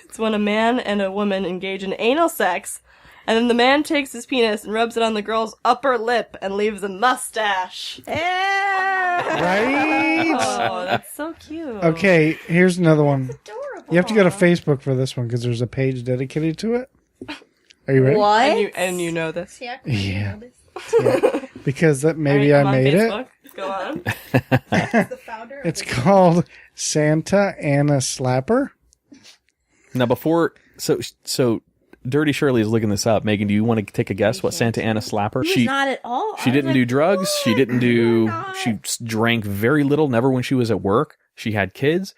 It's when a man and a woman engage in anal sex, and then the man takes his penis and rubs it on the girl's upper lip and leaves a mustache." Right? Oh, that's so cute. Okay, here's another one. Adorable. You have to go to Facebook for this one because there's a page dedicated to it. Are you ready? What? And you know this. Yeah. Because that maybe All right, I I'm made on it. Facebook. Go on. The founder. It's called Santa Ana Slapper. Now, before so Dirty Shirley is looking this up. Megan, do you want to take a guess what Santa Ana Slapper? He was not at all. She didn't do drugs. She didn't do. not. She drank very little. Never when she was at work. She had kids,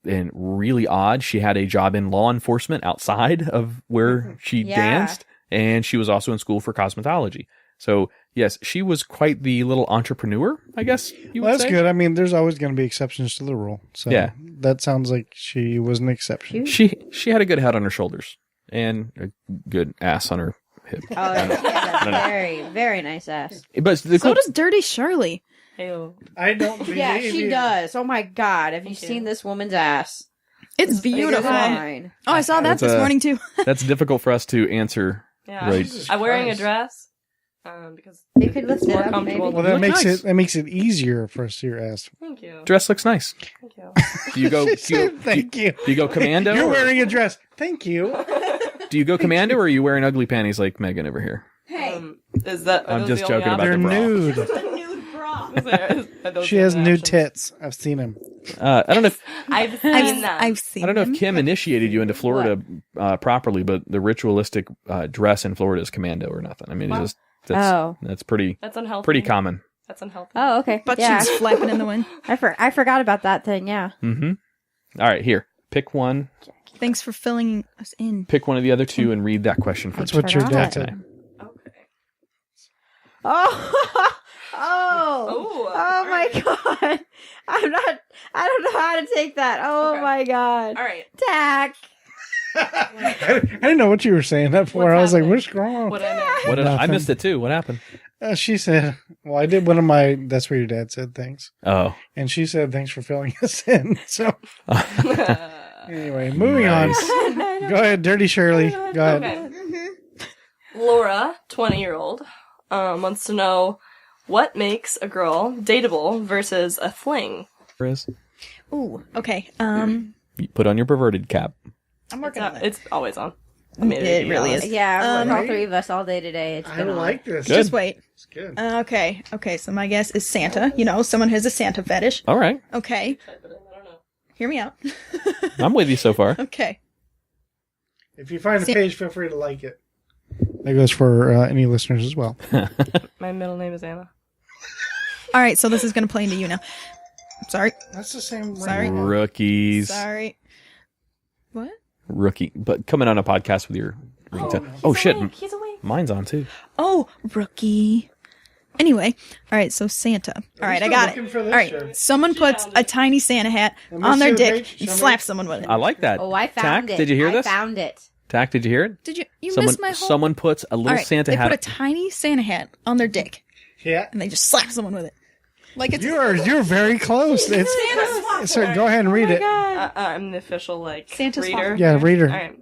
and really odd. She had a job in law enforcement outside of where she Yeah. danced, and she was also in school for cosmetology. So yes, she was quite the little entrepreneur, I guess you would Well, that's say. good. I mean, there's always going to be exceptions to the rule. So Yeah. that sounds like she was an exception. She had a good head on her shoulders and a good ass on her hip. Oh, yeah, very, very nice ass. But the So does Dirty Shirley. Ew. I don't believe Yeah, she you. does. Oh my god, have you Thank you. seen this woman's ass? It's Bigger beautiful. than Oh, mine. I saw that That's this a- morning too. that's difficult for us to answer. Yeah. Right. Jesus I'm wearing a Christ. dress. because You could lift it's it more up, comfortable. Well, You that look makes nice. it easier for us to your ass. Thank you. Dress looks nice. Thank you. Do you go? She Do you, said, Thank you. do you go commando? You're or- wearing a dress. Thank you. Do you go commando, or are you wearing ugly panties like Megan over here? Hey, Is that? I'm are just those the only joking about They're the bra. nude. nude bra. options? Are those She the has only nude options? tits. I've seen them. I don't know. If, I've seen them. I've seen I don't know them. if Kim initiated you into Florida properly, but the ritualistic dress in Florida is commando or nothing. I mean, it's just that's pretty That's unhealthy. pretty common. That's unhealthy. Oh, okay. Butt yeah. cheeks flapping in the wind. I forgot about that thing. Yeah. Mm-hmm. All right, here. Pick one. Thanks for filling us in. Pick one of the other two and read that question for That's me. what your dad Turn said. Okay. Oh. Oh. Oh. Oh my god. I don't know how to take that. Oh Okay. my god. All right. Tach. I didn't know what you were saying that for. What's I was like, happening? what's wrong? What I mean. What did I Nothing. missed it too. What happened? She said, well, I did one of my, that's where your dad said things. Oh, And she said, thanks for filling us in. So anyway, moving Nice. on. Go ahead, Dirty Shirley. Go ahead. Okay. Laura, 20-year-old, wants to know what makes a girl dateable versus a fling. Chris, Ooh, okay. you put on your perverted cap. I'm It's, working on it. it's always on. I mean, It really is. Yeah, Um, all three of us all day today. It's I been on. like this. Good. Just wait. It's good. Okay. So my guess is Santa. You know, someone has a Santa fetish. All right, Okay. Hear me out. I'm with you so far. Okay. If you find the page, feel free to like it. That goes for any listeners as well. My middle name is Anna. All right. So this is going to play into you now. Sorry. That's the same. Sorry. Rookies, Sorry. What? rookie. But coming on a podcast with your ringtone. Oh shit, He's awake. mine's on too. Oh, rookie. Anyway, all right, so Santa. All right, I still got it. looking for this All right, shirt? someone puts a tiny Santa hat Let me on see their the dick page. and Show me. slaps someone with it. I like that. Oh, I Tack, found it. did you hear I this? found it. Tack, did you hear it? Did you Someone, missed my whole... someone puts a little All right, Santa they hat. put a tiny Santa hat on their dick Yeah. and they just slap someone with it. Like it's... You're very close. It's so go ahead and read it. I'm the official, Santa reader. swap. Yeah, read her. All right.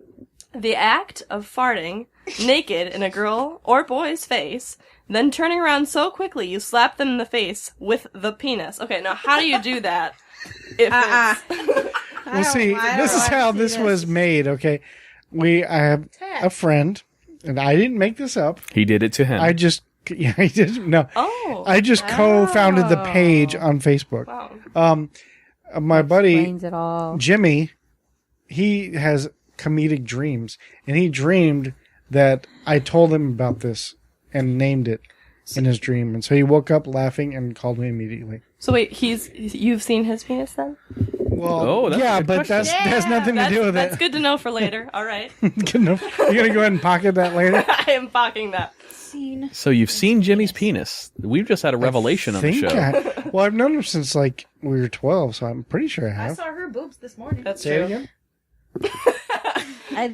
The act of farting naked in a girl or boy's face, then turning around so quickly you slap them in the face with the penis. Okay, now how do you do that? If it's... Well, see, this is how this was made. Okay, I have a friend, and I didn't make this up. He did it to him. I just, yeah, I didn't. No, Oh. I just co-founded the page on Facebook. Wow. My buddy Explains it all. Jimmy, he has comedic dreams, and he dreamed that I told him about this and named it in his dream, and so he woke up laughing and called me immediately. So wait, you've seen his penis then? Well, Oh, that's a yeah, good but question. that has nothing to do with That's it. good to know for later. All right. Good enough. You're gonna go ahead and pocket that later. I am pocking that. Scene. So you've seen Jimmy's penis. We've just had a revelation on the Think show. well, I've known him since like we were 12, so I'm pretty sure I have. saw her boobs this morning. That's Say it true. again.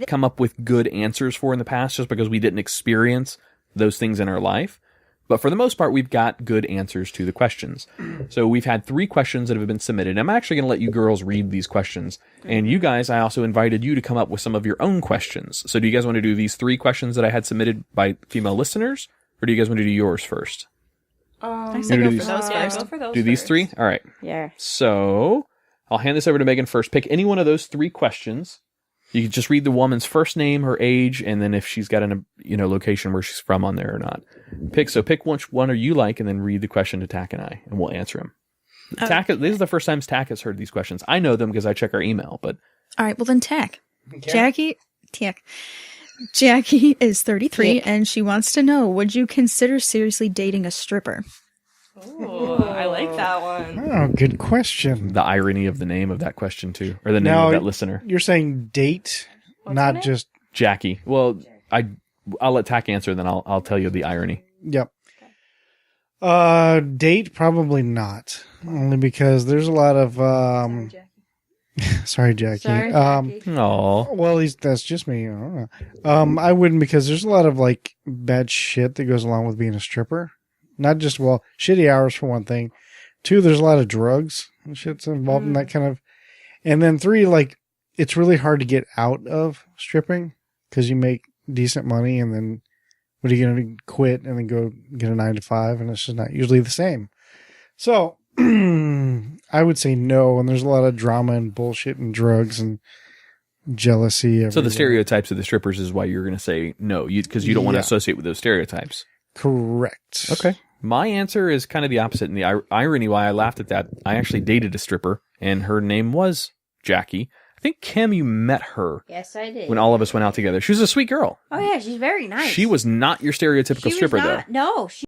Come up with good answers for in the past just because we didn't experience those things in our life. But for the most part, we've got good answers to the questions. So we've had 3 questions that have been submitted. I'm actually going to let you girls read these questions. And you guys, I also invited you to come up with some of your own questions. So do you guys want to do these 3 questions that I had submitted by female listeners? Or do you guys want to do yours first? I said do go these- for those Yeah, first. go for those Do these first. 3? All right. Yeah. So I'll hand this over to Megan first. Pick any one of those 3 questions. You can just read the woman's first name, her age, and then if she's got a location where she's from on there or not. Pick which one you like, and then read the question to Tack and I, and we'll answer them. Tack, this is the first time Tack has heard these questions. I know them because I check our email, but All right, well then Tack. Jackie is 33 and she wants to know, would you consider seriously dating a stripper? Ooh, I like that one. Oh, good question. the irony of the name of that question too, or the name Now, of that listener, You're saying date, What's her not name? just. Jackie. Well, I'll let Tack answer, then I'll tell you the irony. Yep. Date probably not, only because there's a lot of. Sorry, Jackie. Sorry, Jackie. Oh, Well, that's just me. I don't know. I wouldn't, because there's a lot of like bad shit that goes along with being a stripper. Not just, well, shitty hours for one thing. 2, there's a lot of drugs and shit's involved in that kind of. And then 3, like, it's really hard to get out of stripping because you make decent money and then What are you going to quit and then go get a 9 to 5? And it's just not usually the same. So I would say no. And there's a lot of drama and bullshit and drugs and jealousy. Everywhere. So the stereotypes of the strippers is why you're going to say no, because you don't want to associate with those stereotypes. Correct. Okay. My answer is kind of the opposite. And the irony why I laughed at that, I actually dated a stripper, and her name was Jackie. I think, Kim, you met her. Yes, I did. When all of us went out together. She was a sweet girl. Oh, yeah, she's very nice. She was not your stereotypical stripper, though. No, she